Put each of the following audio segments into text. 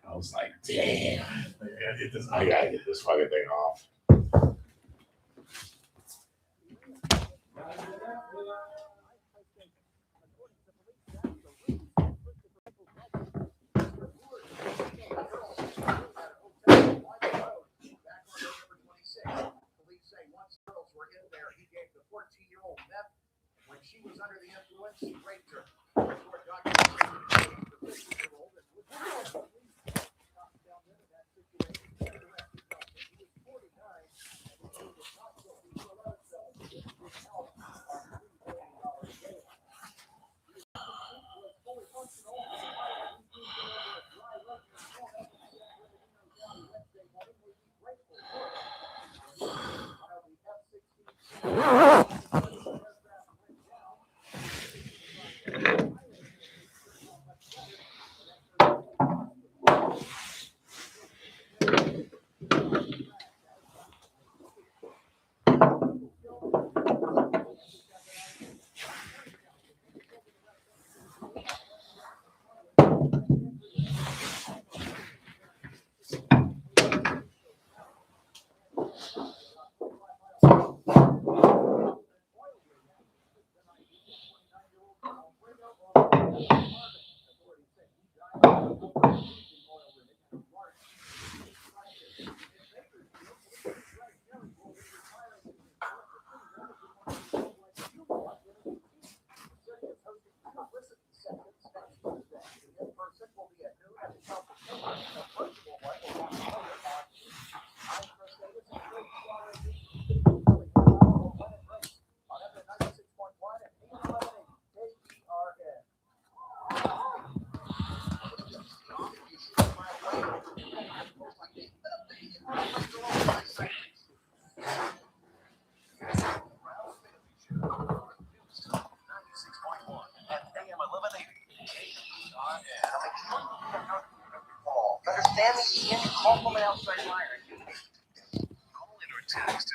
I was like, damn, I gotta get this fucking thing off. Police say once girls were in there, he gave the 14-year-old meth. When she was under the influence, he raped her. Court documents say he raped the 15-year-old and was down there in that situation. He was 49 and he was not guilty to a lot of cells. His health on $3 billion jail. His was fully functional. He was over a dry run in Florida. County Wednesday morning. We'd be grateful for it. While the F-16 aircraft went down, understand me, Ian? Call from an outside line. Call in or text to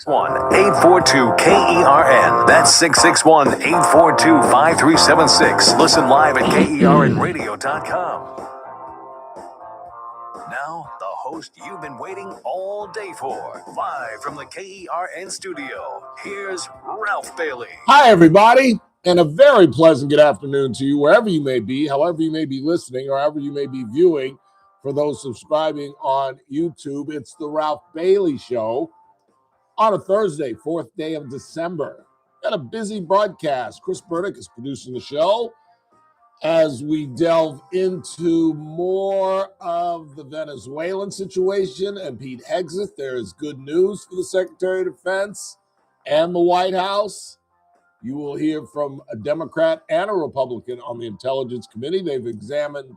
661-842-KERN. That's 661-842-5376. Listen live at KERNradio.com. Now, the host you've been waiting all day for. Live from the KERN studio, here's Ralph Bailey. Hi, everybody, and a very pleasant good afternoon to you, wherever you may be, however you may be listening, or however you may be viewing. For those subscribing on YouTube, it's the Ralph Bailey Show on a Thursday, 4th day of December. Got a busy broadcast. Chris Burdick is producing the show as we delve into more of the Venezuelan situation and Pete Hegseth. There is good news for the Secretary of Defense and the White House. You will hear from a Democrat and a Republican on the Intelligence Committee. They've examined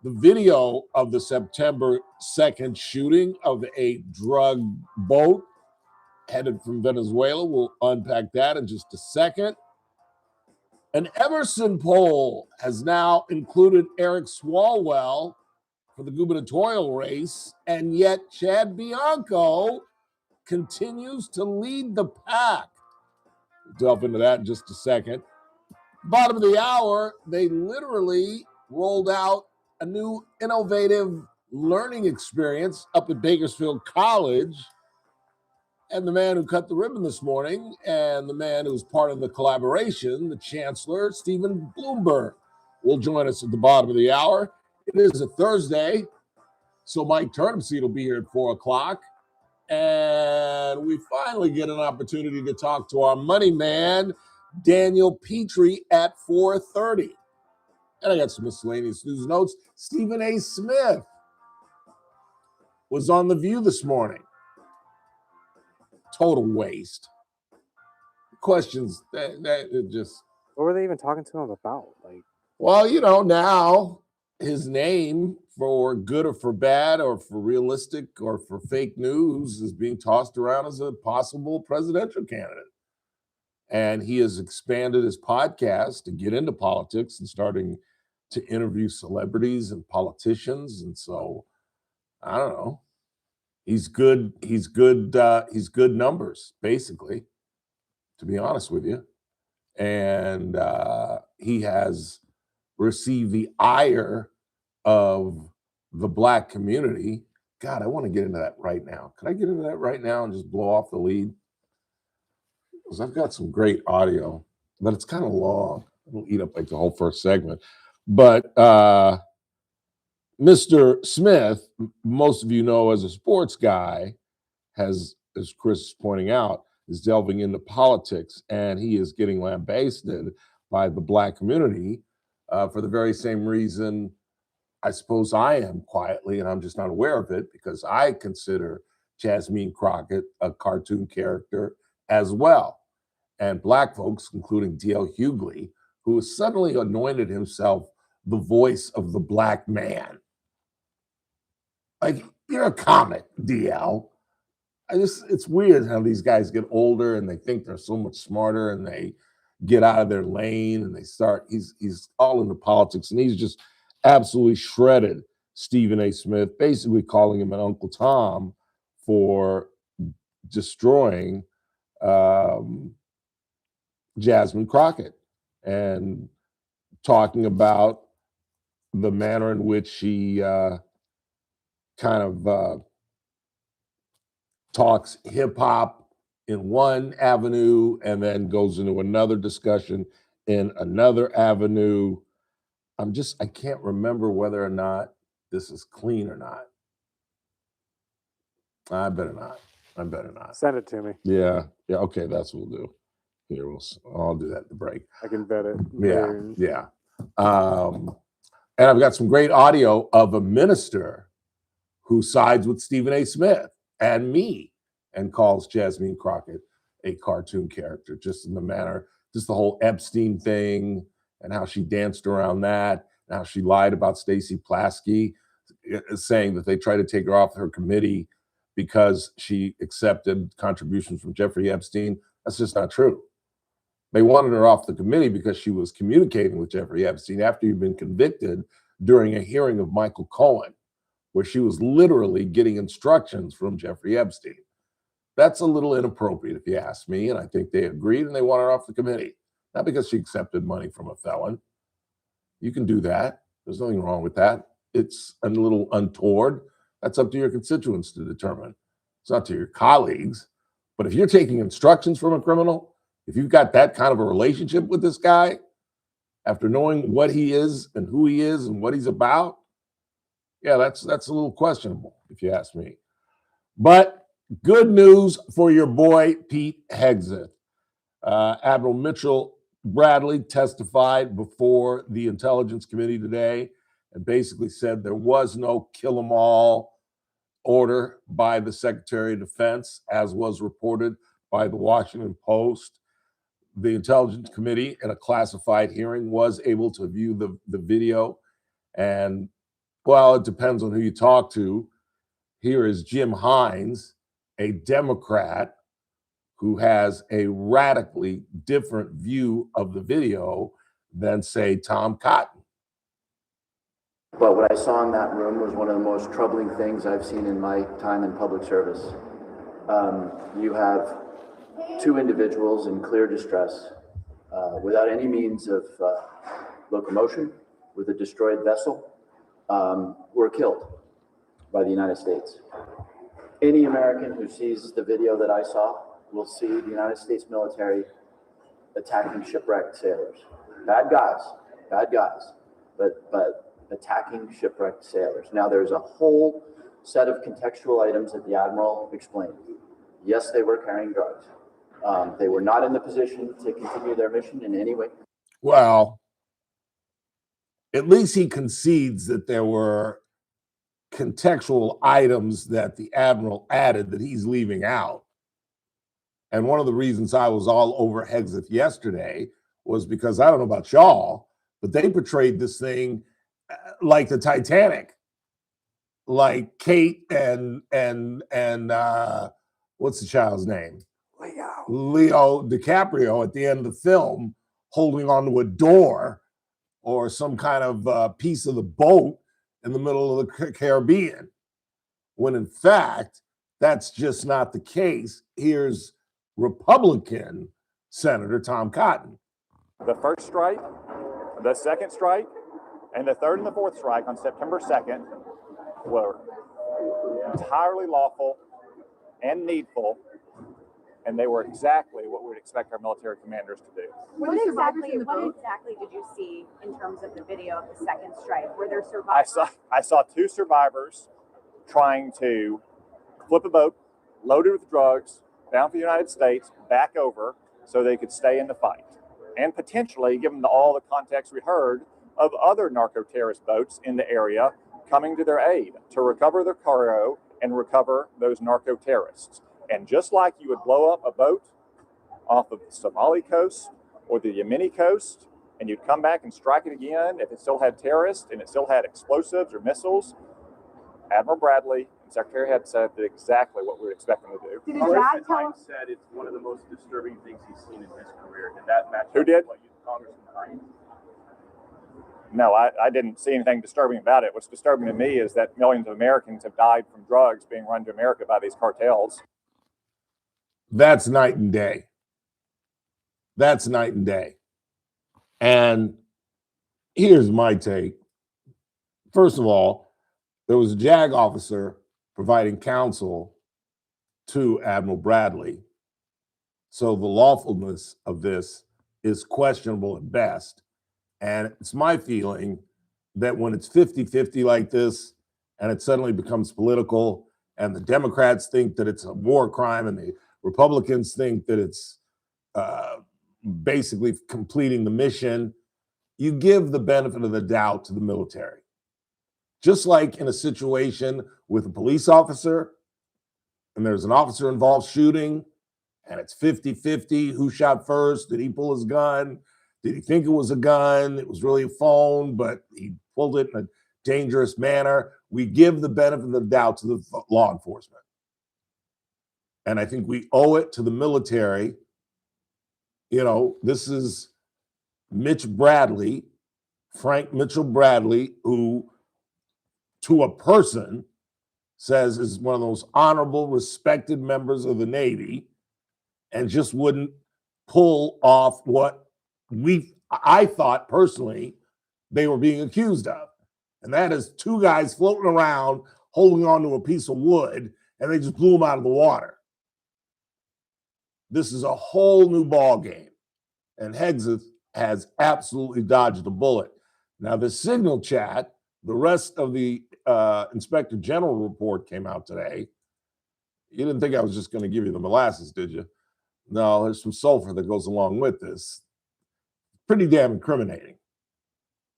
the video of the September 2nd shooting of a drug boat headed from Venezuela. We'll unpack that in just a second. An Emerson poll has now included Eric Swalwell for the gubernatorial race, and yet Chad Bianco continues to lead the pack. We'll delve into that in just a second. Bottom of the hour, they literally rolled out a new innovative learning experience up at Bakersfield College. And the man who cut the ribbon this morning and the man who's part of the collaboration, the Chancellor, Stephen Bloomberg, will join us at the bottom of the hour. It is a Thursday, so Mike Turnipseed will be here at 4 o'clock. And we finally get an opportunity to talk to our money man, Daniel Petrie, at 4:30. And I got some miscellaneous news notes. Stephen A. Smith was on The View this morning. Total waste. Questions that just... What were they even talking to him about? Well, now his name, for good or for bad or for realistic or for fake news, is being tossed around as a possible presidential candidate. And he has expanded his podcast to get into politics and starting to interview celebrities and politicians. And so, I don't know. He's good numbers, basically, to be honest with you. And he has received the ire of the Black community. God, I want to get into that right now. Can I get into that right now and just blow off the lead? Because I've got some great audio, but it's kind of long. It'll eat up like the whole first segment. But Mr. Smith, most of you know as a sports guy, has, as Chris is pointing out, is delving into politics, and he is getting lambasted by the Black community for the very same reason I suppose I am quietly, and I'm just not aware of it, because I consider Jasmine Crockett a cartoon character as well. And Black folks, including D.L. Hughley, who has suddenly anointed himself the voice of the Black man. Like, you're a comic, DL. It's weird how these guys get older and they think they're so much smarter and they get out of their lane and they start, he's all into politics, and he's just absolutely shredded Stephen A. Smith, basically calling him an Uncle Tom for destroying Jasmine Crockett and talking about the manner in which she kind of talks hip hop in one avenue and then goes into another discussion in another avenue. I can't remember whether or not this is clean or not. I better not. Send it to me. Yeah. Okay, that's what we'll do. Here, I'll do that at the break. I can vet it. Yeah. And I've got some great audio of a minister who sides with Stephen A. Smith and me and calls Jasmine Crockett a cartoon character, just in the manner, just the whole Epstein thing and how she danced around that, and how she lied about Stacey Plaskey, saying that they tried to take her off her committee because she accepted contributions from Jeffrey Epstein. That's just not true. They wanted her off the committee because she was communicating with Jeffrey Epstein after he'd been convicted during a hearing of Michael Cohen, where she was literally getting instructions from Jeffrey Epstein. That's a little inappropriate, if you ask me, and I think they agreed and they want her off the committee. Not because she accepted money from a felon. You can do that. There's nothing wrong with that. It's a little untoward. That's up to your constituents to determine. It's not to your colleagues. But if you're taking instructions from a criminal, if you've got that kind of a relationship with this guy, after knowing what he is and who he is and what he's about, yeah, that's a little questionable, if you ask me. But good news for your boy, Pete Hegseth. Admiral Mitchell Bradley testified before the Intelligence Committee today and basically said there was no kill 'em all order by the Secretary of Defense, as was reported by the Washington Post. The Intelligence Committee, in a classified hearing, was able to view the video. And, well, it depends on who you talk to. Here is Jim Hines, a Democrat who has a radically different view of the video than, say, Tom Cotton. But what I saw in that room was one of the most troubling things I've seen in my time in public service. You have two individuals in clear distress, without any means of locomotion, with a destroyed vessel, were killed by the United States. Any American who sees the video that I saw will see the United States military attacking shipwrecked sailors. Bad guys, but attacking shipwrecked sailors. Now, there's a whole set of contextual items that the Admiral explained. Yes, they were carrying drugs. They were not in the position to continue their mission in any way. Well, at least he concedes that there were contextual items that the Admiral added that he's leaving out. And one of the reasons I was all over Hegseth yesterday was because, I don't know about y'all, but they portrayed this thing like the Titanic, like Kate and what's the child's name? Leo DiCaprio at the end of the film, holding onto a door or some kind of piece of the boat in the middle of the Caribbean, when in fact, that's just not the case. Here's Republican Senator Tom Cotton. The first strike, the second strike, And the third and the fourth strike on September 2nd were entirely lawful and needful, and they were exactly what we would expect our military commanders to do. What exactly did you see in terms of the video of the second strike? Were there survivors? I saw two survivors trying to flip a boat loaded with drugs down for the United States, back over so they could stay in the fight. And potentially, given all the context we heard, of other narco-terrorist boats in the area coming to their aid to recover their cargo and recover those narco-terrorists. And just like you would blow up a boat off of the Somali coast or the Yemeni coast, and you'd come back and strike it again if it still had terrorists and it still had explosives or missiles, Admiral Bradley and Secretary Head said exactly what we would expect them to do. Did his dad tell him? Said it's one of the most disturbing things he's seen in his career. Did that match? Who did? Congressman Hines. No, I didn't see anything disturbing about it. What's disturbing to me is that millions of Americans have died from drugs being run to America by these cartels. That's night and day. That's night and day. And here's my take. First of all, there was a JAG officer providing counsel to Admiral Bradley. So the lawfulness of this is questionable at best. And it's my feeling that when it's 50-50 like this, and it suddenly becomes political, and the Democrats think that it's a war crime, and the Republicans think that it's basically completing the mission, you give the benefit of the doubt to the military. Just like in a situation with a police officer, and there's an officer involved shooting, and it's 50-50, who shot first? Did he pull his gun? Did he think it was a gun? It was really a phone, but he pulled it in a dangerous manner. We give the benefit of the doubt to the law enforcement. And I think we owe it to the military. You know, this is Mitch Bradley, Frank Mitchell Bradley, who to a person says is one of those honorable, respected members of the Navy, and just wouldn't pull off what I thought personally they were being accused of. And that is two guys floating around holding onto a piece of wood, and they just blew them out of the water. This is a whole new ball game. And Hegseth has absolutely dodged a bullet. Now, the signal chat, the rest of the Inspector General report came out today. You didn't think I was just going to give you the molasses, did you? No, there's some sulfur that goes along with this. Pretty damn incriminating.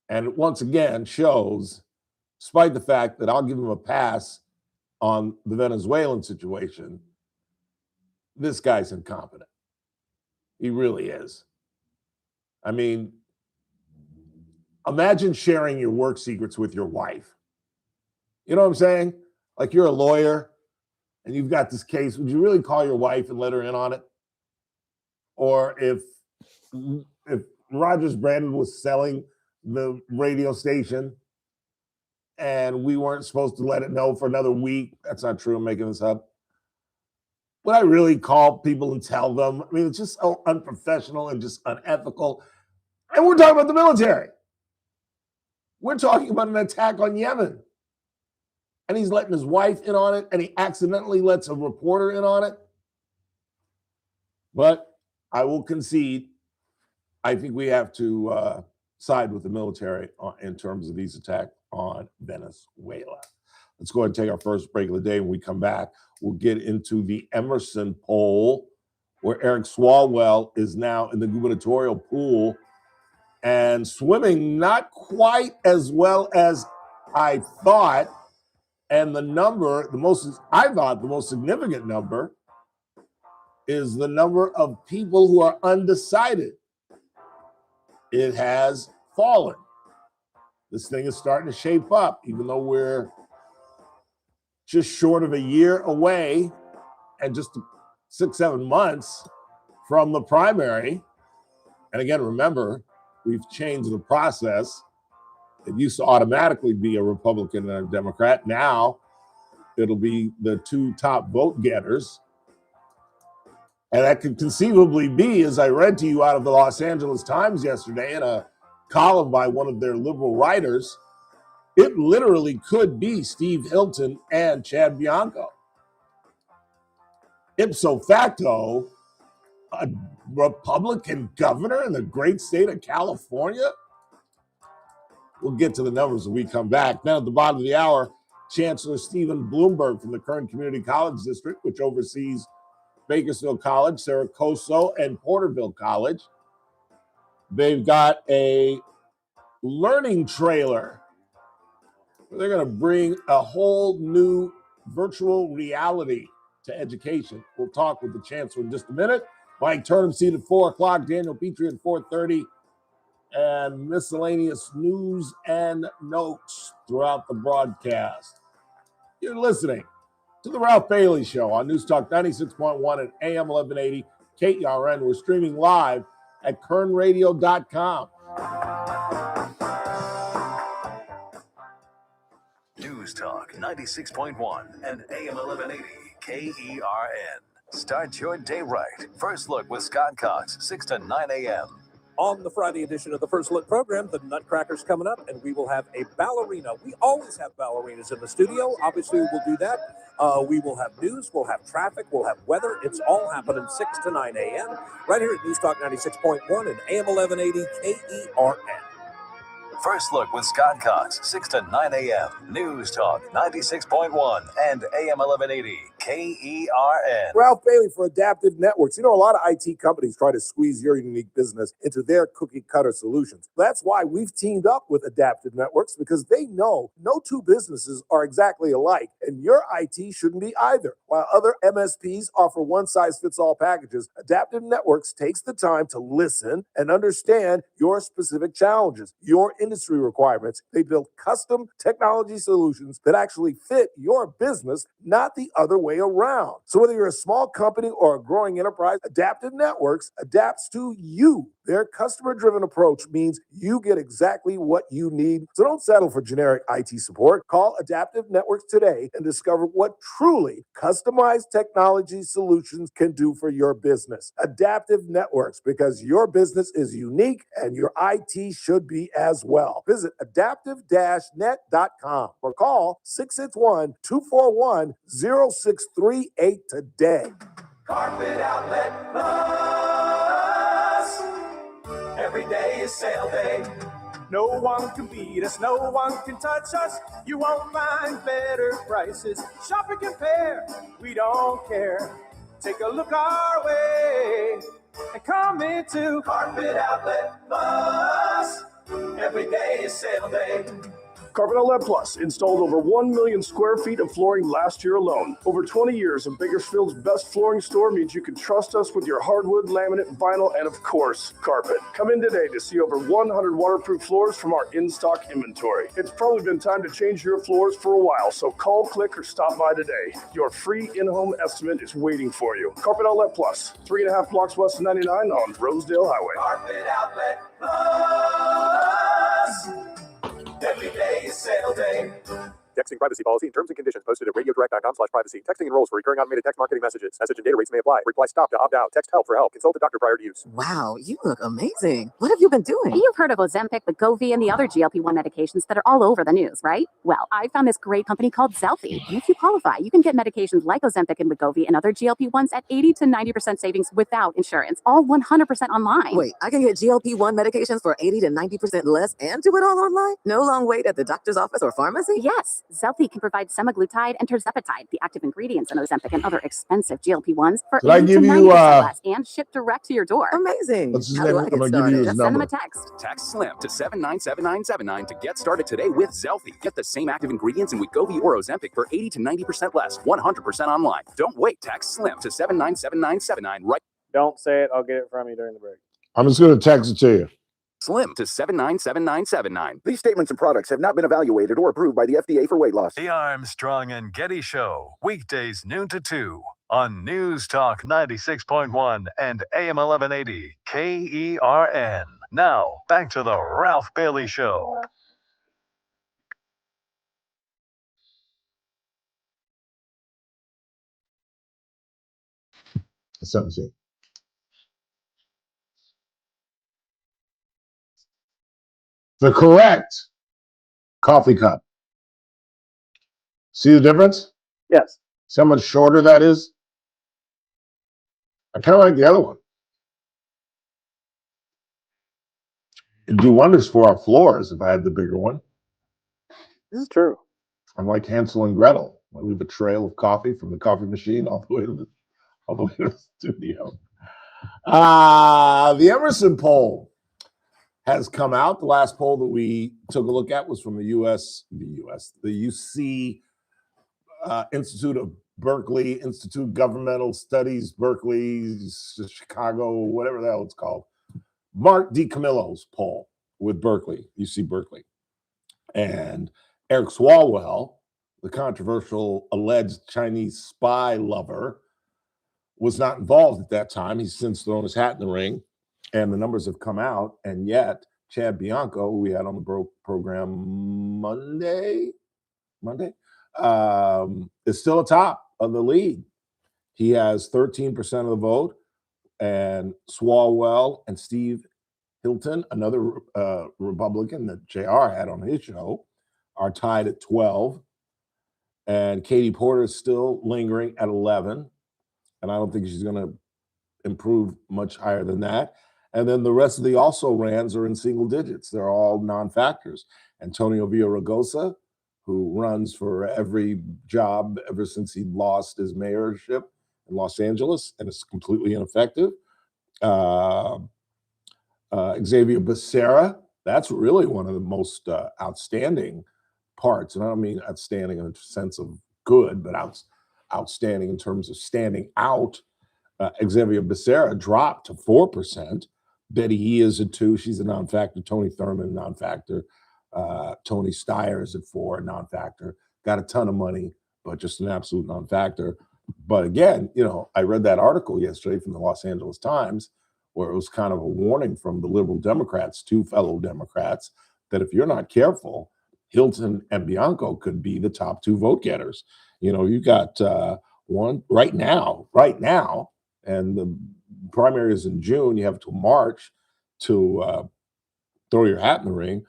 And once again shows, despite the fact that I'll give him a pass on the Venezuelan situation, this guy's incompetent. He really is. I mean, imagine sharing your work secrets with your wife. You know what I'm saying? Like you're a lawyer and you've got this case. Would you really call your wife and let her in on it? Or if Rogers Brandon was selling the radio station and we weren't supposed to let it know for another week. That's not true. I'm making this up. Would I really call people and tell them? I mean, it's just so unprofessional and just unethical. And we're talking about the military. We're talking about an attack on Yemen. And he's letting his wife in on it, and he accidentally lets a reporter in on it. But I will concede, I think we have to side with the military in terms of these attacks on Venezuela. Let's go ahead and take our first break of the day. When we come back, we'll get into the Emerson poll, where Eric Swalwell is now in the gubernatorial pool and swimming not quite as well as I thought. And the number, the most significant number is the number of people who are undecided. It has fallen. This thing is starting to shape up, even though we're just short of a year away and just 6-7 months from the primary. And again, remember, we've changed the process. It used to automatically be a Republican and a Democrat. Now it'll be the two top vote getters. And that could conceivably be, as I read to you out of the Los Angeles Times yesterday in a column by one of their liberal writers, it literally could be Steve Hilton and Chad Bianco. Ipso facto, a Republican governor in the great state of California? We'll get to the numbers when we come back. Then at the bottom of the hour, Chancellor Stephen Bloomberg from the Kern Community College District, which oversees Bakersfield College, Saracoso, and Porterville College. They've got a learning trailer. They're going to bring a whole new virtual reality to education. We'll talk with the Chancellor in just a minute. Mike Turnham seat at 4 o'clock, Daniel Petrie at 4:30, and miscellaneous news and notes throughout the broadcast. You're listening to the Ralph Bailey Show on News Talk 96.1 and AM 1180 KERN. We're streaming live at kernradio.com. News Talk 96.1 and AM 1180 KERN. Start your day right. First Look with Scott Cox, 6 to 9 a.m. On the Friday edition of the First Look program, the Nutcracker's coming up, and we will have a ballerina. We always have ballerinas in the studio. Obviously, we'll do that. We will have news, we'll have traffic, we'll have weather. It's all happening 6 to 9 a.m. right here at News Talk 96.1 and AM 1180 KERN. First Look with Scott Cox, 6 to 9 a.m. News Talk 96.1 and AM 1180 KERN. Ralph Bailey for Adaptive Networks. You know, a lot of IT companies try to squeeze your unique business into their cookie-cutter solutions. That's why we've teamed up with Adaptive Networks, because they know no two businesses are exactly alike, and your IT shouldn't be either. While other MSPs offer one-size-fits-all packages, Adaptive Networks takes the time to listen and understand your specific challenges, your industry requirements. They build custom technology solutions that actually fit your business, not the other way around. So whether you're a small company or a growing enterprise, Adaptive Networks adapts to you. Their customer-driven approach means you get exactly what you need. So don't settle for generic IT support. Call Adaptive Networks today and discover what truly customized technology solutions can do for your business. Adaptive Networks, because your business is unique and your IT should be as well. Visit adaptive-net.com or call 661-241-0638 today. Carpet Outlet Plus. Every day is sale day. No one can beat us, no one can touch us. You won't find better prices. Shop and compare, we don't care. Take a look our way and come into Carpet Outlet Plus. Every day is sale day. Carpet Outlet Plus installed over 1 million square feet of flooring last year alone. Over 20 years of Bakersfield's best flooring store means you can trust us with your hardwood, laminate, vinyl, and of course, carpet. Come in today to see over 100 waterproof floors from our in-stock inventory. It's probably been time to change your floors for a while, so call, click, or stop by today. Your free in-home estimate is waiting for you. Carpet Outlet Plus, 3.5 blocks west of 99 on Rosedale Highway. Carpet Outlet Plus. Every day is sale day. Texting privacy policy and terms and conditions posted at radiodirect.com/privacy. Texting enrolls for recurring automated text marketing messages. Message and data rates may apply. Reply stop to opt out. Text help for help. Consult a doctor prior to use. Wow, you look amazing. What have you been doing? You've heard of Ozempic, Wegovy, and the other GLP-1 medications that are all over the news, right? Well, I found this great company called Zelfie. And if you qualify, you can get medications like Ozempic and Wegovy and other GLP-1s at 80 to 90% savings without insurance, all 100% online. Wait, I can get GLP-1 medications for 80 to 90% less and do it all online? No long wait at the doctor's office or pharmacy? Yes, Zelfie can provide semaglutide and tirzepatide, the active ingredients in Ozempic and other expensive GLP-1s, for 80 to 90% less and shipped direct to your door. Amazing. How do I get started? Just send them a text. Text SLIM to 797979 to get started today with Zelfie. Get the same active ingredients in Wegovy or Ozempic for 80 to 90% less, 100% online. Don't wait. Text SLIM to 797979 right. Don't say it. I'll get it from you during the break. I'm just going to text it to you. SLIM to 797979. These statements and products have not been evaluated or approved by the FDA for weight loss. The Armstrong and Getty Show, weekdays noon to 2 on News Talk 96.1 and AM 1180 KERN. Now, back to the Ralph Bailey Show. Something to say. The correct coffee cup. See the difference? Yes. See how much shorter that is? I kind of like the other one. It'd do wonders for our floors if I had the bigger one. This is true. I'm like Hansel and Gretel. I leave a trail of coffee from the coffee machine all the way to the studio. The Emerson poll has come out. The last poll that we took a look at was from the UC Institute of Berkeley, Institute of Governmental Studies, Berkeley, Chicago, whatever the hell it's called. Mark DiCamillo's poll with Berkeley, UC Berkeley. And Eric Swalwell, the controversial alleged Chinese spy lover, was not involved at that time. He's since thrown his hat in the ring, and the numbers have come out. And yet, Chad Bianco, who we had on the program Monday, is still atop of the lead. He has 13% of the vote, and Swalwell and Steve Hilton, another Republican that JR had on his show, are tied at 12. And Katie Porter is still lingering at 11. And I don't think she's going to improve much higher than that. And then the rest of the also-rans are in single digits. They're all non-factors. Antonio Villaraigosa, who runs for every job ever since he lost his mayorship in Los Angeles and is completely ineffective. Xavier Becerra, that's really one of the most outstanding parts. And I don't mean outstanding in the sense of good, but outstanding in terms of standing out. Xavier Becerra dropped to 4%. Betty He is at 2. She's a non-factor. Tony Thurman, non-factor. Tony Steyer is at 4, non-factor. Got a ton of money, but just an absolute non-factor. But again, I read that article yesterday from the Los Angeles Times where it was kind of a warning from the liberal Democrats, 2 fellow Democrats, that if you're not careful, Hilton and Bianco could be the top 2 vote getters. You got one right now, and the primary is in June. You have till March to throw your hat in the ring.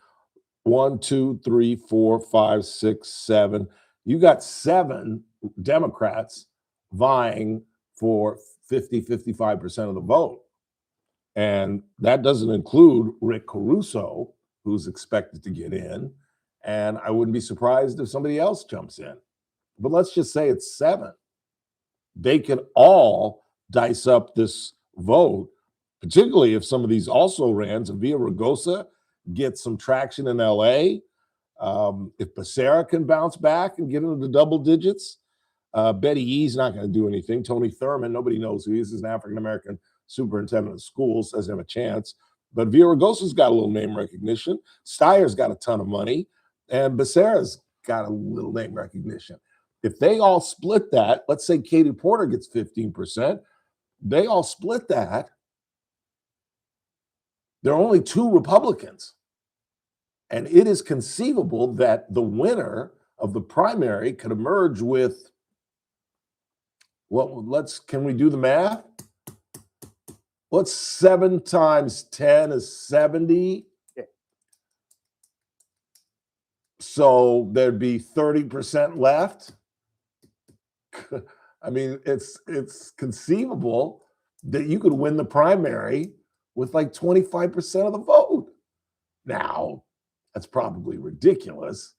1, 2, 3, 4, 5, 6, 7. You got 7 Democrats vying for 55% of the vote. And that doesn't include Rick Caruso, who's expected to get in. And I wouldn't be surprised if somebody else jumps in. But let's just say it's 7. They can all dice up this vote, particularly if some of these also-rans, Villaraigosa gets some traction in LA. If Becerra can bounce back and get into the double digits, Betty Yee's not going to do anything. Tony Thurman, nobody knows who he is. He's an African-American superintendent of schools, doesn't have a chance. But Villaraigosa's got a little name recognition. Steyer's got a ton of money. And Becerra's got a little name recognition. If they all split that, let's say Katie Porter gets 15%, they all split that. There are only 2 Republicans. And it is conceivable that the winner of the primary could emerge with, can we do the math? What's 7 times 10 is 70? Yeah. So there'd be 30% left. I mean, it's conceivable that you could win the primary with like 25% of the vote. Now, that's probably ridiculous,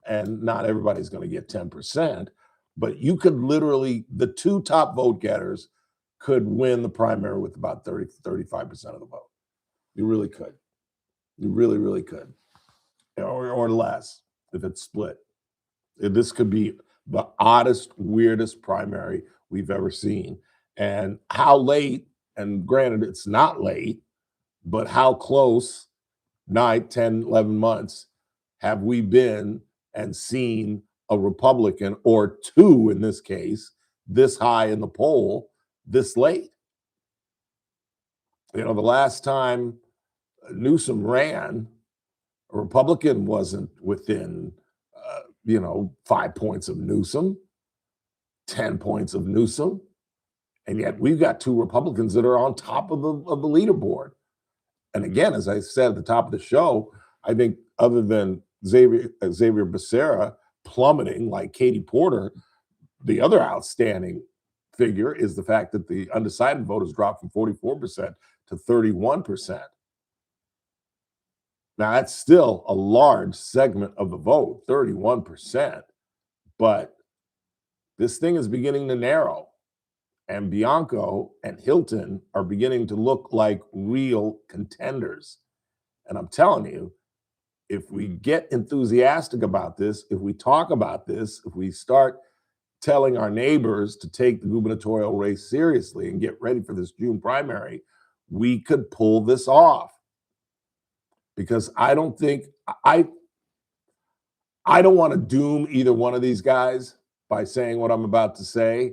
and not everybody's going to get 10%, but you could literally, the 2 top vote getters could win the primary with about 35% of the vote. You really could. You really, really could. Or less if it's split. This could be the oddest, weirdest primary we've ever seen. And how late, and granted it's not late, but how close, 9, 10, 11 months have we been and seen a Republican, or 2 in this case, this high in the poll, this late? The last time Newsom ran, a Republican wasn't within 5 points of Newsom, 10 points of Newsom, and yet we've got 2 Republicans that are on top of the leaderboard. And again, as I said at the top of the show, I think other than Xavier Becerra plummeting like Katie Porter, the other outstanding figure is the fact that the undecided vote has dropped from 44% to 31%. Now, that's still a large segment of the vote, 31%, but this thing is beginning to narrow, and Bianco and Hilton are beginning to look like real contenders. And I'm telling you, if we get enthusiastic about this, if we talk about this, if we start telling our neighbors to take the gubernatorial race seriously and get ready for this June primary, we could pull this off. Because I don't think I don't want to doom either one of these guys by saying what I'm about to say.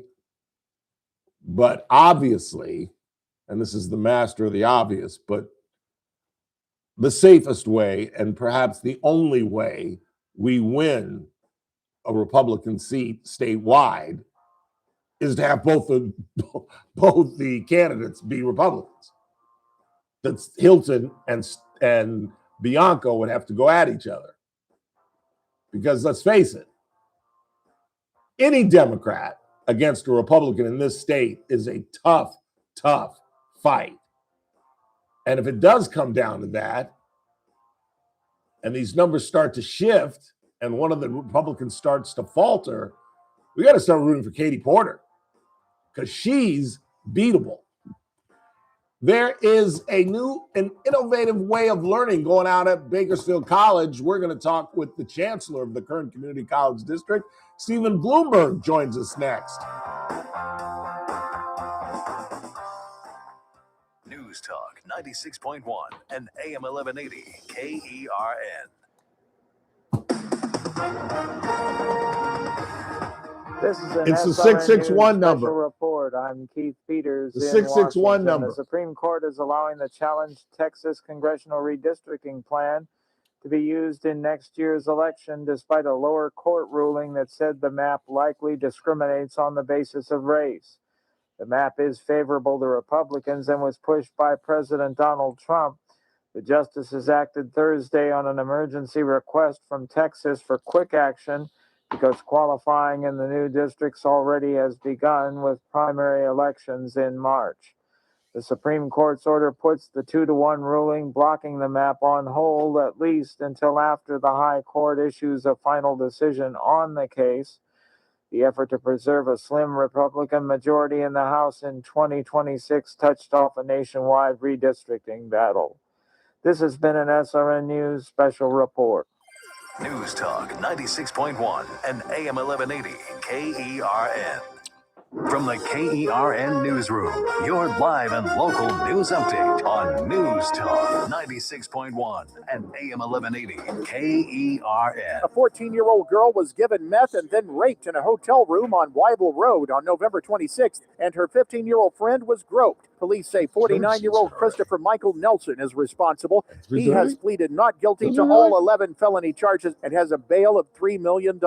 But obviously, and this is the master of the obvious, but the safest way and perhaps the only way we win a Republican seat statewide is to have both the candidates be Republicans. That's Hilton and Bianco would have to go at each other. Because let's face it, any Democrat against a Republican in this state is a tough, tough fight. And if it does come down to that, and these numbers start to shift, and one of the Republicans starts to falter, we got to start rooting for Katie Porter because she's beatable. There is a new and innovative way of learning going on at Bakersfield College. We're going to talk with the Chancellor of the Kern Community College District. Stephen Bloomberg joins us next. News Talk 96.1 and AM 1180 KERN. This is It's the 661 number. Report. I'm Keith Peters. The 661 number. The Supreme Court is allowing the challenged Texas congressional redistricting plan to be used in next year's election, despite a lower court ruling that said the map likely discriminates on the basis of race. The map is favorable to Republicans and was pushed by President Donald Trump. The justices acted Thursday on an emergency request from Texas for quick action because qualifying in the new districts already has begun with primary elections in March. The Supreme Court's order puts the 2-1 ruling blocking the map on hold at least until after the High Court issues a final decision on the case. The effort to preserve a slim Republican majority in the House in 2026 touched off a nationwide redistricting battle. This has been an SRN News special report. News Talk 96.1 and AM 1180 KERN. From the KERN Newsroom, your live and local news update on News Talk 96.1 and AM 1180 KERN. A 14-year-old girl was given meth and then raped in a hotel room on Weibel Road on November 26th, and her 15-year-old friend was groped. Police say 49-year-old Christopher Michael Nelson is responsible. He has pleaded not guilty to all 11 felony charges and has a bail of $3 million.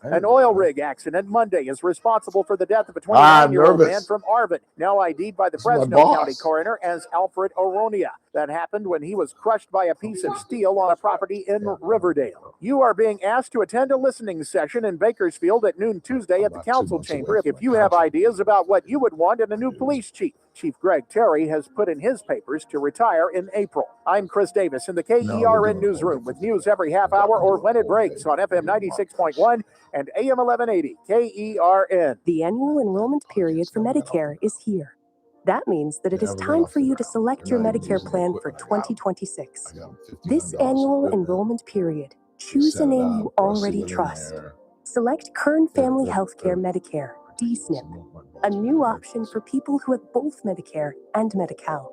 An oil rig accident Monday is responsible for the death of a 29-year-old man from Arvin, now ID'd by the Fresno County coroner as Alfred Oronia. That happened when he was crushed by a piece of steel on a property in Riverdale. You are being asked to attend a listening session in Bakersfield at noon Tuesday at the council chamber if you have ideas about what you would want in a new police chief. Chief Greg Terry has put in his papers to retire in April. I'm Chris Davis in the KERN newsroom with news every half hour or when it breaks on FM 96.1 and AM 1180 KERN. The annual enrollment period for Medicare is here. That means that it is time for you to select your Medicare plan for 2026. This annual enrollment period, choose a name you already trust. Select Kern Family Healthcare Medicare, DSNP, a new option for people who have both Medicare and Medi-Cal.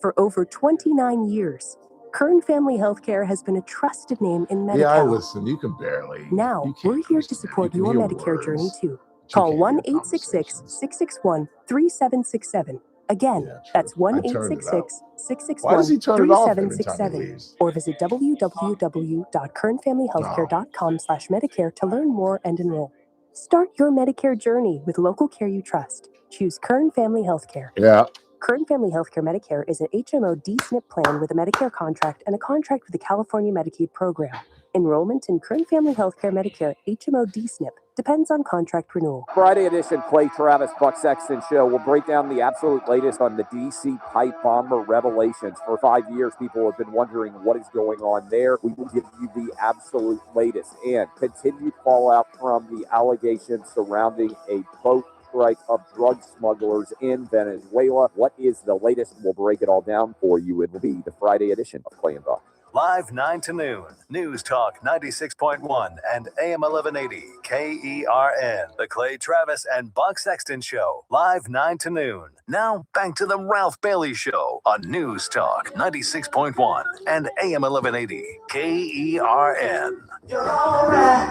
For over 29 years, Kern Family Healthcare has been a trusted name in Medi-Cal. Yeah, I listen. You can barely. Now, we're here to support your Medicare journey, too. Call 1-866-661-3767. Again, that's 1-866-661-3767. Or visit www.kernfamilyhealthcare.com/Medicare to learn more and enroll. Start your Medicare journey with local care you trust. Choose Kern Family Healthcare. Yeah. Kern Family Healthcare Medicare is an HMO D-SNP plan with a Medicare contract and a contract with the California Medicaid program. Enrollment in Kern Family Healthcare Medicare HMO D-SNP depends on contract renewal. Friday edition Clay Travis Buck Sexton Show will break down the absolute latest on the DC pipe bomber revelations. For 5 years, people have been wondering what is going on there. We will give you the absolute latest and continued fallout from the allegations surrounding a boat strike of drug smugglers in Venezuela. What is the latest? We'll break it all down for you. It will be the Friday edition of Clay and Buck. Live 9 to noon. News Talk 96.1 and AM 1180 KERN. The Clay Travis and Buck Sexton Show. Live 9 to noon. Now back to the Ralph Bailey Show on News Talk 96.1 and AM 1180 KERN. You're all right.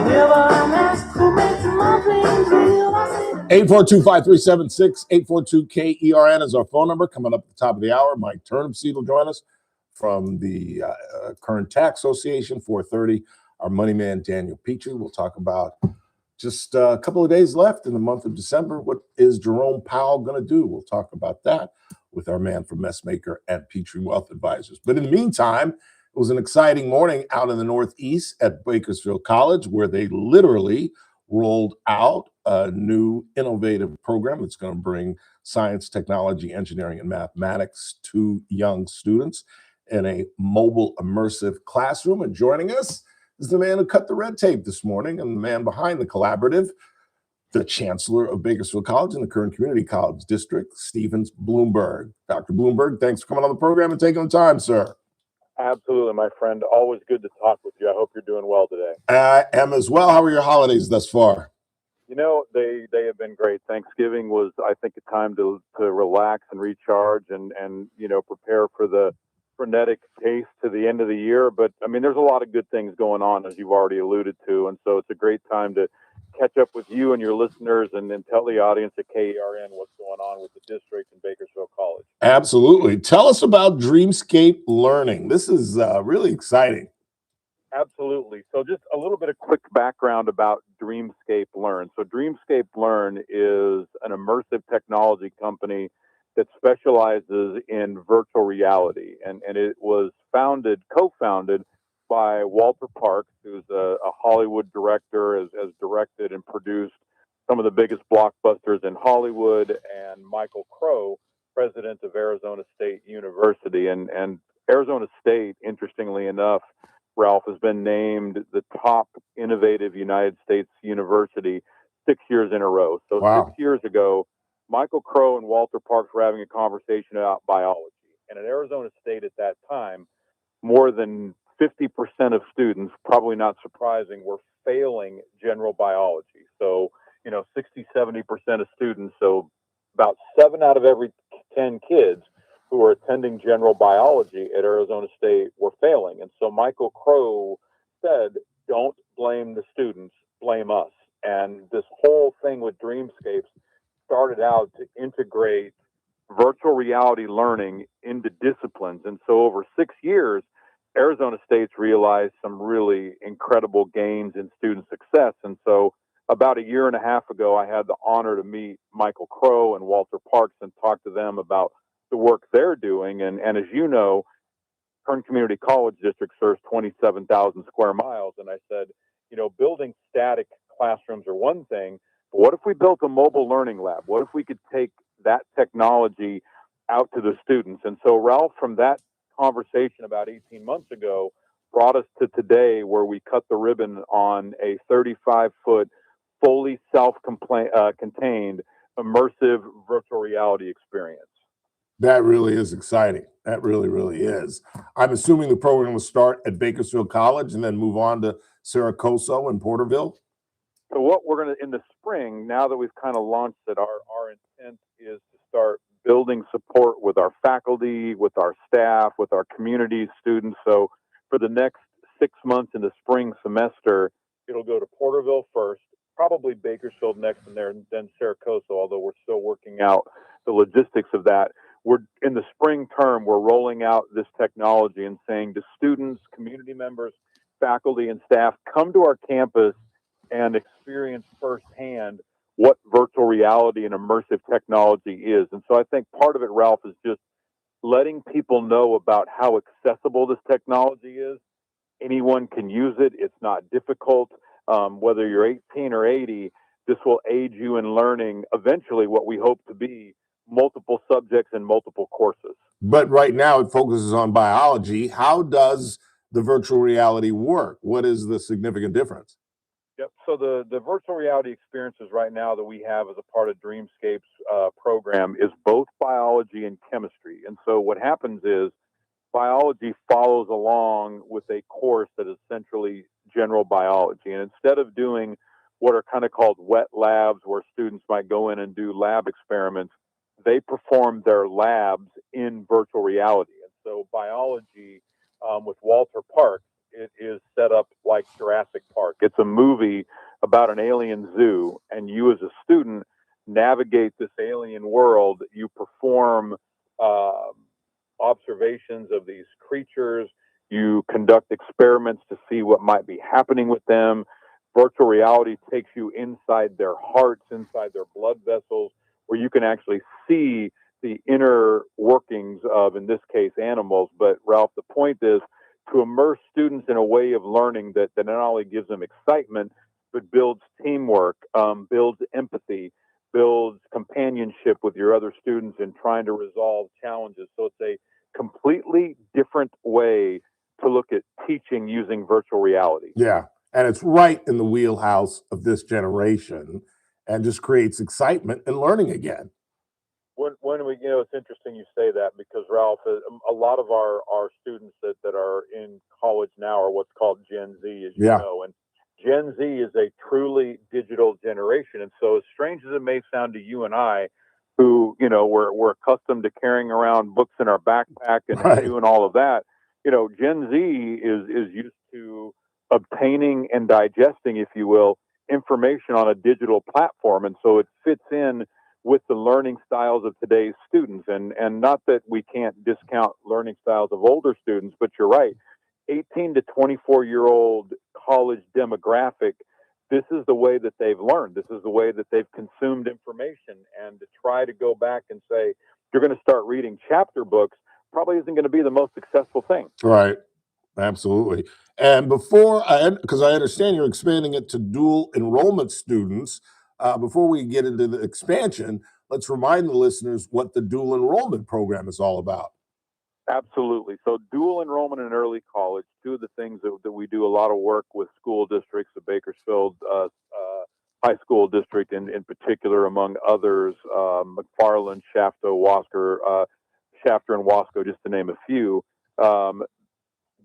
Whenever I'm asked who makes my dreams real, I say 842-5376, 842-KERN is our phone number. Coming up at the top of the hour, Mike Turnipseed will join us from the Current Tax Association, 4:30. Our money man, Daniel Petrie, will talk about just a couple of days left in the month of December. What is Jerome Powell going to do? We'll talk about that with our man from Messmaker and Petrie Wealth Advisors. But in the meantime, it was an exciting morning out in the Northeast at Bakersfield College, where they literally rolled out a new innovative program that's going to bring science, technology, engineering, and mathematics to young students in a mobile immersive classroom. And joining us is the man who cut the red tape this morning and the man behind the collaborative, the Chancellor of Bakersfield College and the Kern Community College District, Stevens Bloomberg. Dr. Bloomberg, thanks for coming on the program and taking the time, sir. Absolutely, my friend. Always good to talk with you. I hope you're doing well today. I am as well. How are your holidays thus far? You know, they have been great. Thanksgiving was, I think, a time to relax and recharge and you know, prepare for the frenetic pace to the end of the year. But I mean, there's a lot of good things going on, as you've already alluded to, and so it's a great time to catch up with you and your listeners and then tell the audience at KERN what's going on with the district and Bakersfield College. Absolutely. Tell us about Dreamscape Learning. This is really exciting. Absolutely. So just a little bit of quick background about Dreamscape Learn. So Dreamscape Learn is an immersive technology company that specializes in virtual reality. And it was co-founded by Walter Parks, who's a Hollywood director, has directed and produced some of the biggest blockbusters in Hollywood, and Michael Crow, president of Arizona State University. And Arizona State, interestingly enough, Ralph, has been named the top innovative United States university 6 years in a row. So wow. 6 years ago, Michael Crow and Walter Parks were having a conversation about biology. And at Arizona State at that time, more than 50% of students, probably not surprising, were failing general biology. So, you know, 60-70% of students, so about 7 out of every 10 kids who were attending general biology at Arizona State were failing. And so Michael Crow said, don't blame the students, blame us. And this whole thing with Dreamscapes started out to integrate virtual reality learning into disciplines. And so over 6 years, Arizona State's realized some really incredible gains in student success. And so about a year and a half ago, I had the honor to meet Michael Crow and Walter Parks and talk to them about the work they're doing. And as you know, Kern Community College District serves 27,000 square miles. And I said, you know, building static classrooms are one thing, but what if we built a mobile learning lab? What if we could take that technology out to the students? And so Ralph, from that conversation about 18 months ago, brought us to today, where we cut the ribbon on a 35-foot, fully self-contained, immersive virtual reality experience. That really is exciting. That really, really is. I'm assuming the program will start at Bakersfield College and then move on to Saracoso and Porterville. So what we're going to, in the spring, now that we've kind of launched it, our intent is to start building support with our faculty, with our staff, with our community students. So for the next 6 months in the spring semester, it'll go to Porterville first, probably Bakersfield next, and then Saracoso, although we're still working out the logistics of that. We're in the spring term, we're rolling out this technology and saying to students, community members, faculty, and staff, come to our campus and experience firsthand what virtual reality and immersive technology is. And so I think part of it, Ralph, is just letting people know about how accessible this technology is. Anyone can use it. It's not difficult. Whether you're 18 or 80, this will aid you in learning eventually what we hope to be multiple subjects and multiple courses. But right now it focuses on biology. How does the virtual reality work? What is the significant difference? Yep. So the virtual reality experiences right now that we have as a part of Dreamscape's program is both biology and chemistry. And so what happens is biology follows along with a course that is essentially general biology. And instead of doing what are kind of called wet labs, where students might go in and do lab experiments, they perform their labs in virtual reality. And so biology with Walter Park, it is set up like Jurassic Park. It's a movie about an alien zoo, and you as a student navigate this alien world. You perform observations of these creatures. You conduct experiments to see what might be happening with them. Virtual reality takes you inside their hearts, inside their blood vessels, where you can actually see the inner workings of, in this case, animals. But Ralph, the point is to immerse students in a way of learning that not only gives them excitement, but builds teamwork, builds empathy, builds companionship with your other students in trying to resolve challenges. So it's a completely different way to look at teaching using virtual reality. Yeah, and it's right in the wheelhouse of this generation and just creates excitement and learning again. When we, it's interesting you say that, because Ralph, a lot of our students that are in college now are what's called Gen Z, as you know, and Gen Z is a truly digital generation. And so as strange as it may sound to you and I, who, we're accustomed to carrying around books in our backpack and doing all of that, Gen Z is used to obtaining and digesting, if you will, information on a digital platform. And so it fits in with the learning styles of today's students. And not that we can't discount learning styles of older students, but you're right. 18 to 24-year-old college demographic, this is the way that they've learned. This is the way that they've consumed information. And to try to go back and say, you're going to start reading chapter books probably isn't going to be the most successful thing. Right. Absolutely. And because I understand you're expanding it to dual enrollment students, before we get into the expansion, let's remind the listeners what the dual enrollment program is all about. Absolutely. So dual enrollment in early college, two of the things that we do a lot of work with school districts, the Bakersfield High School District in particular, among others, McFarland, Shafter, and Wasco, just to name a few.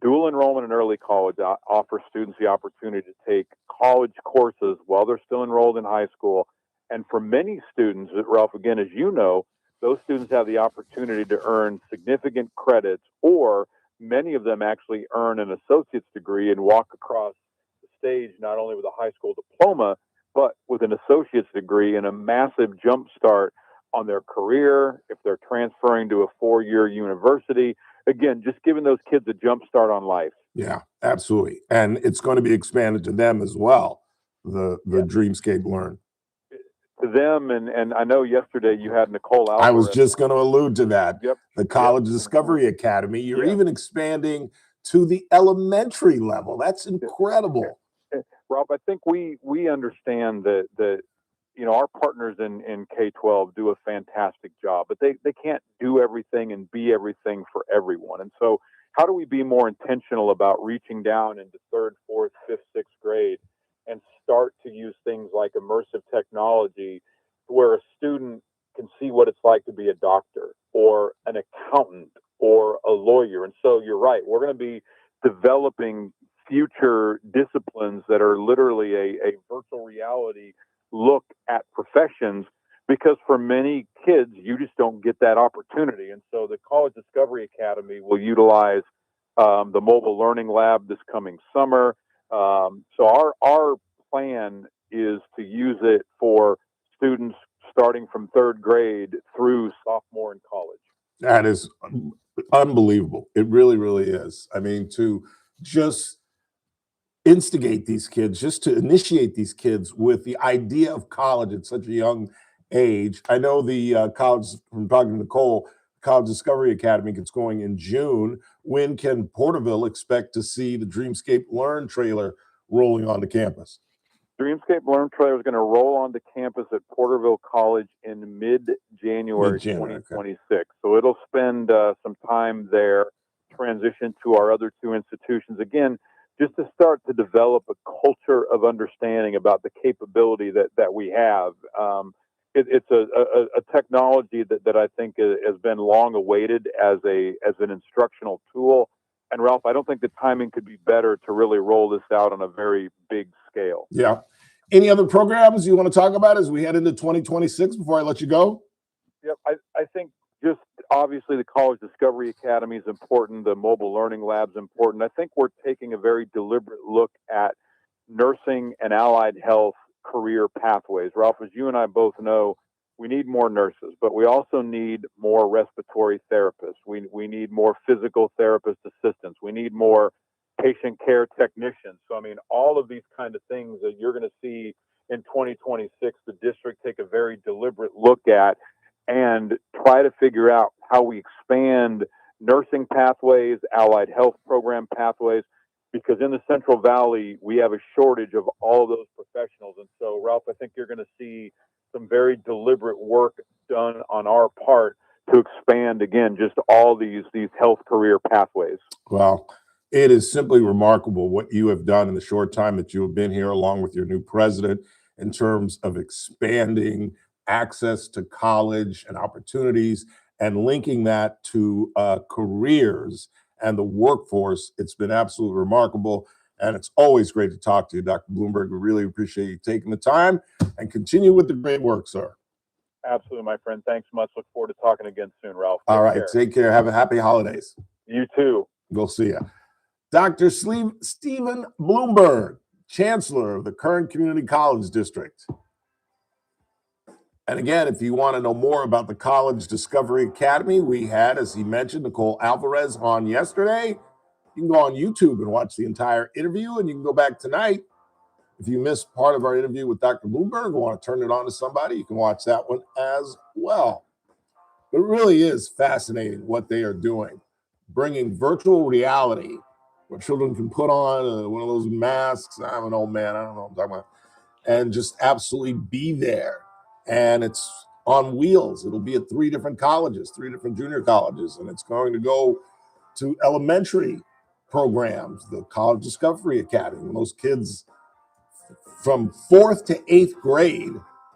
Dual enrollment in early college offers students the opportunity to take college courses while they're still enrolled in high school. And for many students, Ralph, again, as you know, those students have the opportunity to earn significant credits, or many of them actually earn an associate's degree and walk across the stage not only with a high school diploma, but with an associate's degree and a massive jump start on their career if they're transferring to a 4-year university. Again, just giving those kids a jump start on life. Yeah, absolutely. And it's going to be expanded to them as well, the Dreamscape Learn. To them, and I know yesterday you had Nicole Alvarez. I was just going to allude to that. Yep. The College Discovery Academy. You're even expanding to the elementary level. That's incredible. Rob, I think we understand that our partners in K-12 do a fantastic job, but they can't do everything and be everything for everyone. And so how do we be more intentional about reaching down into 3rd, 4th, 5th, 6th grade and start to use things like immersive technology where a student can see what it's like to be a doctor or an accountant or a lawyer? And so you're right. We're going to be developing future disciplines that are literally a virtual reality look at professions, because for many kids, you just don't get that opportunity. And so the College Discovery Academy will utilize the mobile learning lab this coming summer. So our plan is to use it for students starting from 3rd grade through sophomore in college. That is unbelievable. It really, really is. I mean, instigate these kids, just to initiate these kids with the idea of college at such a young age. I know the college, from talking to Nicole, College Discovery Academy gets going in June. When can Porterville expect to see the Dreamscape Learn trailer rolling onto campus? Dreamscape Learn trailer is going to roll onto campus at Porterville College in mid-January 2026. So it'll spend some time there, transition to our other two institutions. Again, just to start to develop a culture of understanding about the capability that we have. It's a technology that I think has been long awaited as an instructional tool. And Ralph, I don't think the timing could be better to really roll this out on a very big scale. Yeah. Any other programs you want to talk about as we head into 2026 before I let you go? Yep. I think just obviously the College Discovery Academy is important. The mobile learning lab's important. I think we're taking a very deliberate look at nursing and allied health career pathways. Ralph, as you and I both know, we need more nurses, but we also need more respiratory therapists. We need more physical therapist assistants. We need more patient care technicians. So, I mean, all of these kind of things that you're going to see in 2026, the district take a very deliberate look at and try to figure out how we expand nursing pathways, allied health program pathways, because in the Central Valley, we have a shortage of all of those professionals. And so, Ralph, I think you're going to see some very deliberate work done on our part to expand, again, just all these health career pathways. Well, it is simply remarkable what you have done in the short time that you have been here, along with your new president, in terms of expanding access to college and opportunities and linking that to careers and the workforce. It's been absolutely remarkable. And it's always great to talk to you, Dr. Bloomberg. We really appreciate you taking the time, and continue with the great work, sir. Absolutely, my friend. Thanks much. Look forward to talking again soon, Ralph. All right. Take care. Have a happy holidays. You too. We'll see you. Dr. Stephen Bloomberg, Chancellor of the Kern Community College District. And again, if you want to know more about the College Discovery Academy, we had, as he mentioned, Nicole Alvarez on yesterday. You can go on YouTube and watch the entire interview, and you can go back tonight. If you missed part of our interview with Dr. Bloomberg and want to turn it on to somebody, you can watch that one as well. It really is fascinating what they are doing, bringing virtual reality where children can put on one of those masks. I'm an old man. I don't know what I'm talking about. And just absolutely be there. And it's on wheels. It'll be at 3 different colleges, 3 different junior colleges, and it's going to go to elementary programs, the College Discovery Academy. When those kids from 4th to 8th grade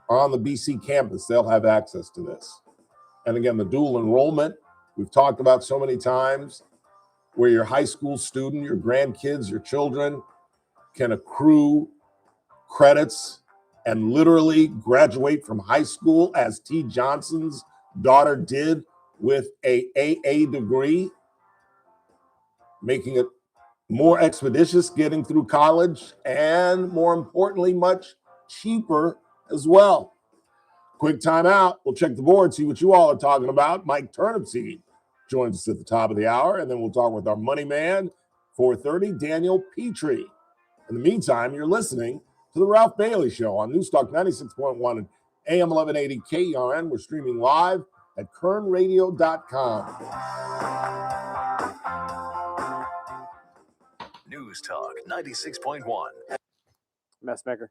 are on the BC campus, they'll have access to this. And again, the dual enrollment we've talked about so many times, where your high school student, your grandkids, your children can accrue credits and literally graduate from high school, as T. Johnson's daughter did, with a AA degree, making it more expeditious getting through college, and more importantly, much cheaper as well. Quick time out. We'll check the board, see what you all are talking about. Mike Turnipseed joins us at the top of the hour, and then we'll talk with our money man, 4:30, Daniel Petrie. In the meantime, you're listening to The Ralph Bailey Show on Newstalk 96.1 and AM 1180 KERN. We're streaming live at kernradio.com. News Talk 96.1. Messmaker.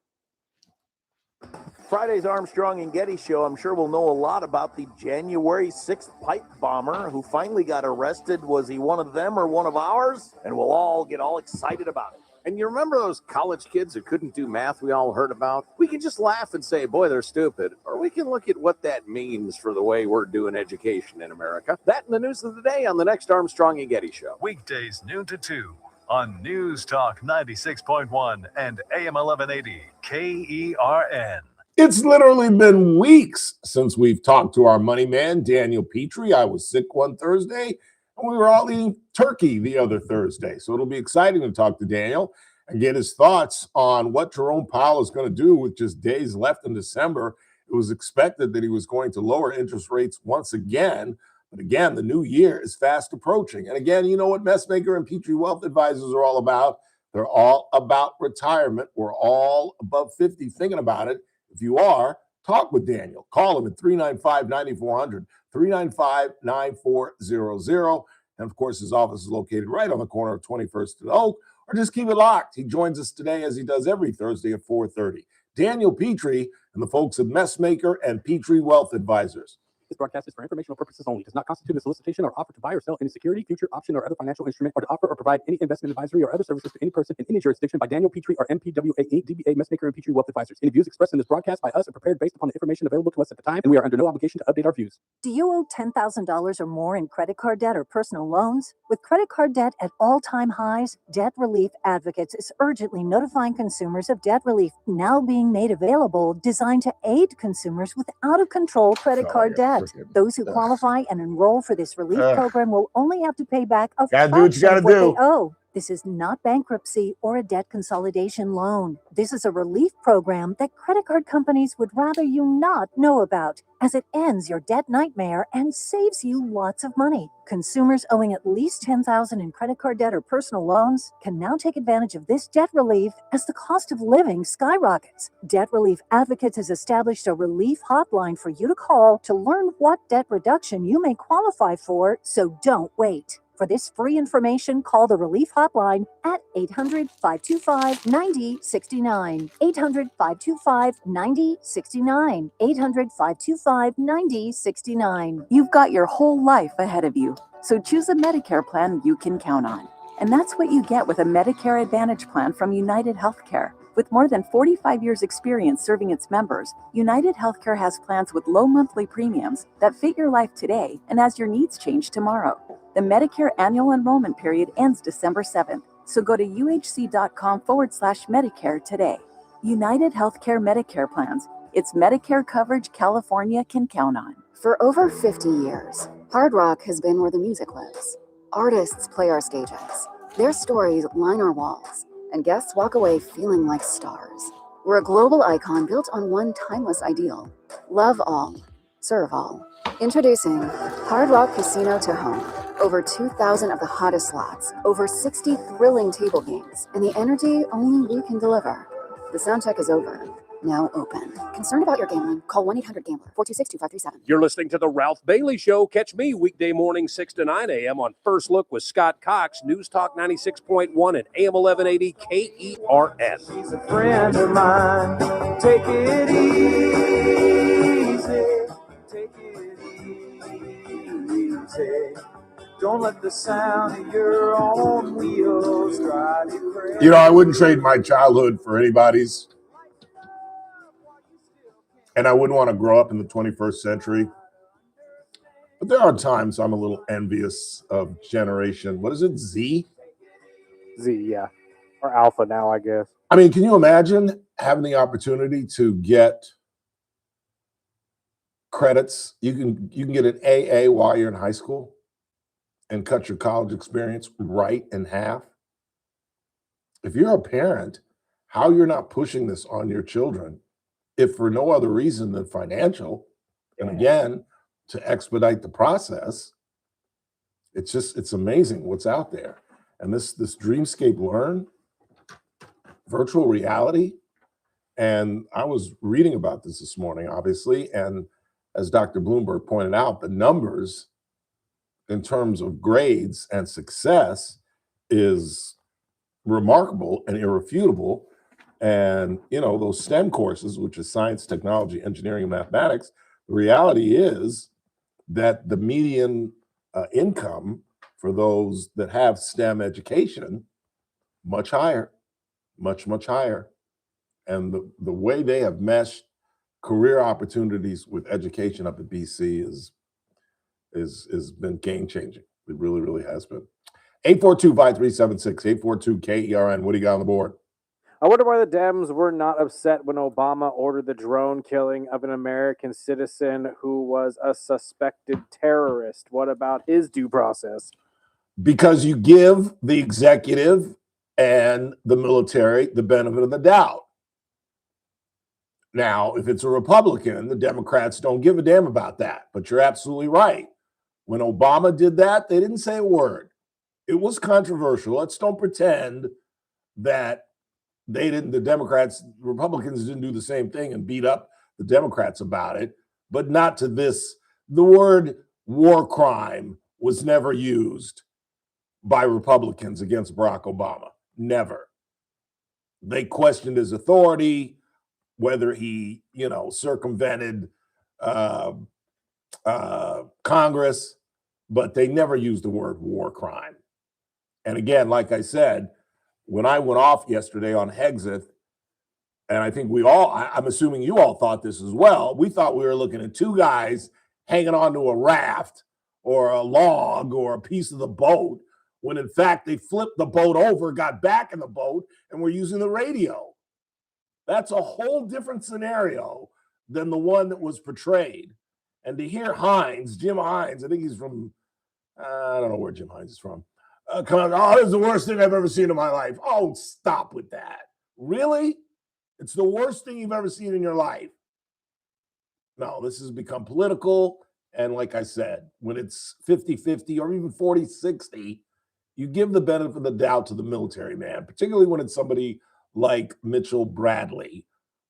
Friday's Armstrong and Getty Show, I'm sure we'll know a lot about the January 6th pipe bomber who finally got arrested. Was he one of them or one of ours? And we'll all get all excited about it. And you remember those college kids who couldn't do math we all heard about? We can just laugh and say, boy, they're stupid. Or we can look at what that means for the way we're doing education in America. That and the news of the day on the next Armstrong and Getty Show. Weekdays noon to 2 on News Talk 96.1 and AM 1180 KERN. It's literally been weeks since we've talked to our money man, Daniel Petrie. I was sick one Thursday, and we were all eating turkey the other Thursday. So it'll be exciting to talk to Daniel and get his thoughts on what Jerome Powell is going to do with just days left in December. It was expected that he was going to lower interest rates once again. But again, the new year is fast approaching. And again, you know what Messmaker and Petrie Wealth Advisors are all about. They're all about retirement. We're all above 50 thinking about it. If you are, talk with Daniel. Call him at 395-9400, 395-9400. And, of course, his office is located right on the corner of 21st and Oak. Or just keep it locked. He joins us today, as he does every Thursday at 4:30. Daniel Petrie and the folks at Messmaker and Petrie Wealth Advisors. This broadcast is for informational purposes only. Does not constitute a solicitation or offer to buy or sell any security, future, option, or other financial instrument, or to offer or provide any investment advisory or other services to any person in any jurisdiction by Daniel Petrie or MPWA, DBA, Messmaker, and Petrie Wealth Advisors. Any views expressed in this broadcast by us are prepared based upon the information available to us at the time, and we are under no obligation to update our views. Do you owe $10,000 or more in credit card debt or personal loans? With credit card debt at all-time highs, Debt Relief Advocates is urgently notifying consumers of debt relief now being made available, designed to aid consumers with out-of-control credit card debt. Those who qualify and enroll for this relief program will only have to pay back a fraction of what they owe. This is not bankruptcy or a debt consolidation loan. This is a relief program that credit card companies would rather you not know about, as it ends your debt nightmare and saves you lots of money. Consumers owing at least $10,000 in credit card debt or personal loans can now take advantage of this debt relief as the cost of living skyrockets. Debt Relief Advocates has established a relief hotline for you to call to learn what debt reduction you may qualify for, so don't wait. For this free information, call the Relief Hotline at 800-525-9069. 800-525-9069. 800-525-9069. You've got your whole life ahead of you, so choose a Medicare plan you can count on. And that's what you get with a Medicare Advantage plan from United Healthcare. With more than 45 years experience serving its members, United Healthcare has plans with low monthly premiums that fit your life today and as your needs change tomorrow. The Medicare annual enrollment period ends December 7th, so go to uhc.com/Medicare today. United Healthcare Medicare plans. It's Medicare coverage California can count on. For over 50 years, Hard Rock has been where the music lives. Artists play our stages. Their stories line our walls, and guests walk away feeling like stars. We're a global icon built on one timeless ideal: love all, serve all. Introducing Hard Rock Casino to Home. Over 2,000 of the hottest slots, over 60 thrilling table games, and the energy only we can deliver. The sound check is over. Now open. Concerned about your gambling? Call 1-800-GAMBLER, 426-2537. You're listening to The Ralph Bailey Show. Catch me weekday morning 6 to 9 a.m. on First Look with Scott Cox, News Talk 96.1 and AM 1180 KERN. She's a friend of mine. Take it easy. Take it easy. Don't let the sound of your own wheels drive you crazy. You know, I wouldn't trade my childhood for anybody's. And I wouldn't want to grow up in the 21st century. But there are times I'm a little envious of generation. What is it? Z? Z, yeah. Or Alpha now, I guess. I mean, can you imagine having the opportunity to get credits? You can get an AA while you're in high school and cut your college experience right in half. If you're a parent, how you're not pushing this on your children, if for no other reason than financial, and again, to expedite the process, it's amazing what's out there. And this Dreamscape Learn, virtual reality, and I was reading about this morning, obviously, and as Dr. Bloomberg pointed out, the numbers in terms of grades and success is remarkable and irrefutable. And, you know, those STEM courses, which is science, technology, engineering, and mathematics, the reality is that the median income for those that have STEM education, much higher, much higher. And the way they have meshed career opportunities with education up at BC is been game-changing. It really, really has been. 842-5376, 842-KERN. What do you got on the board? I wonder why the Dems were not upset when Obama ordered the drone killing of an American citizen who was a suspected terrorist. What about his due process? Because you give the executive and the military the benefit of the doubt. Now, if it's a Republican, the Democrats don't give a damn about that. But you're absolutely right. When Obama did that, they didn't say a word. It was controversial. Let's don't pretend that the Republicans didn't do the same thing and beat up the Democrats about it, but not to this. The word war crime was never used by Republicans against Barack Obama. Never. They questioned his authority, whether he, circumvented Congress, but they never used the word war crime. And again, like I said, when I went off yesterday on Hexeth, and I think I'm assuming you all thought this as well, we thought we were looking at two guys hanging onto a raft or a log or a piece of the boat, when in fact they flipped the boat over, got back in the boat, and were using the radio. That's a whole different scenario than the one that was portrayed. And to hear Jim Hines, I think he's from, I don't know where Jim Hines is from, come on, oh, this is the worst thing I've ever seen in my life. Oh, stop with that. Really? It's the worst thing you've ever seen in your life. No, this has become political. And like I said, when it's 50-50 or even 40-60, you give the benefit of the doubt to the military man, particularly when it's somebody like Mitchell Bradley,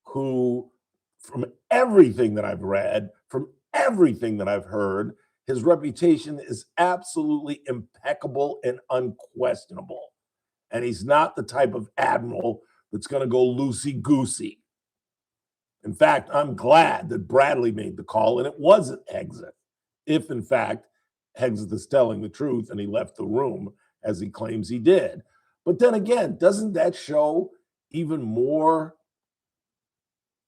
who, from everything that I've read, from everything that I've heard, his reputation is absolutely impeccable and unquestionable. And he's not the type of admiral that's going to go loosey-goosey. In fact, I'm glad that Bradley made the call and it wasn't Hexeth, if in fact Hexeth is telling the truth and he left the room as he claims he did. But then again, doesn't that show even more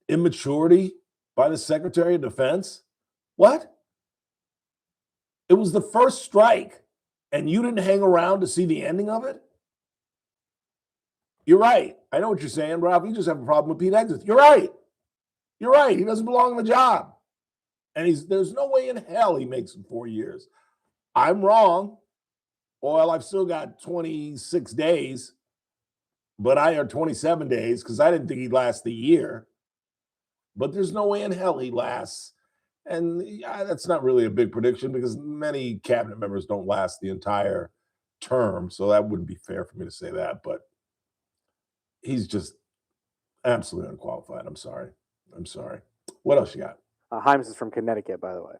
immaturity by the Secretary of Defense? What? It was the first strike, and you didn't hang around to see the ending of it? You're right. I know what you're saying, Ralph. You just have a problem with Pete Hexeth. You're right. You're right. He doesn't belong in the job. And there's no way in hell he makes it 4 years. I'm wrong. Well, I've still got 26 days, or 27 days, because I didn't think he'd last the year. But there's no way in hell he lasts. And that's not really a big prediction because many cabinet members don't last the entire term. So that wouldn't be fair for me to say that. But he's just absolutely unqualified. I'm sorry. What else you got? Himes is from Connecticut, by the way.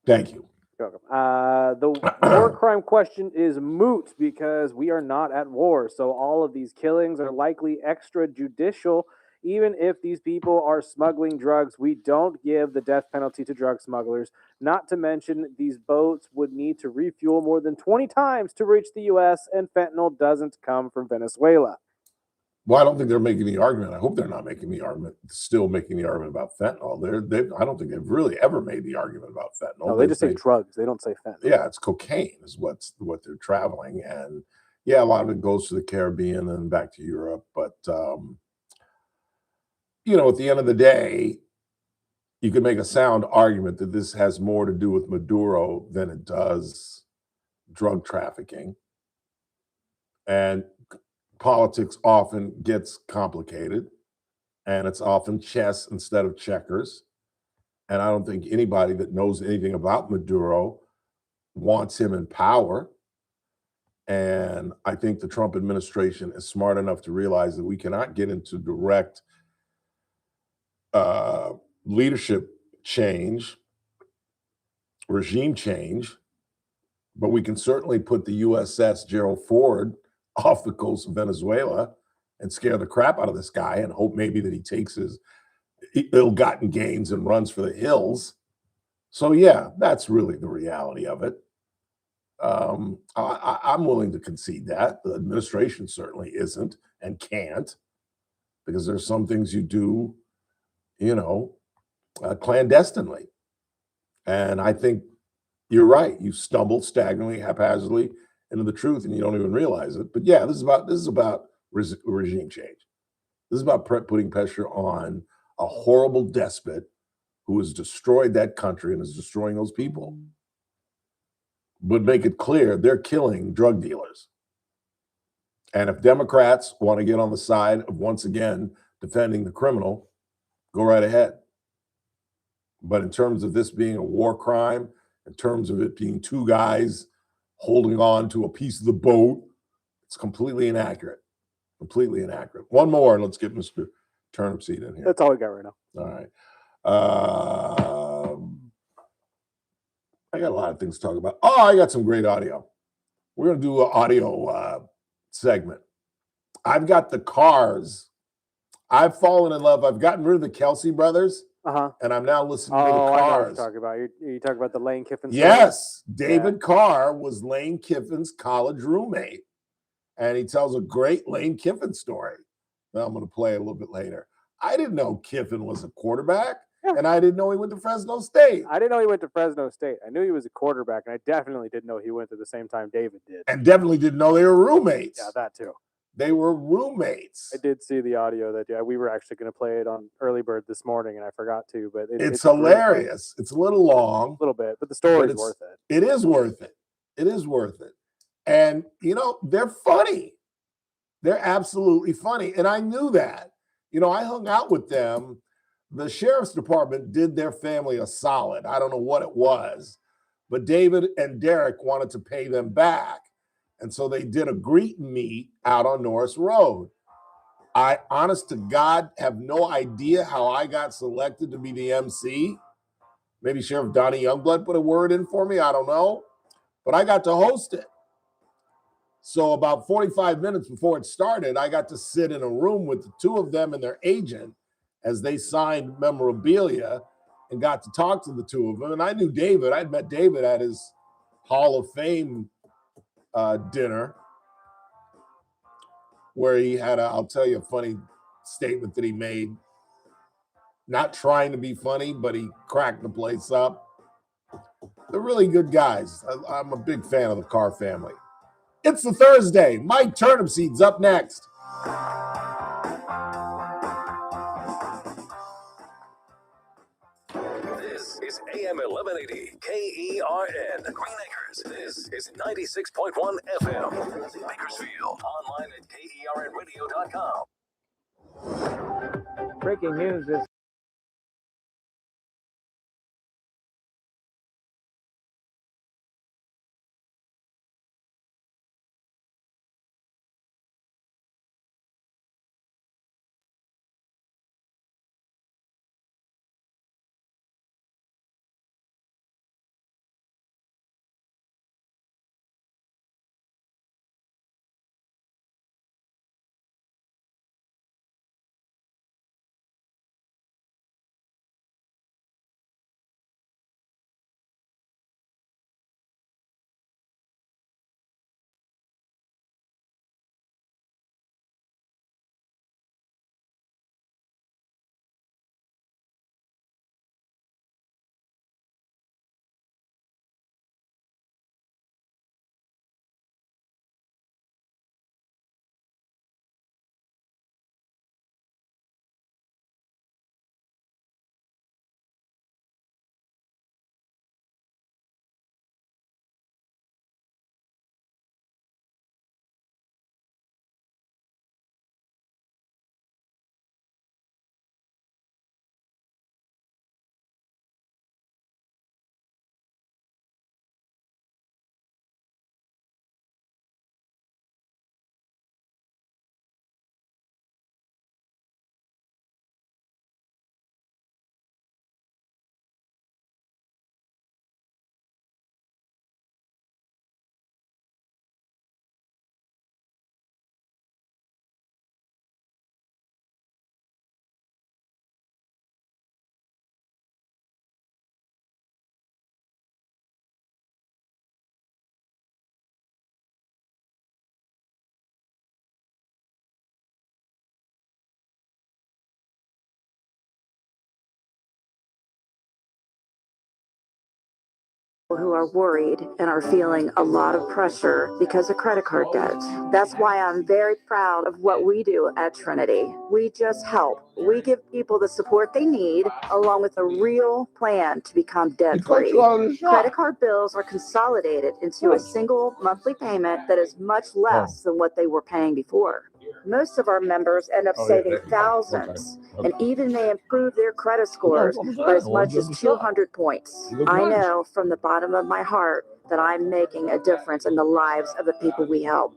Thank you. You're welcome. The war crime question is moot because we are not at war. So all of these killings are likely extrajudicial. Even if these people are smuggling drugs, we don't give the death penalty to drug smugglers. Not to mention, these boats would need to refuel more than 20 times to reach the U.S., and fentanyl doesn't come from Venezuela. Well, I don't think they're making the argument. I hope they're not making the argument, still making the argument about fentanyl. I don't think they've really ever made the argument about fentanyl. No, they just say drugs. They don't say fentanyl. Yeah, it's cocaine is what they're traveling. And yeah, a lot of it goes to the Caribbean and back to Europe. But, at the end of the day, you could make a sound argument that this has more to do with Maduro than it does drug trafficking. And politics often gets complicated, and it's often chess instead of checkers. And I don't think anybody that knows anything about Maduro wants him in power. And I think the Trump administration is smart enough to realize that we cannot get into direct leadership change, regime change, but we can certainly put the USS Gerald Ford off the coast of Venezuela and scare the crap out of this guy and hope maybe that he takes his ill-gotten gains and runs for the hills. So yeah, that's really the reality of it. I'm willing to concede that. The administration certainly isn't and can't, because there's some things you do, clandestinely. And I think you're right. You stumble staggeringly, haphazardly into the truth, and you don't even realize it. But yeah, this is about regime change. This is about putting pressure on a horrible despot who has destroyed that country and is destroying those people. But make it clear they're killing drug dealers. And if Democrats want to get on the side of, once again, defending the criminal, go right ahead. But in terms of this being a war crime, in terms of it being two guys holding on to a piece of the boat, it's completely inaccurate. Completely inaccurate. One more, and let's get Mr. Turnip Seed in here. That's all we got right now. All right. I got a lot of things to talk about. Oh, I got some great audio. We're going to do an audio segment. I've got the Cars. I've fallen in love. I've gotten rid of the Kelsey brothers, and I'm now listening to the I know what Cars. you're talking about. You talking about the Lane Kiffin story? Yes. David Carr was Lane Kiffin's college roommate, and he tells a great Lane Kiffin story that I'm going to play a little bit later. I didn't know Kiffin was a quarterback, and I didn't know he went to Fresno State. I didn't know he went to Fresno State. I knew he was a quarterback, and I definitely didn't know he went to the same time David did. And definitely didn't know they were roommates. Yeah, that too. They were roommates. I did see the audio that we were actually going to play it on Early Bird this morning, and I forgot to. But it's hilarious. It's a little long, a little bit, but the story's worth it. It is worth it. It is worth it. And they're funny. They're absolutely funny, and I knew that. I hung out with them. The sheriff's department did their family a solid. I don't know what it was, but David and Derek wanted to pay them back. And so they did a greet and meet out on Norris Road. I, honest to God, have no idea how I got selected to be the MC. Maybe Sheriff Donnie Youngblood put a word in for me. I don't know. But I got to host it. So about 45 minutes before it started, I got to sit in a room with the two of them and their agent as they signed memorabilia and got to talk to the two of them. And I knew David. I'd met David at his Hall of Fame dinner where he had I'll tell you a funny statement that he made. Not trying to be funny, but he cracked the place up. They're really good guys. I'm a big fan of the Carr family. It's the Thursday. Mike Turnipseed's up next. This is AM 1180 KERN Green Acres. This is 96.1 FM Bakersfield. Online at KERNradio.com. Breaking news is who are worried and are feeling a lot of pressure because of credit card debt. That's why I'm very proud of what we do at Trinity. We just help. We give people the support they need, along with a real plan to become debt-free. Credit card bills are consolidated into a single monthly payment that is much less than what they were paying before. Most of our members end up saving thousands and even may improve their credit scores by as much as 200 points. I know from the bottom of my heart that I'm making a difference in the lives of the people we help.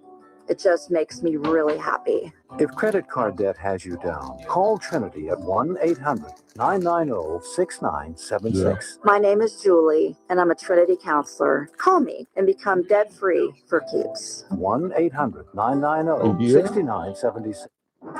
It just makes me really happy. If credit card debt has you down, call Trinity at 1-800-990-6976. My name is Julie, and I'm a Trinity counselor. Call me and become debt-free for keeps. 1-800-990-6976.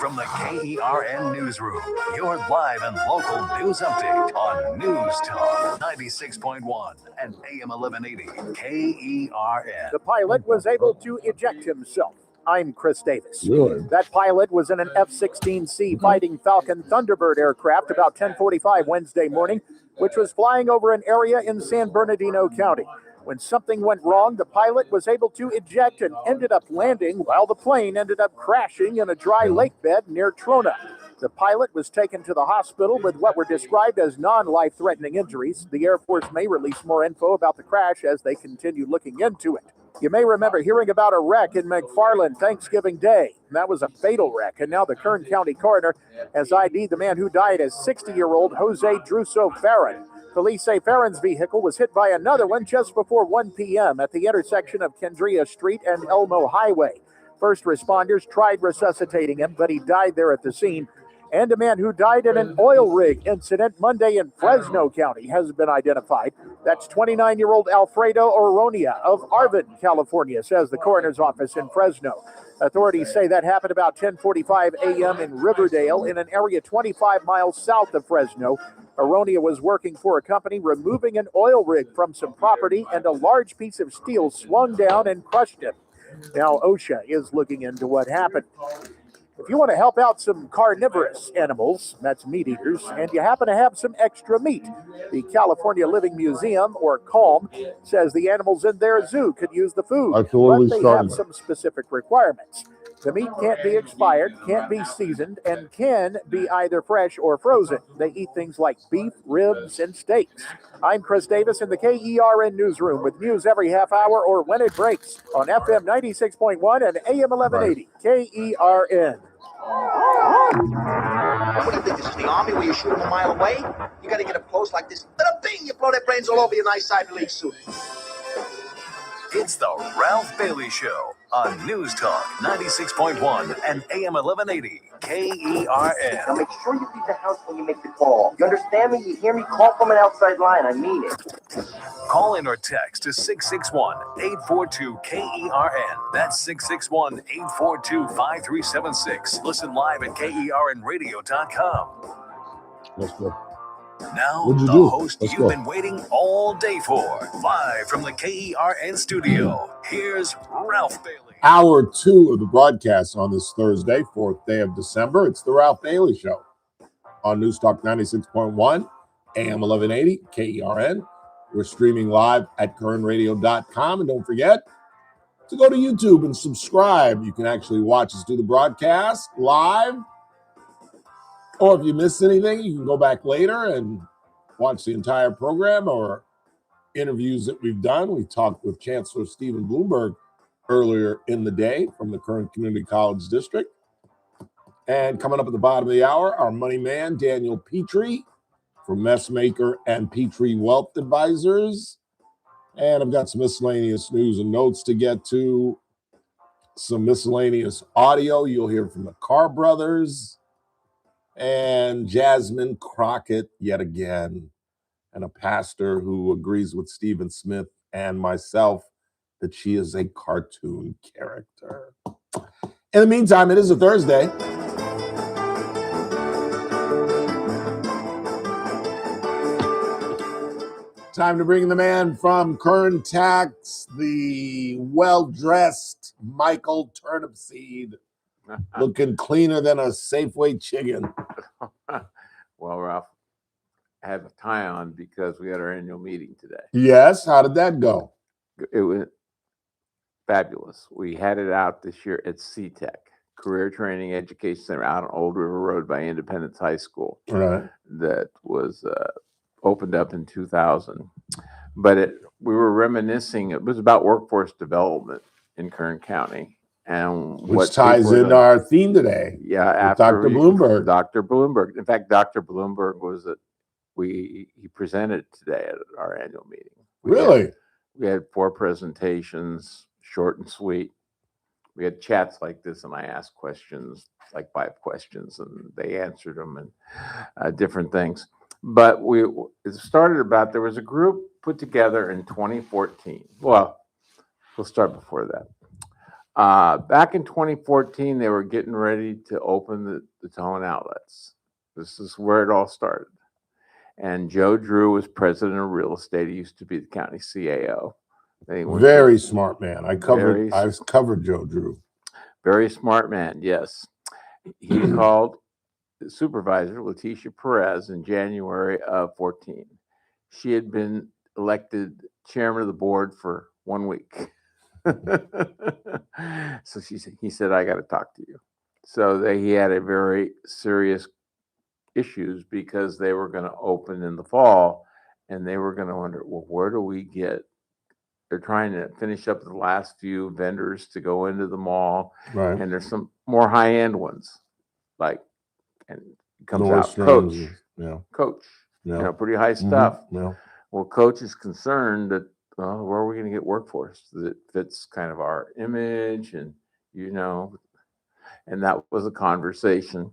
From the KERN Newsroom, your live and local news update on News Talk 96.1 and AM 1180 KERN. The pilot was able to eject himself. I'm Chris Davis. Really? That pilot was in an F-16C Fighting Falcon Thunderbird aircraft about 10:45 Wednesday morning, which was flying over an area in San Bernardino County. When something went wrong, the pilot was able to eject and ended up landing while the plane ended up crashing in a dry lake bed near Trona. The pilot was taken to the hospital with what were described as non-life-threatening injuries. The Air Force may release more info about the crash as they continue looking into it. You may remember hearing about a wreck in McFarland Thanksgiving Day. That was a fatal wreck, and now the Kern County coroner has ID'd the man who died as 60-year-old Jose Druso Farron. Police say Farron's vehicle was hit by another one just before 1 p.m. at the intersection of Kendria Street and Elmo Highway. First responders tried resuscitating him, but he died there at the scene. And a man who died in an oil rig incident Monday in Fresno County has been identified. That's 29-year-old Alfredo Oronia of Arvin, California, says the coroner's office in Fresno. Authorities say that happened about 10:45 a.m. in Riverdale in an area 25 miles south of Fresno. Oronia was working for a company removing an oil rig from some property, and a large piece of steel swung down and crushed him. Now OSHA is looking into what happened. If you want to help out some carnivorous animals, that's meat eaters, and you happen to have some extra meat, the California Living Museum, or CALM, says the animals in their zoo could use the food, but they have some specific requirements. The meat can't be expired, can't be seasoned, and can be either fresh or frozen. They eat things like beef, ribs, and steaks. I'm Chris Davis in the KERN Newsroom with news every half hour or when it breaks on FM 96.1 and AM 1180 KERN. What do you think? This is the Army where you shoot them a mile away? You got to get up close like this. Little bing, you blow their brains all over your nice Ivy League suit. It's the Ralph Bailey Show on News Talk 96.1 and AM 1180 KERN. Now make sure you leave the house when you make the call. You understand me? You hear me? Call from an outside line. I mean it. Call in or text to 661-842-KERN. That's 661-842-5376. Listen live at KERNradio.com. Let's go. Now, the host you've been waiting all day for. Live from the KERN studio, here's Ralph Bailey. Hour 2 of the broadcast on this Thursday, 4th day of December. It's the Ralph Bailey Show on News Talk 96.1, AM 1180, KERN. We're streaming live at KERNradio.com. And don't forget to go to YouTube and subscribe. You can actually watch us do the broadcast live. Or if you missed anything, you can go back later and watch the entire program or interviews that we've done. We talked with Chancellor Stephen Bloomberg earlier in the day from the Kern Community College District. And coming up at the bottom of the hour, our money man, Daniel Petrie from Messmaker and Petrie Wealth Advisors. And I've got some miscellaneous news and notes to get to, some miscellaneous audio. You'll hear from the Carr brothers and Jasmine Crockett yet again, and a pastor who agrees with Stephen Smith and myself that she is a cartoon character. In the meantime, it is a Thursday. Time to bring the man from Kern Tax, the well-dressed Michael Turnipseed, looking cleaner than a Safeway chicken. Well, Ralph, I have a tie on because we had our annual meeting today. Yes, how did that go? It was fabulous. We had it out this year at CTEC, Career Training Education Center out on Old River Road by Independence High School. Right. That was opened up in 2000. But we were reminiscing, it was about workforce development in Kern County. And which ties in our theme today. Yeah, after Dr. Bloomberg. Dr. Bloomberg. In fact, Dr. Bloomberg was he presented today at our annual meeting. We had 4 presentations, short and sweet, we had chats like this, and I asked questions, like 5 questions, and they answered them and different things. But it started about, there was a group put together in 2014. Well, we'll start before that. Back in 2014, they were getting ready to open the towing outlets. This is where it all started. And Joe Drew was president of real estate. He used to be the county CAO. Very smart man. I've covered Joe Drew. Very smart man, yes. He called supervisor Leticia Perez in January of 14. She had been elected chairman of the board for 1 week. So he said, I got to talk to you. So he had a very serious issues because they were going to open in the fall, and they were going to wonder, well, where do we get? They're trying to finish up the last few vendors to go into the mall, right? And there's some more high-end ones, like, and it comes out Coach, Coach, yeah, pretty high stuff. Yeah. Well, Coach is concerned that, where are we going to get workforce that fits kind of our image, and and that was a conversation.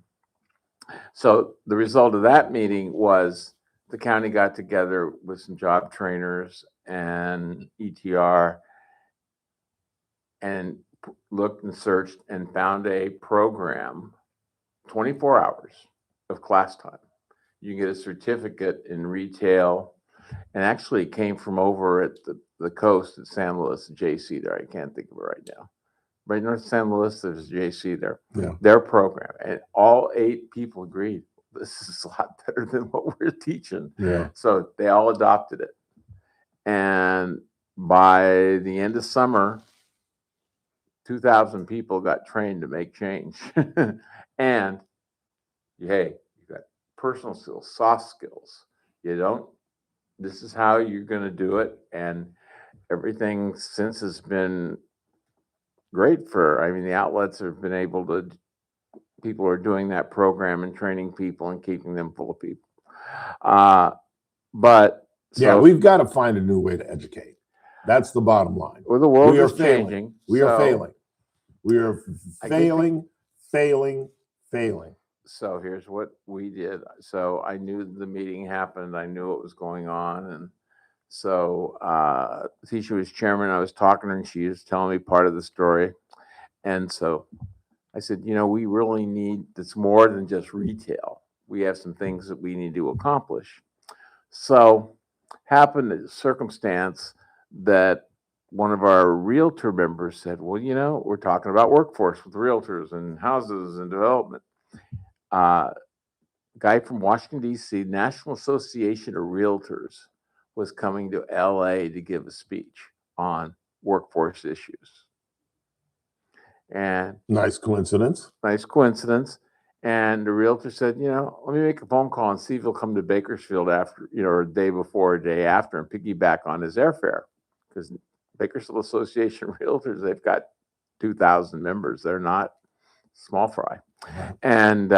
So the result of that meeting was the county got together with some job trainers and ETR and looked and searched and found a program, 24 hours of class time. You can get a certificate in retail, and actually it came from over at the coast at San Luis, JC there. I can't think of it right now. Right north of San Luis, there's JC there. Yeah. Their program, and all 8 people agreed, this is a lot better than what we're teaching. Yeah. So they all adopted it. And by the end of summer, 2,000 people got trained to make change. And you got personal skills, soft skills. This is how you're going to do it. And everything since has been great the outlets have been able to, people are doing that program and training people and keeping them full of people. We've got to find a new way to educate. That's the bottom line. Well, the world is changing. We are failing. We are failing. So here's what we did. So I knew the meeting happened. I knew what was going on. And so Tisha was chairman. I was talking to her, and she was telling me part of the story. And so I said, we really need, it's more than just retail. We have some things that we need to accomplish. So happened a circumstance that one of our realtor members said, well, we're talking about workforce with realtors and houses and development. Guy from Washington, D.C., National Association of Realtors, was coming to L.A. to give a speech on workforce issues. And nice coincidence. And the realtor said, let me make a phone call and see if he'll come to Bakersfield after, a day before, a day after, and piggyback on his airfare. Because Bakersfield Association of Realtors, they've got 2,000 members. They're not small fry. And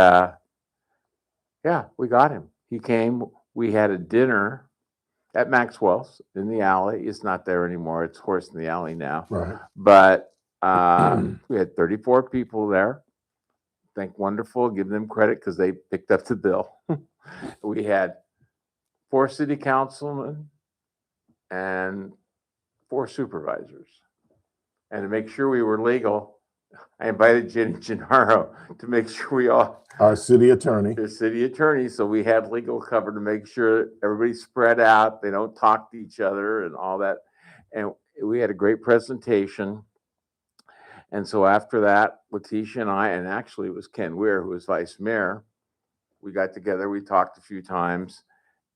we got him. He came. We had a dinner at Maxwell's in the alley. It's not there anymore. It's Horse in the Alley now. Right. But we had 34 people there. Think wonderful. Give them credit because they picked up the bill. We had 4 city councilmen and 4 supervisors. And to make sure we were legal, I invited Jenny Gennaro to make sure we all. Our city attorney. The city attorney. So we had legal cover to make sure everybody's spread out. They don't talk to each other and all that. And we had a great presentation. And so after that, Leticia and I, and actually it was Ken Weir, who was vice mayor, we got together, we talked a few times,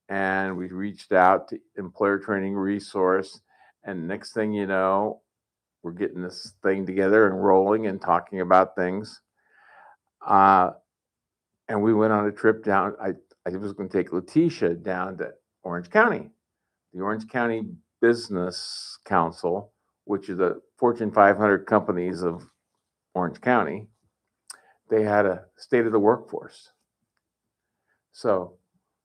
and we reached out to Employer Training Resource. And next thing you know, we're getting this thing together and rolling and talking about things. And we went on a trip down. I was going to take Leticia down to Orange County. The Orange County Business Council, which is the Fortune 500 companies of Orange County, they had a state of the workforce. So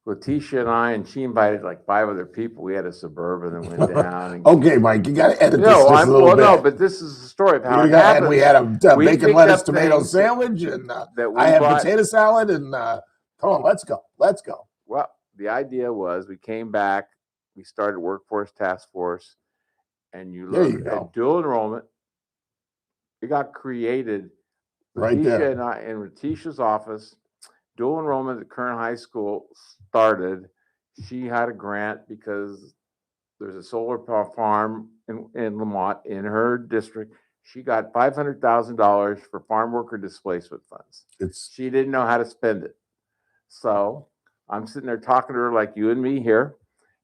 Letitia and I, and she invited like 5 other people. We had a Suburban and went down. And Okay, Mike, you got to edit this no, just a little bit. no, but this is the story of how it happened. And we had a We bacon, picked lettuce, up tomato things sandwich, and that we I had bought. potato salad, and come on, let's go. Well, the idea was we came back, we started Workforce Task Force, and you There look you go. at dual enrollment. It got created. Right Letitia there. and I, in Letitia's office, dual enrollment at Kern High School started. She had a grant because there's a solar farm in Lamont in her district. She got $500,000 for farm worker displacement funds. She didn't know how to spend it. So I'm sitting there talking to her like you and me here.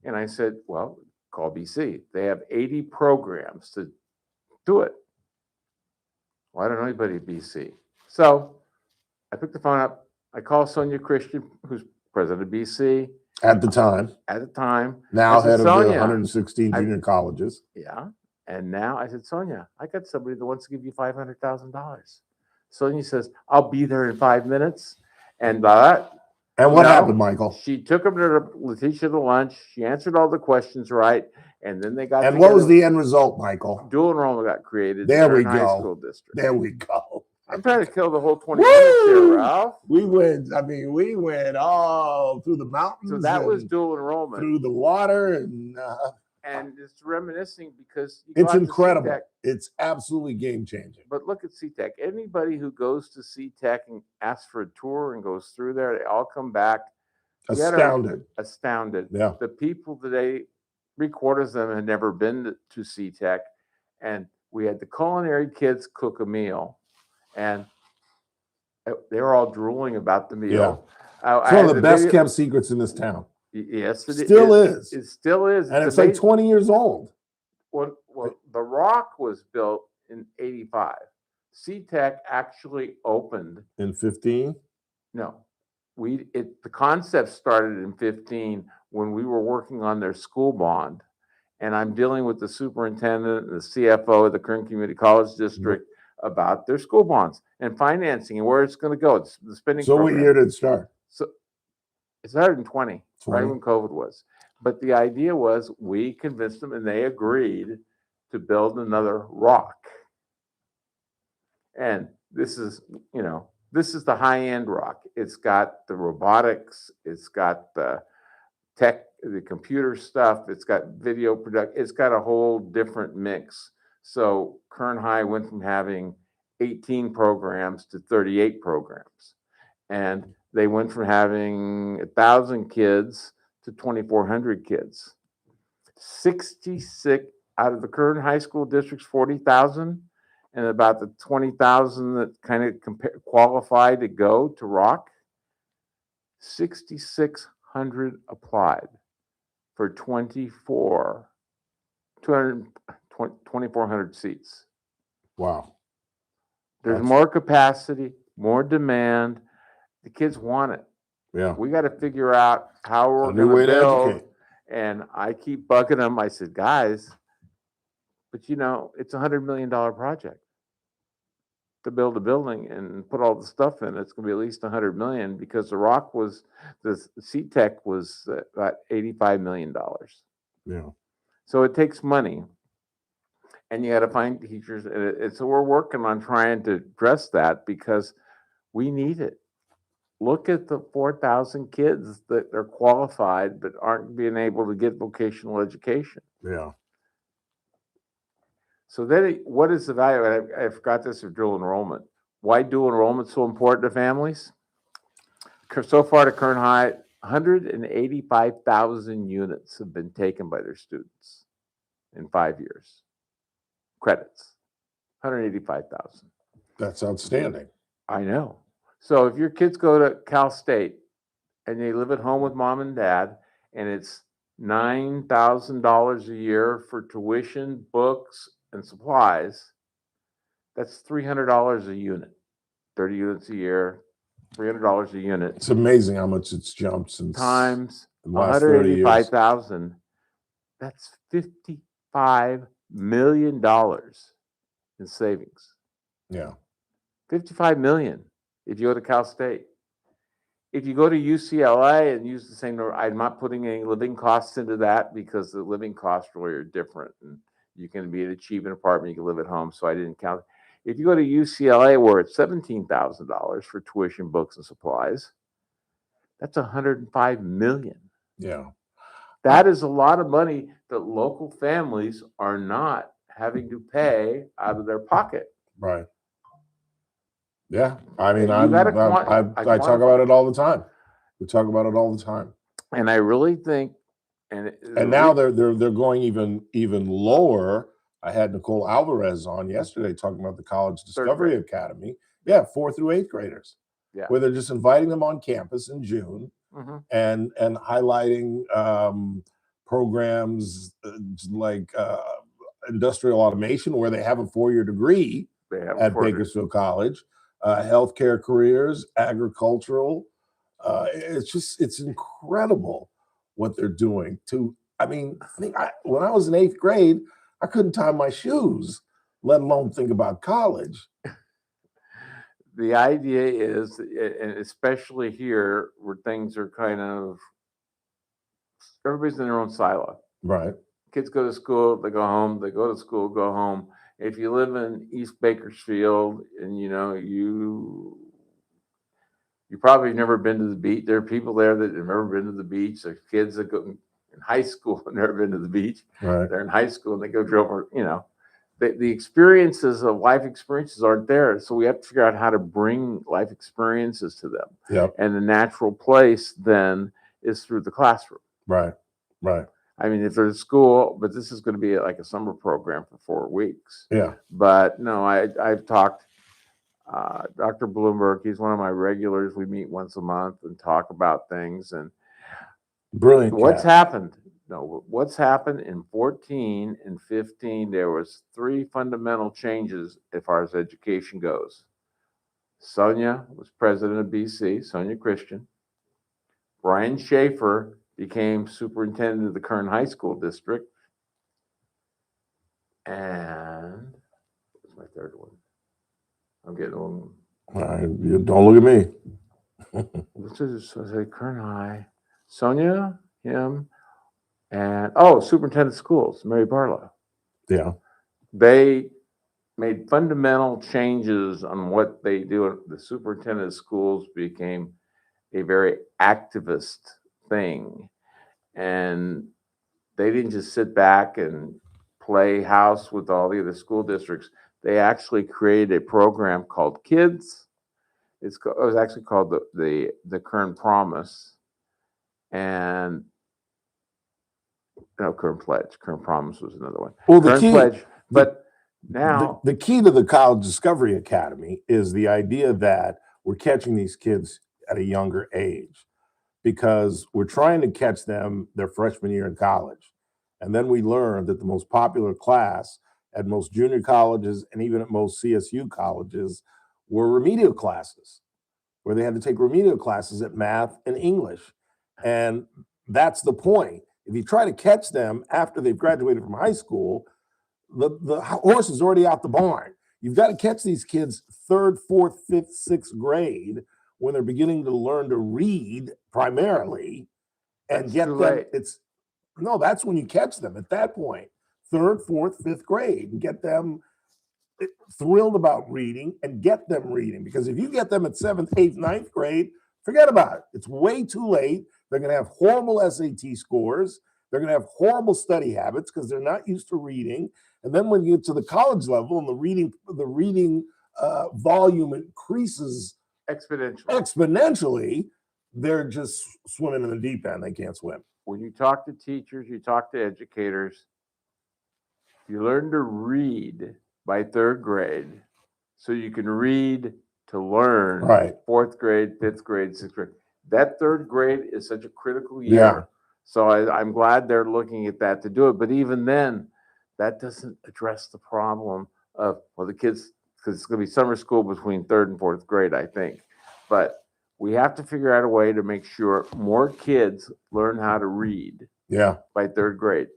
And I said, well, call BC. They have 80 programs to do it. Well, I don't know anybody at BC. So I picked the phone up. I called Sonia Christian, who's president of BC. At the time. Now I said, head of the Sonia, 116 junior colleges. Yeah. And now I said, Sonia, I got somebody that wants to give you $500,000. Sonia says, I'll be there in 5 minutes. And what happened, Michael? She took him to Letitia to lunch. She answered all the questions right. And then they got And together. what was the end result, Michael? Dual enrollment got created. There we in Kern High go. School District. There we go. I'm trying to kill the whole 20 minutes here, Ralph. We went all through the mountains. So that was dual enrollment. Through the water. And it's reminiscing because you It's go out to incredible. CTEC. It's absolutely game changing. But look at CTEC. Anybody who goes to CTEC and asks for a tour and goes through there, they all come back Astounded. Astounded. Yeah. The people today, 3/4 of them had never been to CTEC, and we had the culinary kids cook a meal, and they were all drooling about the meal. Yeah. It's one of the best kept secrets in this town. Yes, it still is. It still is. And it's like 20 years old. Well, the Rock was built in '85. CTEC actually opened in 15. No, the concept started in 15 when we were working on their school bond, and I'm dealing with the superintendent and the CFO of the Kern Community College District about their school bonds and financing and where it's going to go. It's the spending. So program. what year did it start? So it started in 20, right when COVID was. But the idea was we convinced them and they agreed to build another Rock. And this is the high-end Rock. It's got the robotics, it's got the tech, the computer stuff, it's got video production, it's got a whole different mix. So Kern High went from having 18 programs to 38 programs. And they went from having 1,000 kids to 2,400 kids. 66 out of the Kern High School District's 40,000, and about the 20,000 that kind of qualified to go to Rock, 6,600 applied for 2,400 seats. Wow. There's more capacity, more demand. The kids want it. Yeah. We got to figure out how we're going to build. And I keep bugging them. I said, guys, but it's $100 million project to build a building and put all the stuff in. It's going to be at least $100 million because the CTEC was about $85 million. Yeah. So it takes money, and you got to find teachers. And so we're working on trying to address that because we need it. Look at the 4,000 kids that are qualified but aren't being able to get vocational education. Yeah. So then what is the value? I forgot this of dual enrollment. Why dual enrollment so important to families? So far to Kern High, 185,000 units have been taken by their students in 5 years. Credits, 185,000. That's outstanding. I know. So if your kids go to Cal State and they live at home with mom and dad, and it's $9,000 a year for tuition, books, and supplies, that's $300 a unit. 30 units a year, $300 a unit. It's amazing how much it's jumped since times the last 30 years. 185,000. That's $55 million in savings. Yeah. $55 million if you go to Cal State. if you go to UCLA and use the same number, I'm not putting any living costs into that because the living costs really are different. And you can be in a cheap apartment, you can live at home, so I didn't count. If you go to UCLA where it's $17,000 for tuition, books, and supplies, that's $105 million. Yeah. That is a lot of money that local families are not having to pay out of their pocket. Right. Yeah. I mean, You gotta I talk about it all the time. We talk about it all the time. And I really think, and now they're going even lower. I had Nicole Alvarez on yesterday talking about the College Discovery Academy. Yeah, 4th through 8th graders. Yeah. Where they're just inviting them on campus in June and highlighting programs like industrial automation, where they have a 4-year degree at Bakersfield College, healthcare careers, agricultural. It's incredible what they're doing. When I was in 8th grade, I couldn't tie my shoes, let alone think about college. The idea is, and especially here where things are kind of, everybody's in their own silo. Right. Kids go to school, they go home, they go to school, go home. If you live in East Bakersfield and you probably never been to the beach. There are people there that have never been to the beach. There's kids that go in high school and never been to the beach. Right. They're in high school and they go over, the experiences of life experiences aren't there. So we have to figure out how to bring life experiences to them. Yep. And the natural place then is through the classroom. Right. Right. I mean, if there's school, but this is going to be like a summer program for 4 weeks. Yeah. But no, I've talked, Dr. Bloomberg, he's one of my regulars. We meet once a month and talk about things. And brilliant. What's happened? No, what's happened in 14 and 15? There was 3 fundamental changes as far as education goes. Sonia was president of BC, Sonia Christian. Brian Schaefer became superintendent of the Kern High School district. And what's my third one? I'm getting a little. You don't look at me. This is Kern High. Sonia, him, and superintendent of schools, Mary Barlow. Yeah. They made fundamental changes on what they do. The superintendent of schools became a very activist thing. And they didn't just sit back and play house with all the other school districts. They actually created a program called Kids. It was actually called the Kern Promise, and Kern Pledge. Kern Promise was another one. Well, Kern Pledge, but now the key to the College Discovery Academy is the idea that we're catching these kids at a younger age, because we're trying to catch them their freshman year in college. And then we learned that the most popular class at most junior colleges and even at most CSU colleges were remedial classes, where they had to take remedial classes at math and English. And that's the point. If you try to catch them after they've graduated from high school, the horse is already out the barn. You've got to catch these kids 3rd, 4th, 5th, 6th grade when they're beginning to learn to read primarily, and That's get too them. late. That's when you catch them at that point, 3rd, 4th, 5th grade, and get them thrilled about reading and get them reading. Because if you get them at 7th, 8th, 9th grade, forget about it. It's way too late. They're going to have horrible SAT scores. They're going to have horrible study habits because they're not used to reading. And then when you get to the college level and the reading volume increases exponentially, they're just swimming in the deep end. They can't swim. when you talk to teachers, you talk to educators, you learn to read by 3rd grade so you can read to learn. Right. 4th grade, 5th grade, 6th grade. That 3rd grade is such a critical year. Yeah. So I'm glad they're looking at that to do it. But even then, that doesn't address the problem of, well, the kids, because it's going to be summer school between 3rd and 4th grade, I think. But we have to figure out a way to make sure more kids learn how to read. Yeah. By 3rd grade.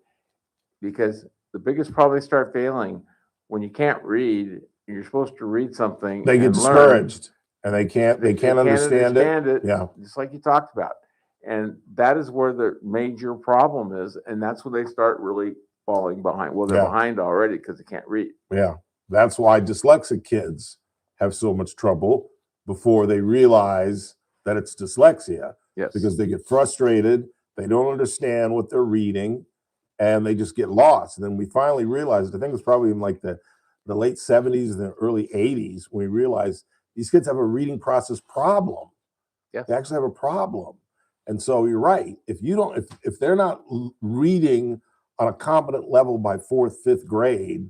Because the biggest problem they start failing when you can't read, you're supposed to read something. They get and discouraged. And they can't understand it. Yeah. Just like you talked about. And that is where the major problem is. And that's when they start really falling behind. Well, they're behind already because they can't read. Yeah. That's why dyslexic kids have so much trouble before they realize that it's dyslexia. Yes. Because they get frustrated, they don't understand what they're reading, and they just get lost. And then we finally realized, I think it was probably in like the late 70s and the early 80s, when we realized these kids have a reading process problem. Yes. They actually have a problem. And so you're right. If they're not reading on a competent level by 4th, 5th grade,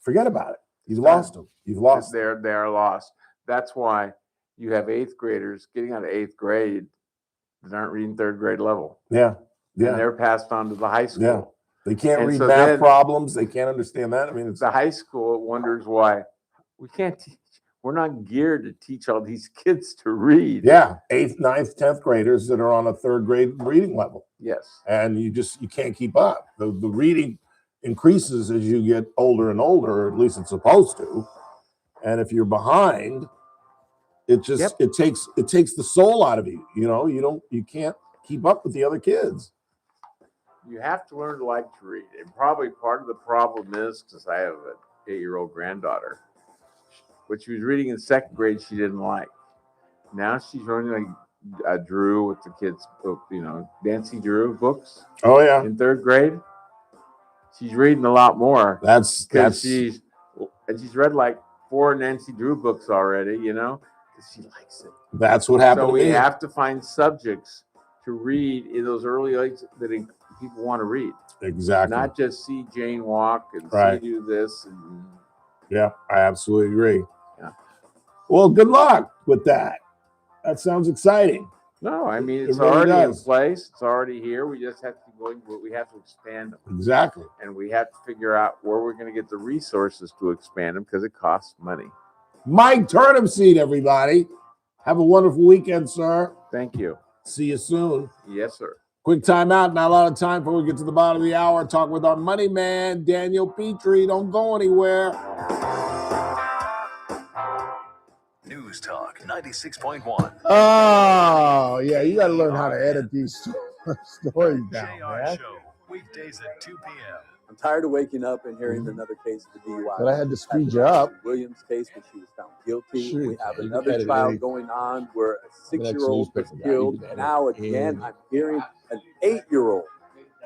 forget about it. You've lost them. You've lost them. They're lost. That's why you have 8th graders getting out of 8th grade that aren't reading 3rd grade level. Yeah. Yeah. And they're passed on to the high school. Yeah. They can't read math problems. They can't understand that. I mean, it's the high school wonders why we can't teach. We're not geared to teach all these kids to read. Yeah. 8th, 9th, 10th graders that are on a 3rd grade reading level. Yes. And you can't keep up. The reading increases as you get older and older, or at least it's supposed to. And if you're behind, it just it takes the soul out of you. You can't keep up with the other kids. You have to learn to like to read. And probably part of the problem is, because I have an 8-year-old granddaughter, what she was reading in 2nd grade she didn't like. Now she's learning like Drew with the kids, Nancy Drew books. Oh yeah. In 3rd grade, she's reading a lot more. That's she's read like 4 Nancy Drew books already. Because she likes it. That's what happened. So we have to find subjects to read in those early ages that people want to read. Exactly. Not just see Jane walk and see do this. Yeah, I absolutely agree. Yeah. Well, good luck with that. That sounds exciting. No, I mean, it's It really already in does. place. It's already here. We just have to keep going, but we have to expand them. Exactly. And we have to figure out where we're going to get the resources to expand them because it costs money. Mike Turnipseed, everybody. Have a wonderful weekend, sir. Thank you. See you soon. Yes, sir. Quick timeout. Not a lot of time before we get to the bottom of the hour. Talk with our money man, Daniel Petrie. Don't go anywhere. News Talk 96.1. Oh, yeah. You got to learn how to edit these stories down, man. Show, weekdays at 2 p.m. I'm tired of waking up and hearing another case of the DUI. But I had to speed you up. Williams case when she was found guilty. Shoot. We have You another edited trial anything. going on where a 6-year-old was newspaper guy, killed. you can edit Now again, I'm hearing an 8-year-old.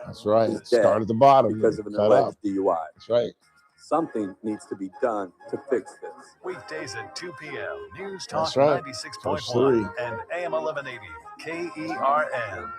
That's right. is Start dead at the bottom. because of an Cut alleged up. DUI. That's right. Something needs to be done to fix this. Weekdays at 2 p.m. News Talk That's right. 96.1 and AM 1180 KERN.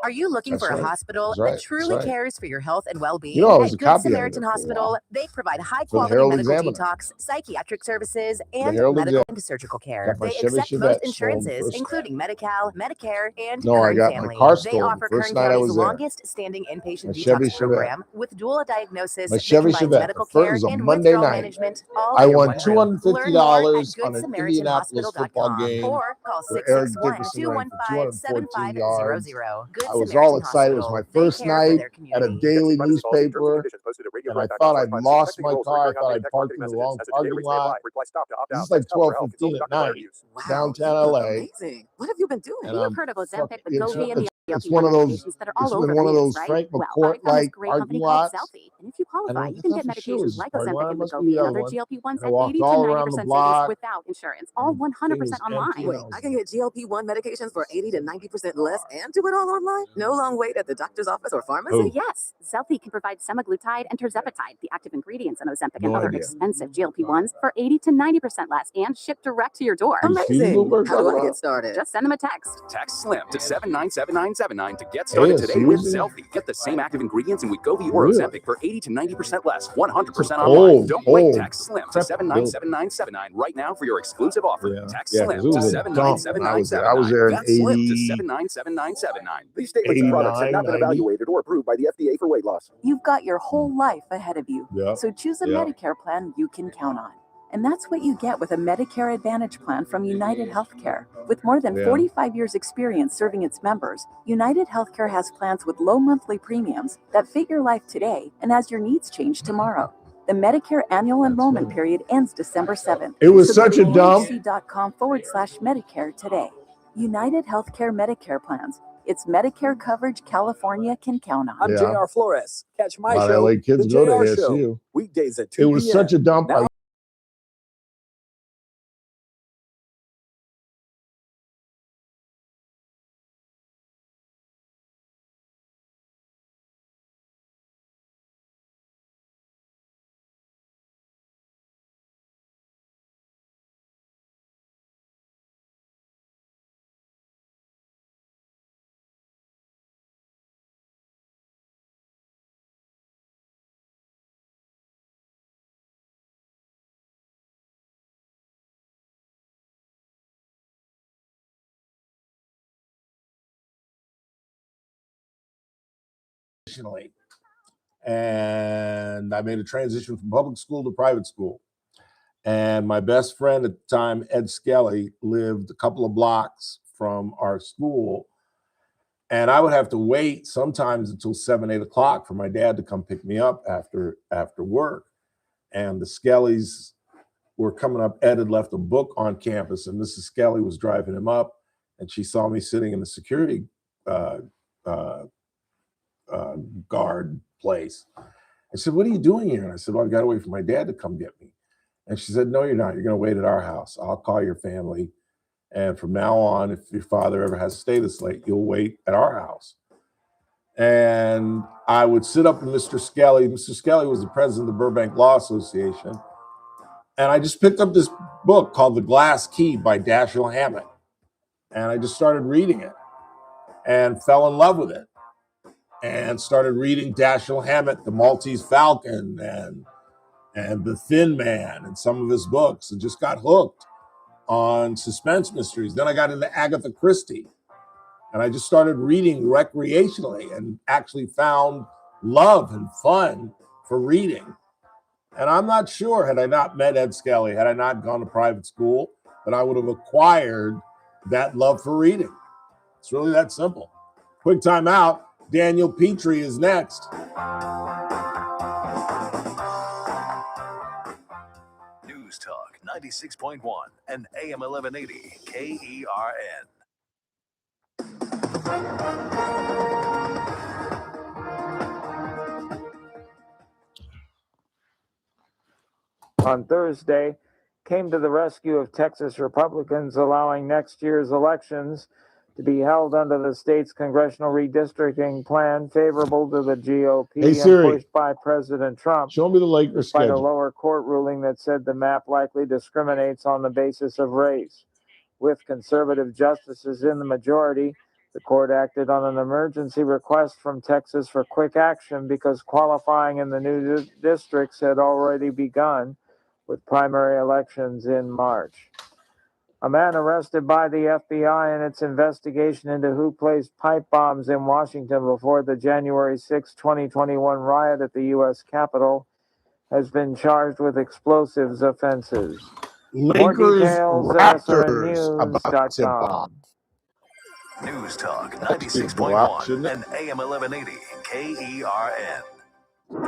Are you looking That's for a right. hospital That's right. that truly That's right. cares for your health and well-being? You know, I was At a copy Good Samaritan editor for a Hospital, while. they provide For high-quality the Herald medical Examiner. detox, psychiatric services, and Herald medical Examiner. and surgical care. Got my They Chevy accept Chevette most stolen insurances, first including Medi-Cal, Medicare, and No, I Kern got my Family. car They stolen offer first Kern night I County's was there. longest-standing inpatient My detox Chevy Chevette. program with dual diagnosis My that Chevy combines Chevette. medical The first care was a and Monday withdrawal night. management all I under won one roof. Learn more at $250 on an Indianapolis football game or call where Eric Dickerson ran for 214 yards. I was all excited. It was my first night at a daily newspaper, and I thought I'd lost my car. I thought I'd parked in the wrong parking lot. This is like 12:15 at night, downtown LA. Amazing. What have you been doing? And You've heard of Ozempic, Wegovy, and the it's one of those. that are all It's over in one of news, those right? Frank Well, McCourt I found this like great parking company called lots. Selfie. And if you qualify, And you can that's get not for medications shoes. like Right, Ozempic and must be Wegovy the and other other one. GLP-1s And I at walked 80 to all around the 90% block. savings without insurance. All 100% online. empty. Wait, I can get GLP-1 medications for 80 to 90% less and do it all online? No long wait at the doctor's office or pharmacy? Oh. Yes, Zelfie can provide semaglutide and tirzepatide, the active ingredients in Ozempic No and other idea. expensive GLP-1s, for 80 to 90% less and shipped direct to your door. You see Bloomberg How do I talking get about? started? Just send them a text. Text SLIM to 797979 to get started Hey, today with Susan. Zelfie. Get the same active ingredients in Wegovy or Really? Ozempic for 80 to 90% less, 100% Old, online. Don't wait. old Text SLIM to prep 797979 right now for your exclusive offer. Yeah. Text Yeah, SLIM 'cause it to was a dump when I was there. 797979. I was there in That's SLIM to 80 797979. These statements and products have not been 89, 90. evaluated or approved by the FDA for weight loss. You've got your whole life ahead of you. Yeah. So choose a Yeah. Medicare plan you can count on. And that's what you get with a Medicare Advantage plan from United Healthcare. With more than Yeah. 45 years experience serving its members, United Healthcare has plans with low monthly premiums that fit your life today and as your needs change tomorrow. The Medicare annual enrollment period ends December 7th. It was So such go a to dump. uhc.com/Medicare today. United Healthcare Medicare plans. It's Medicare coverage California can count on. I'm Yeah. JR Flores. Catch my A lot of show, LA kids The go to JR ASU. Show, weekdays at 2 It was p.m. such a dump. Now- And I made a transition from public school to private school. And my best friend at the time, Ed Skelly, lived a couple of blocks from our school. And I would have to wait sometimes until 7, 8 o'clock for my dad to come pick me up after work. And the Skellys were coming up. Ed had left a book on campus, and Mrs. Skelly was driving him up, and she saw me sitting in the security guard place. I said, "What are you doing here?" And I said, "Well, I got to wait for my dad to come get me." And she said, "No, you're not. You're going to wait at our house. I'll call your family. And from now on, if your father ever has to stay this late, you'll wait at our house." And I would sit up with Mr. Skelly. Mr. Skelly was the president of the Burbank Law Association. And I just picked up this book called The Glass Key by Dashiell Hammett. And I just started reading it and fell in love with it. And started reading Dashiell Hammett, The Maltese Falcon, and The Thin Man, and some of his books, and just got hooked on suspense mysteries. Then I got into Agatha Christie, and I just started reading recreationally and actually found love and fun for reading. And I'm not sure, had I not met Ed Skelly, had I not gone to private school, that I would have acquired that love for reading. It's really that simple. Quick time out. Daniel Petrie is next. News Talk 96.1 and AM 1180 KERN. On Thursday, came to the rescue of Texas Republicans, allowing next year's elections to be held under the state's congressional redistricting plan favorable to the GOP Hey, and Siri. pushed by President Trump. Show me the Lakers By a schedule. lower court ruling that said the map likely discriminates on the basis of race. With conservative justices in the majority, the court acted on an emergency request from Texas for quick action because qualifying in the new districts had already begun, with primary elections in March. A man arrested by the FBI in its investigation into who placed pipe bombs in Washington before the January 6, 2021 riot at the U.S. Capitol has been charged with explosives offenses. More Lakers details at Raptors about tip SRNnews.com. off. News Talk Go out, 96.1 shouldn't it? and AM 1180 KERN.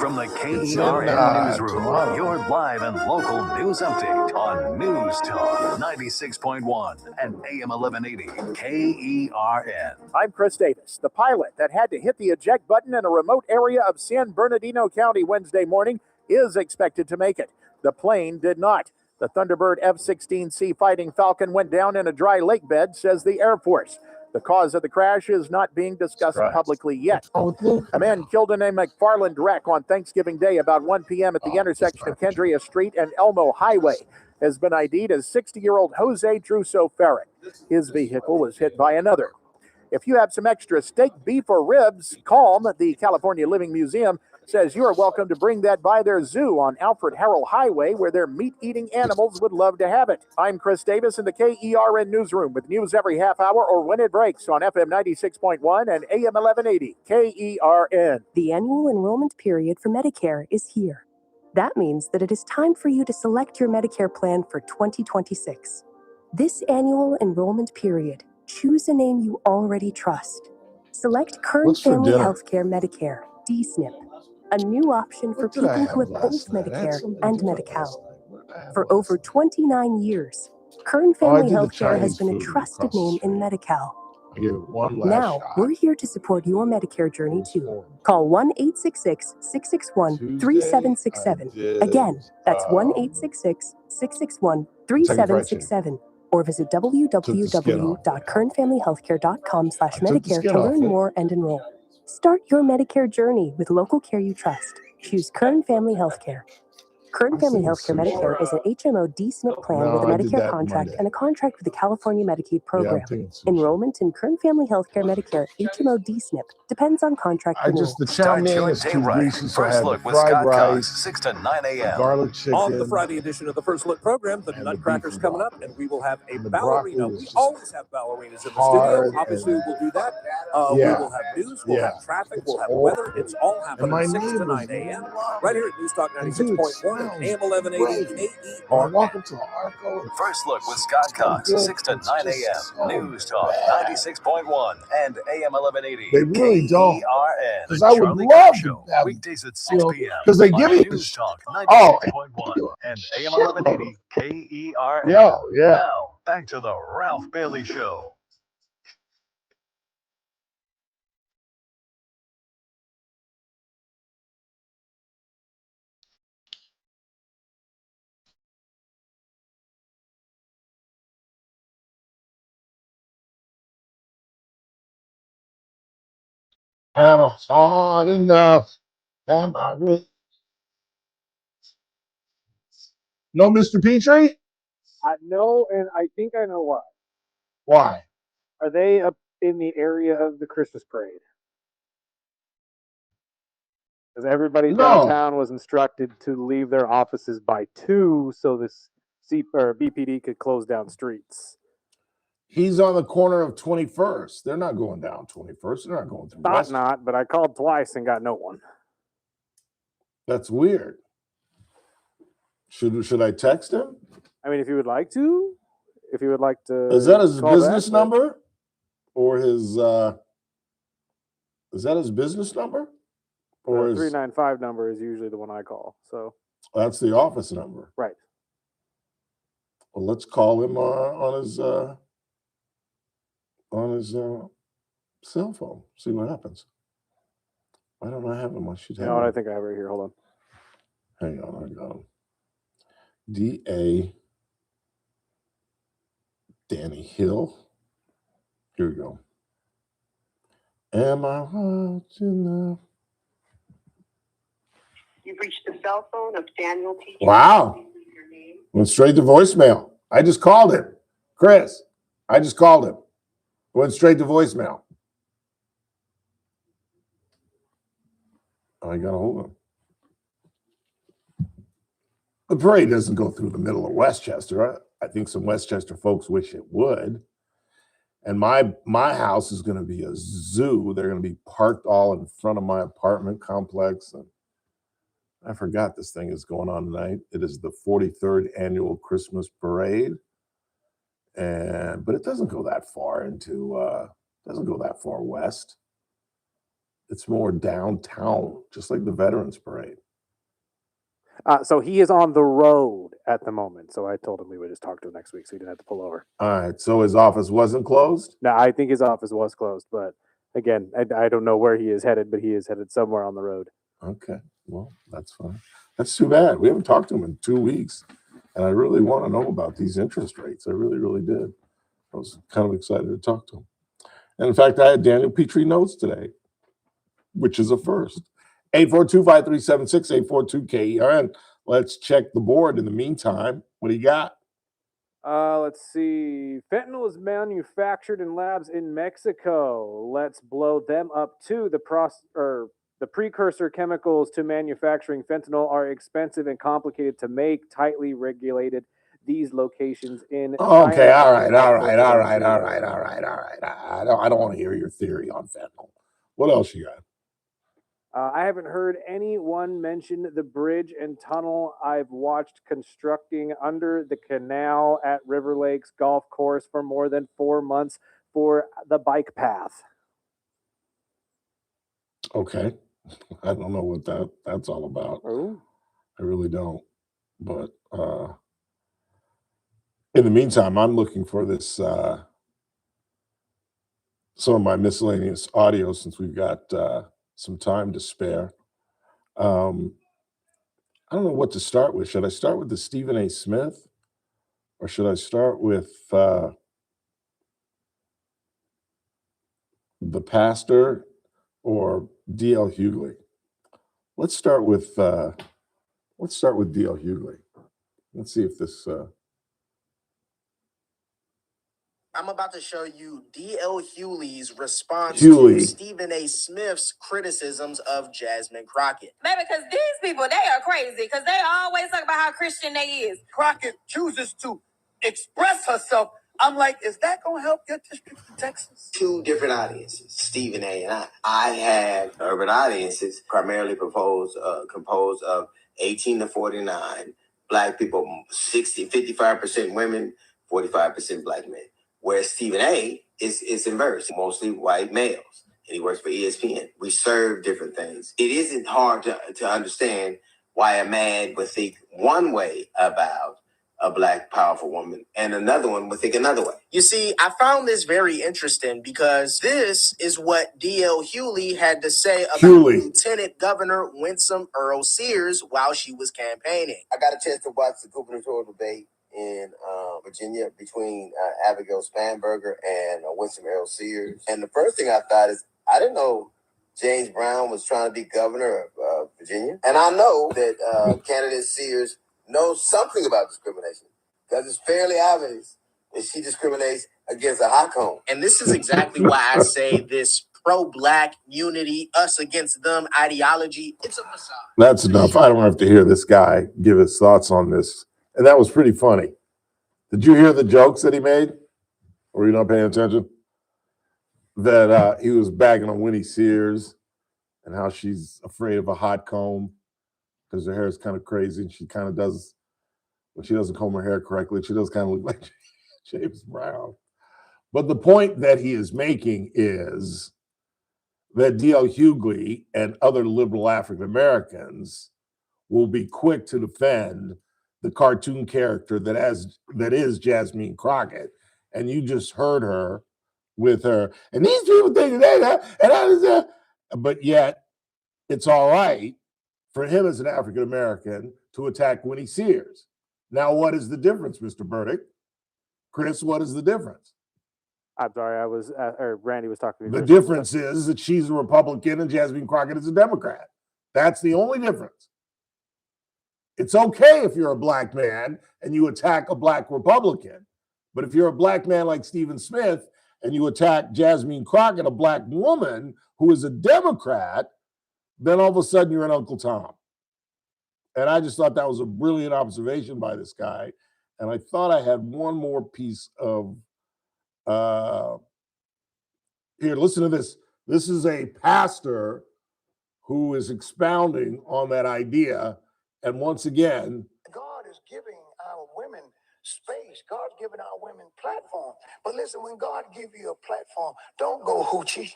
From the It's in, KERN newsroom, tomorrow. your live and local news update on News Talk 96.1 and AM 1180 KERN. I'm Chris Davis. The pilot that had to hit the eject button in a remote area of San Bernardino County Wednesday morning is expected to make it. The plane did not. The Thunderbird F-16C Fighting Falcon went down in a dry lake bed, says the Air Force. The cause of the crash is not being discussed publicly yet. A man killed in a McFarland wreck on Thanksgiving Day about 1 p.m. at the intersection of Kendria Street and Elmo Highway has been ID'd as 60-year-old Jose Druso Ferret. His vehicle was hit by another. If you have some extra steak, beef, or ribs, Calm, the California Living Museum, says you are welcome to bring that by their zoo on Alfred Harrell Highway, where their meat-eating animals would love to have it. I'm Chris Davis in the KERN newsroom with news every half hour or when it breaks on FM 96.1 and AM 1180 KERN. The annual enrollment period for Medicare is here. That means that it is time for you to select your Medicare plan for 2026. This annual enrollment period, choose a name you already trust. Select Current What's for Family dinner? Healthcare Medicare, DSNP. a new option for What did I people who have have both last night? I had Medicare something and good Medi-Cal. last night. What did I have For last over 29 years, Kern Oh, I Family did the Healthcare has Chinese been a food trusted across the name in street. Medi-Cal. I gave it one last Now, shot. we're here to support your Medicare journey too. Call 1-866-661-3767. Again, that's 1-866-661-3767. Or visit www.kernfamilyhealthcare.com/Medicare to learn more and enroll. Start your Medicare journey with local care you trust. Choose Kern Family Healthcare. Kern Family Healthcare Medicare is an HMO D-SNP plan with a Medicare contract and a contract with the California Medicaid program. Enrollment in Kern Family Healthcare Medicare HMO D-SNP depends on contract renewal. The chow mein is too greasy, so I had the fried rice, 6 to 9 a.m. garlic chicken. On the Friday edition of the First Look program, the Nutcracker's coming up, and we will have a ballerina. We always have ballerinas in the studio. Obviously, we'll do that. We will have news, we'll have traffic, we'll have weather. It's all happening 6 to 9 a.m. right here at News Talk 96.1 and AM 1180 KER. Welcome to the Arco. First Look with Scott Cox, 6 to 9 a.m. News Talk 96.1 and AM 1180. They really don't. KERN. Because I would Charlie love Kirk to Show, have, weekdays at 6 p.m. because they give on you News Talk Oh. 96.1 and AM 1180 KERN. Yeah. Now, back to the Ralph Bailey Show. Am I hard enough? Am I really? No, Mr. Petrie? I know, and I think I know why. Why? Are they up in the area of the Christmas parade? Because everybody downtown was instructed to leave their offices by 2 so this BPD could close down streets. He's on the corner of 21st. They're not going down 21st. They're not going through Thought West. not, but I called twice and got no one. That's weird. Should I text him? I mean, if you would like to. If you would like to. Is that his call business back, number? Or his is that his business number? Or the his 395 number is usually the one I call. So that's the office number. right. Well, let's call him on his cell phone. See what happens. Why don't I have him? I should have You know what? him. I think I have it right here. Hold on. Hang on, I got him. DA Danny Hill. Here we go. Am I hot enough? You've reached the cell phone of Daniel T. Wow. Went straight to voicemail. I just called him. Chris, I just called him. Went straight to voicemail. I got a hold of him. The parade doesn't go through the middle of Westchester. I think some Westchester folks wish it would. And my house is going to be a zoo. They're going to be parked all in front of my apartment complex. And I forgot this thing is going on tonight. It is the 43rd annual Christmas parade. But it doesn't go that far doesn't go that far west. It's more downtown, just like the Veterans Parade. So he is on the road at the moment. So I told him we would just talk to him next week so he didn't have to pull over. All right. So his office wasn't closed? No, I think his office was closed. But again, I don't know where he is headed, but he is headed somewhere on the road. Okay. Well, that's fine. That's too bad. We haven't talked to him in 2 weeks. And I really want to know about these interest rates. I really, really did. I was kind of excited to talk to him. And in fact, I had Daniel Petrie notes today, which is a first. 842-5376, 842-KERN. Let's check the board in the meantime. What do you got? Let's see. Fentanyl is manufactured in labs in Mexico. Let's blow them up too. The precursor chemicals to manufacturing fentanyl are expensive and complicated to make, tightly regulated. These locations in Okay, China. all right. I don't want to hear your theory on fentanyl. What else you got? I haven't heard anyone mention the bridge and tunnel I've watched constructing under the canal at River Lakes Golf Course for more than 4 months for the bike path. Okay. I don't know what that's all about. Ooh. I really don't. But in the meantime, I'm looking for this some of my miscellaneous audio since we've got some time to spare. I don't know what to start with. Should I start with the Stephen A. Smith, or should I start with the pastor, or D.L. Hughley? Let's start with D.L. Hughley. Let's see if this. I'm about to show you D.L. Hughley's response Hughley. to Stephen A. Smith's criticisms of Jasmine Crockett. Baby, because these people, they are crazy, because they always talk about how Christian they is. Crockett chooses to express herself. I'm like, is that going to help your district in Texas? Two different audiences, Stephen A. and I. I have urban audiences primarily composed of 18 to 49, black people, 55% women, 45% black men. Whereas Stephen A. is inverse, mostly white males. And he works for ESPN. We serve different things. It isn't hard to understand why a man would think one way about a black powerful woman and another one would think another way. You see, I found this very interesting because this is what D.L. Hughley had to say about Lieutenant Governor Winsome Earl Sears while she was campaigning. I got a chance to watch the gubernatorial debate in Virginia between Abigail Spanberger and Winsome Earl Sears. And the first thing I thought is, I didn't know James Brown was trying to be governor of Virginia. And I know that candidate Sears knows something about discrimination, because it's fairly obvious that she discriminates against a hot cone. And this is exactly why I say this pro-black unity, us against them ideology, it's a facade. That's enough. I don't have to hear this guy give his thoughts on this. And that was pretty funny. Did you hear the jokes that he made? Or were you not paying attention? That he was bagging on Winnie Sears and how she's afraid of a hot comb because her hair is kind of crazy, and she kind of does, when she doesn't comb her hair correctly, she does kind of look like James Brown. But the point that he is making is that D.L. Hughley and other liberal African Americans will be quick to defend the cartoon character that is Jasmine Crockett. And you just heard her with her, and these people think that, but yet it's all right for him as an African American to attack Winnie Sears. Now, what is the difference, Mr. Burdick? Chris, what is the difference? I'm sorry, or Randy was talking to me. The difference is that she's a Republican and Jasmine Crockett is a Democrat. That's the only difference. It's okay if you're a black man and you attack a black Republican. But if you're a black man like Stephen Smith and you attack Jasmine Crockett, a black woman who is a Democrat, then all of a sudden you're an Uncle Tom. And I just thought that was a brilliant observation by this guy. And I thought I had one more piece of, here, listen to this. This is a pastor who is expounding on that idea. And once again, God is giving our women space. God's giving our women platform. But listen, when God gives you a platform, don't go hoochie.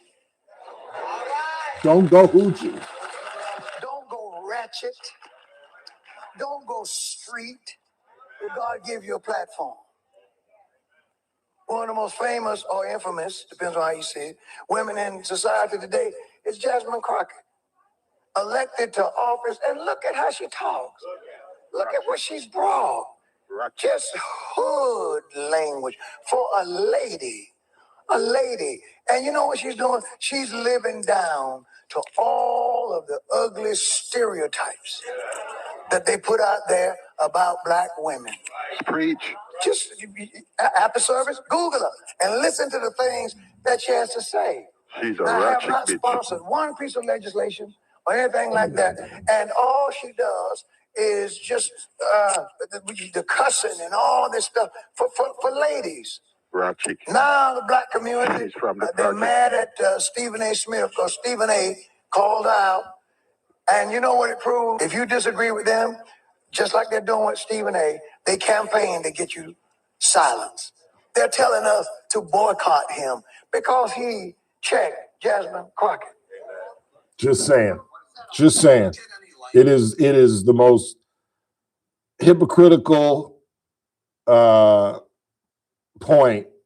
Don't go hoochie. Don't go ratchet. Don't go street. If God give you a platform. One of the most famous or infamous, depends on how you see it, women in society today is Jasmine Crockett. Elected to office, and look at how she talks. Look at what she's brought. Just hood language for a lady. A lady. And you know what she's doing? She's living down to all of the ugly stereotypes that they put out there about black women. Preach. Just after service, Google her and listen to the things that she has to say. She's a I have ratchet not bitch. sponsored one piece of legislation or anything like that. And all she does is just the cussing and all this stuff for ladies. Ratchet. Now the black community, She's from the they're project. mad at Stephen A. Smith because Stephen A. called out. And you know what it proved? If you disagree with them, just like they're doing with Stephen A., they campaign to get you silenced. They're telling us to boycott him because he checked Jasmine Crockett. Just saying. Just saying. It is the most hypocritical point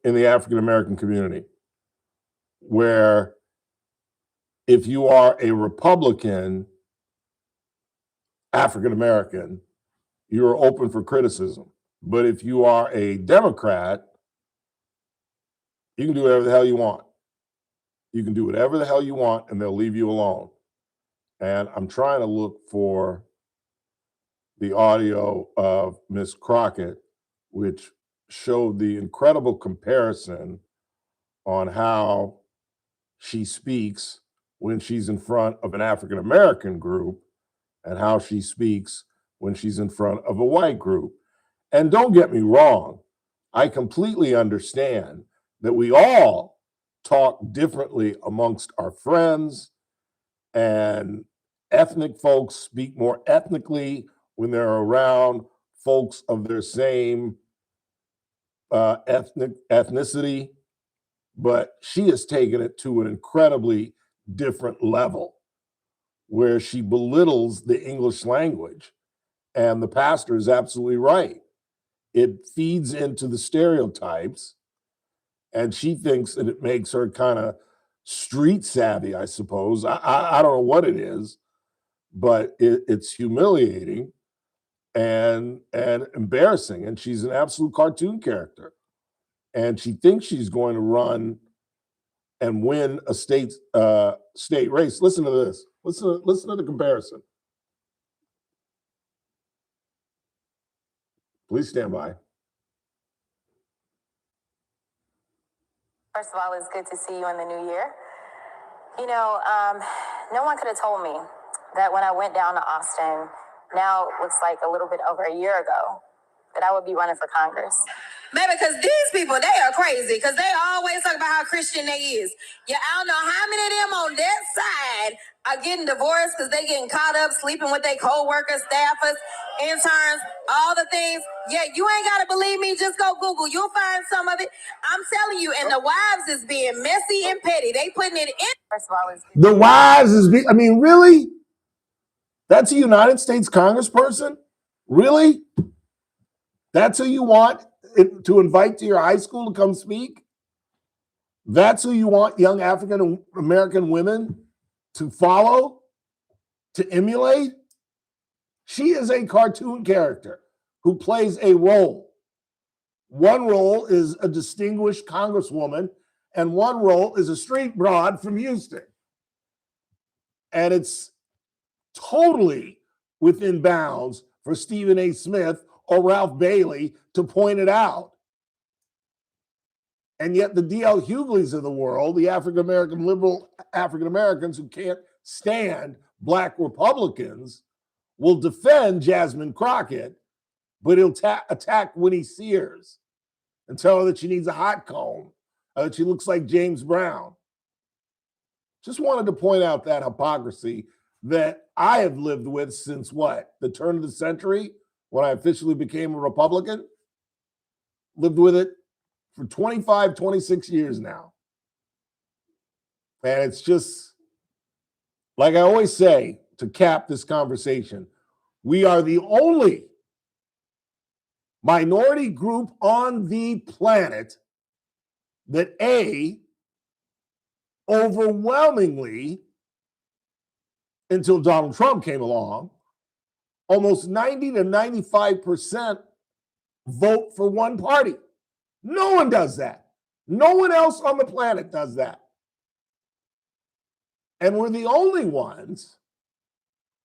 in the African American community, where if you are a Republican African American, you're open for criticism. But if you are a Democrat, you can do whatever the hell you want. You can do whatever the hell you want, and they'll leave you alone. And I'm trying to look for the audio of Miss Crockett, which showed the incredible comparison on how she speaks when she's in front of an African American group and how she speaks when she's in front of a white group. And don't get me wrong, I completely understand that we all talk differently amongst our friends, and ethnic folks speak more ethnically when they're around folks of their same ethnicity. But she has taken it to an incredibly different level where she belittles the English language. And the pastor is absolutely right. It feeds into the stereotypes, and she thinks that it makes her kind of street savvy, I suppose. I don't know what it is, but it's humiliating and embarrassing. And she's an absolute cartoon character. And she thinks she's going to run and win a state race. Listen to this. Listen to the comparison. Please stand by. First of all, it's good to see you in the new year. You know, no one could have told me that when I went down to Austin, now it looks like a little bit over a year ago, that I would be running for Congress. Baby, because these people, they are crazy, because they always talk about how Christian they is. Yeah, I don't know how many of them on that side are getting divorced because they getting caught up sleeping with their co-workers, staffers, interns, all the things. Yeah, you ain't got to believe me. Just go Google. You'll find some of it. I'm telling you, and the wives is being messy and petty. They putting it in. First of all, The wives is, I mean, really? That's a United States Congressperson? Really? That's who you want to invite to your high school to come speak? That's who you want young African American women to follow, to emulate? She is a cartoon character who plays a role. One role is a distinguished congresswoman, and one role is a street broad from Houston. And it's totally within bounds for Stephen A. Smith or Ralph Bailey to point it out. And yet the D.L. Hugleys of the world, the African-American liberal African-Americans who can't stand Black Republicans, will defend Jasmine Crockett, but he'll attack Winnie Sears and tell her that she needs a hot comb, that she looks like James Brown. Just wanted to point out that hypocrisy that I have lived with since what? The turn of the century, when I officially became a Republican? Lived with it for 25, 26 years now. And it's just, like I always say to cap this conversation, we are the only minority group on the planet that overwhelmingly, until Donald Trump came along, almost 90 to 95% vote for one party. No one does that. No one else on the planet does that. And we're the only ones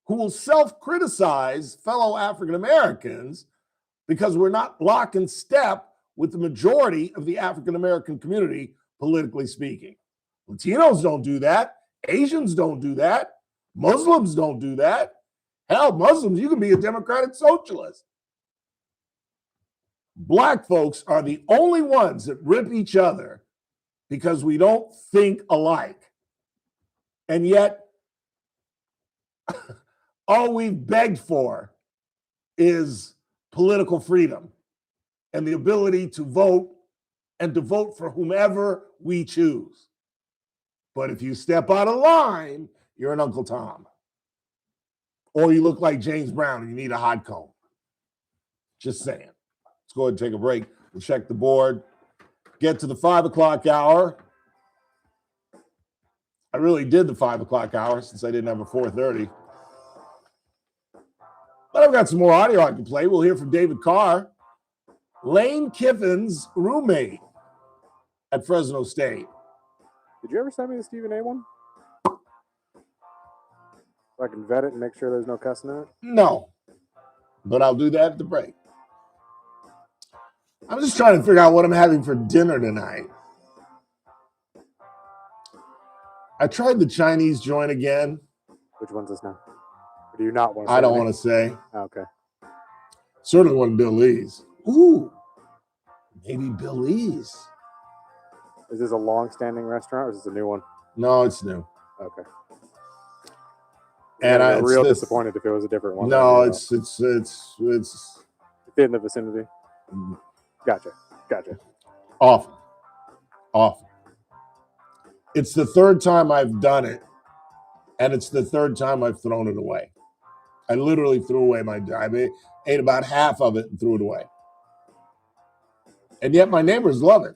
who will self-criticize fellow African Americans because we're not lock in step with the majority of the African American community, politically speaking. Latinos don't do that. Asians don't do that. Muslims don't do that. Hell, Muslims, you can be a democratic socialist. Black folks are the only ones that rip each other because we don't think alike. And yet, all we've begged for is political freedom and the ability to vote and to vote for whomever we choose. But if you step out of line, you're an Uncle Tom. or you look like James Brown and you need a hot comb. Just saying. Let's go ahead and take a break. We'll check the board. Get to the 5 o'clock hour. I really did the 5 o'clock hour since I didn't have a 4:30. But I've got some more audio I can play. We'll hear from David Carr, Lane Kiffin's roommate at Fresno State. Did you ever send me the Stephen A. one? So I can vet it and make sure there's no cussing in it? No, but I'll do that at the break. I'm just trying to figure out what I'm having for dinner tonight. I tried the Chinese joint again. Which one's this now? Or do you not want to say? I don't want to say. Okay. Certainly want Billy's. Ooh, maybe Billy's. Is this a long-standing restaurant or is this a new one? No, it's new. Okay. And I'm real disappointed if it was a different one. No, it's in the vicinity. Gotcha. Awful. It's the third time I've done it, and it's the third time I've thrown it away. I literally threw away I ate about half of it and threw it away. And yet my neighbors love it.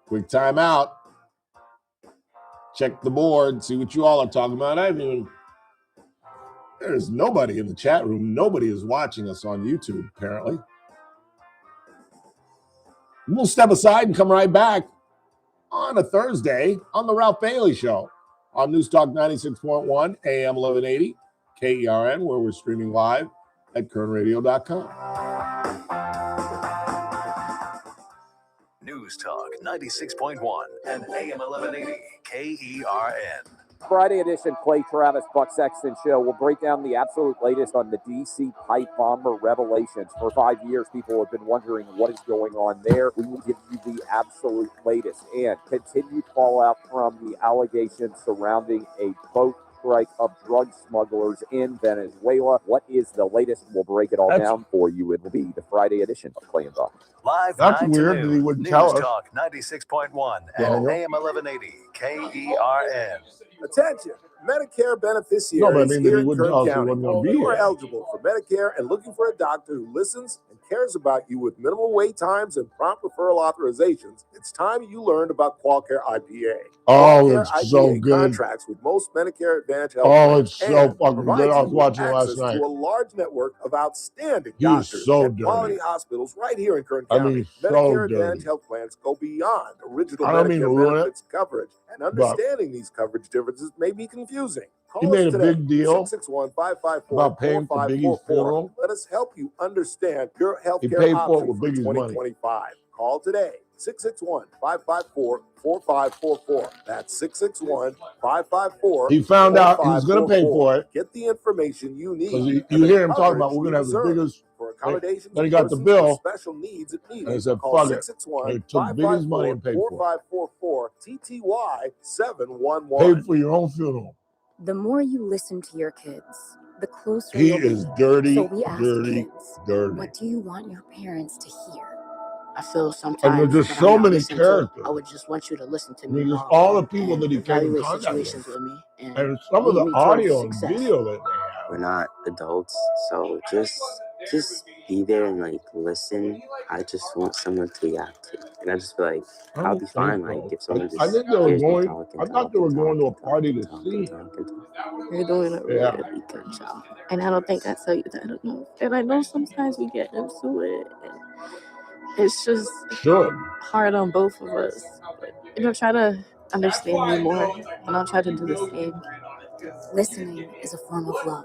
Quick time out. Check the board, see what you all are talking about. There's nobody in the chat room. Nobody is watching us on YouTube, apparently. We'll step aside and come right back on a Thursday on the Ralph Bailey Show on News Talk 96.1 AM 1180 KERN, where we're streaming live at kernradio.com. News Talk 96.1 and AM 1180 KERN. Friday edition Clay Travis Buck Sexton Show will break down the absolute latest on the DC pipe bomber revelations. For 5 years, people have been wondering what is going on there. We will give you the absolute latest and continued fallout from the allegations surrounding a boat strike of drug smugglers in Venezuela. What is the latest? We'll break it all down for you. It will be the Friday edition of Clay and Buck. Live That's 9 weird to that noon. he wouldn't News tell us. Talk 96.1 and Daniel? AM 1180 KERN. Attention, Medicare beneficiaries No, but I mean that here he in wouldn't Kern tell us he County. wasn't going to be You are here. eligible for Medicare and looking for a doctor who listens and cares about you with minimal wait times and prompt referral authorizations. It's time you learned about QualCare IPA. Oh, QualCare it's so IPA good. contracts with most Medicare Advantage health Oh, plans it's so and fucking provides good. I you was with watching it last access night. to a large network of outstanding He is doctors so and dirty. quality hospitals right here in Kern I County. mean, so Medicare dirty. Advantage health plans go beyond original I don't mean to Medicare ruin it, benefits coverage, and understanding these coverage differences may be confusing. He Call made us a today, big deal 661-554-4544. about paying for Biggie's funeral. Let us help you understand your health He care paid for it options with for Biggie's money. 2025. Call today, 661-554-4544. That's 661-554-4544. He found out he was going to pay for it. Get the information you need. Because you and the hear him talking coverage about we're going to have the you deserve. biggest. For accommodations Then he for got the persons bill. with special needs if needed. And he said, Call fuck it. They took Biggie's money and paid for it. 661-554-4544 TTY 711. Paid for your own funeral. The more you listen to your kids, the closer He you'll be. is dirty, So we ask dirty, kids, dirty. what do you want your parents to hear? I feel sometimes And there's just that so I'm not many listened to. characters. I would just want you to listen to I me mean, just more all the people that he came in evaluate contact situations with. with me and some of lead the me towards audio and success. video that they have. We're not adults, so just be there and like listen. I just want someone to react to, and I just feel like I'll be fine. Like if someone just I think they were hears me going. talk and I thought talk they were and going to a talk party and to talk see and him. talk and talk. You're doing a Yeah. really good job. And I don't think I tell you that enough. And I know sometimes we get into it. And it's just hard on both of us. But, try to understand me more. And I'll try to do the same. Listening is a form of love.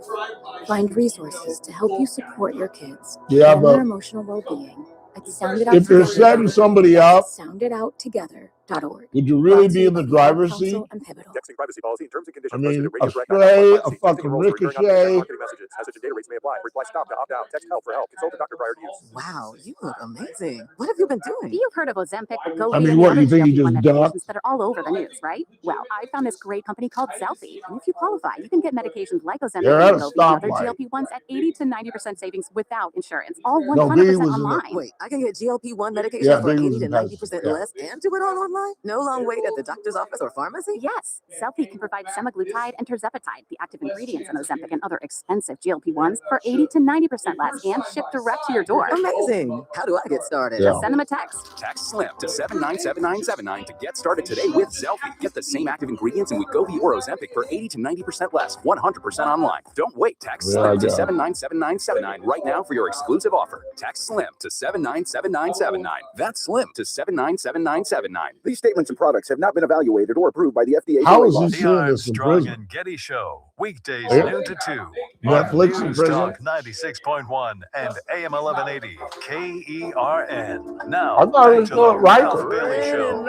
Find resources to help you support your kids Yeah, and but their emotional well-being at if you're setting somebody up, sounditouttogether.org. would you really be in the driver's seat? Texting privacy policy and terms and I conditions mean, posted at a RadioDirect.com/privacy. spray, a Texting fucking enrolls for recurring unpaid ricochet. marketing messages. Message and data rates may apply. Reply stop to opt out. Text help for help. Consult a doctor prior to use. Wow, you look amazing. What have you been doing? You've heard of Ozempic, Wegovy, I mean, and what, other you think he GLP-1 just ducked? medications that are all over the news, right? Well, I found this great company called Selfie, and if you qualify, you can get medications like Ozempic They're and at a Wegovy and other stoplight. GLP-1s at 80 to 90% savings without insurance, all 100% No, Biggie was in the- online. Wait, I can get GLP-1 medication Yeah, for Biggie 80 was to in 90% yeah. less and do it all online? online? No long wait at the doctor's office or pharmacy? Yes, Zelfie can provide semaglutide and tirzepatide, the active ingredients in Ozempic and other expensive GLP-1s, for 80 to 90% less and shipped direct to your door. Amazing. How do I get started? Just send them a text. Text SLIM to 797979 to get started today with Zelfie. Get the same active ingredients in Wegovy or Ozempic for 80 to 90% less, 100% online. Don't wait. Text SLIM to 797979 right now for your exclusive offer. Text SLIM to 797979. That's SLIM to 797979. These statements and products have not been evaluated or approved by the FDA. How is he The seeing this in Armstrong prison? and Getty Show, weekdays Yeah. noon to 2. Netflix on in News prison? Talk 96.1 and AM 1180 KERN. Now, I thought he back was to doing the it right. Ralph Bailey Show.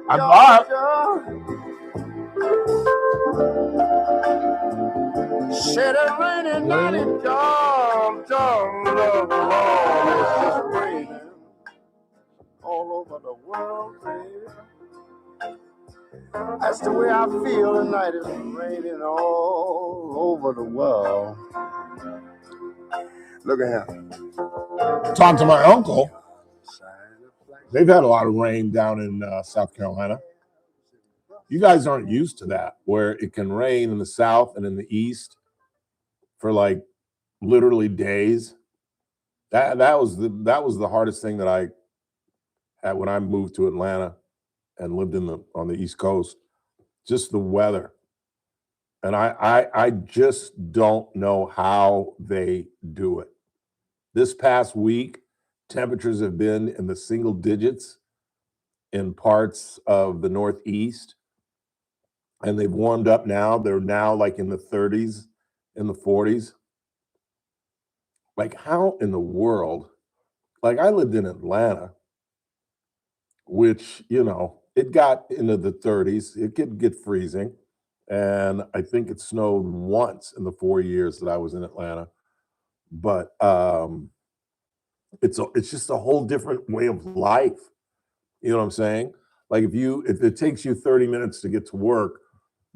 I'm not. Said a rainy night in Georgia, Lord, it's just raining all over the world, baby. That's the way I feel tonight. It's raining all over the world. Look at him. Talk to my uncle. They've had a lot of rain down in South Carolina. You guys aren't used to that, where it can rain in the South and in the East for like literally days. That was the hardest thing that I had when I moved to Atlanta and lived on the East Coast. Just the weather. And I just don't know how they do it. This past week, temperatures have been in the single digits in parts of the Northeast. And they've warmed up now. They're now like in the 30s, in the 40s. Like, how in the world? Like, I lived in Atlanta, which, it got into the 30s. It could get freezing. And I think it snowed once in the 4 years that I was in Atlanta. But it's just a whole different way of life. You know what I'm saying? Like, if it takes you 30 minutes to get to work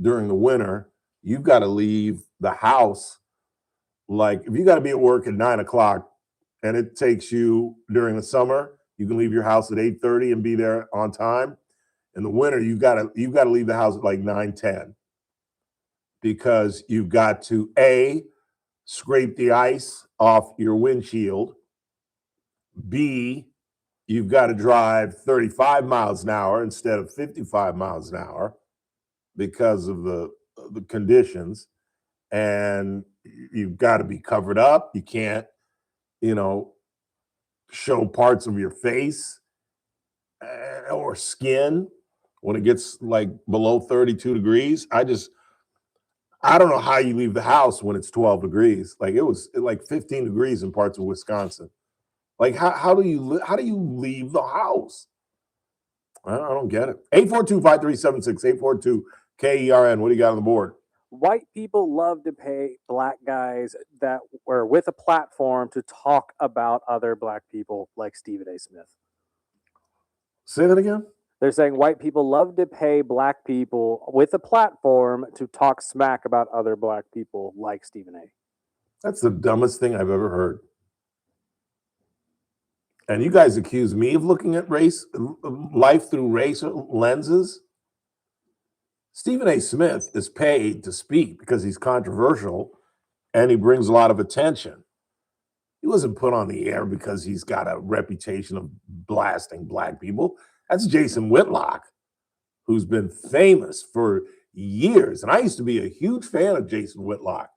during the winter, you've got to leave the house. Like, if you got to be at work at 9 o'clock and it takes you during the summer, you can leave your house at 8:30 and be there on time. In the winter, you've got to leave the house at like 9:10 because you've got to scrape the ice off your windshield. B, you've got to drive 35 miles an hour instead of 55 miles an hour because of the conditions. And you've got to be covered up. You can't, show parts of your face or skin when it gets like below 32 degrees. I don't know how you leave the house when it's 12 degrees. Like, it was like 15 degrees in parts of Wisconsin. Like, how do you leave the house? I don't get it. 842-5376, 842-KERN. What do you got on the board? White people love to pay black guys that were with a platform to talk about other black people like Stephen A. Smith. Say that again? They're saying white people love to pay black people with a platform to talk smack about other black people like Stephen A. That's the dumbest thing I've ever heard. And you guys accuse me of looking at life through race lenses. Stephen A. Smith is paid to speak because he's controversial and he brings a lot of attention. He wasn't put on the air because he's got a reputation of blasting black people. That's Jason Whitlock, who's been famous for years. And I used to be a huge fan of Jason Whitlock.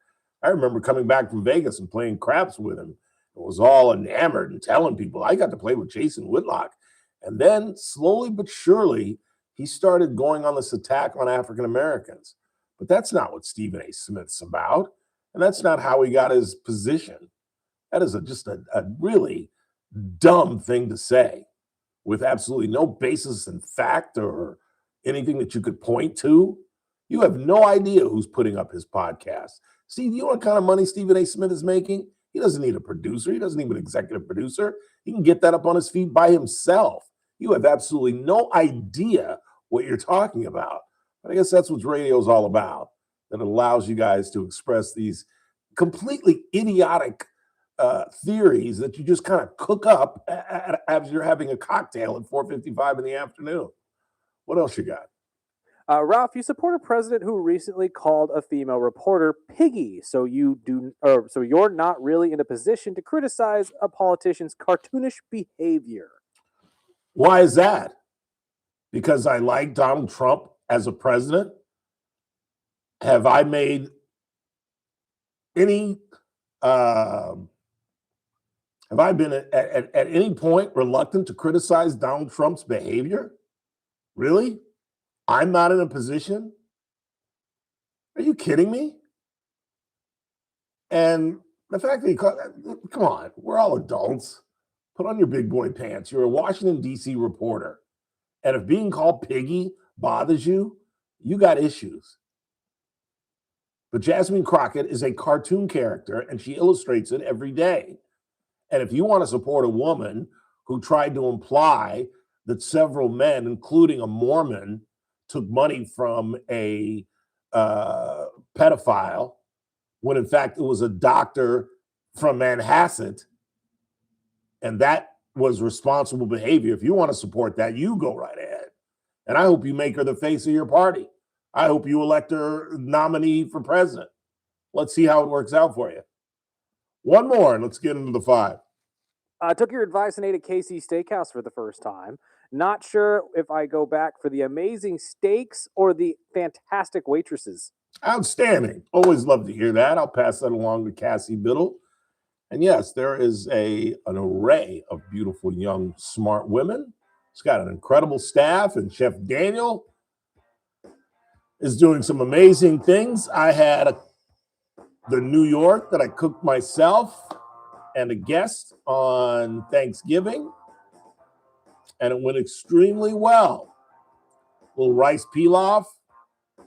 I remember coming back from Vegas and playing craps with him. I was all enamored and telling people I got to play with Jason Whitlock. And then slowly but surely, he started going on this attack on African Americans. But that's not what Stephen A. Smith's about. And that's not how he got his position. That is just a really dumb thing to say with absolutely no basis in fact or anything that you could point to. You have no idea who's putting up his podcast. See, you know what kind of money Stephen A. Smith is making? He doesn't need a producer. He doesn't need an executive producer. He can get that up on his feed by himself. You have absolutely no idea what you're talking about. But I guess that's what radio is all about. That allows you guys to express these completely idiotic theories that you just kind of cook up as you're having a cocktail at 4:55 in the afternoon. What else you got? Ralph, you support a president who recently called a female reporter piggy, so you're not really in a position to criticize a politician's cartoonish behavior. Why is that? Because I like Donald Trump as a president? Have I made any have I been at any point reluctant to criticize Donald Trump's behavior? Really? I'm not in a position? Are you kidding me? And the fact that come on, we're all adults. Put on your big boy pants. You're a Washington, D.C. reporter. And if being called piggy bothers you, you got issues. But Jasmine Crockett is a cartoon character, and she illustrates it every day. And if you want to support a woman who tried to imply that several men, including a Mormon, took money from a pedophile, when in fact it was a doctor from Manhasset, and that was responsible behavior. If you want to support that, you go right ahead. And I hope you make her the face of your party. I hope you elect her nominee for president. Let's see how it works out for you. One more, and let's get into the 5. I took your advice and ate at KC Steakhouse for the first time. Not sure if I go back for the amazing steaks or the fantastic waitresses. Outstanding. Always love to hear that. I'll pass that along to Cassie Biddle. And yes, there is an array of beautiful, young, smart women. It's got an incredible staff, and Chef Daniel is doing some amazing things. I had the New York that I cooked myself and a guest on Thanksgiving, and it went extremely well. A little rice pilaf, a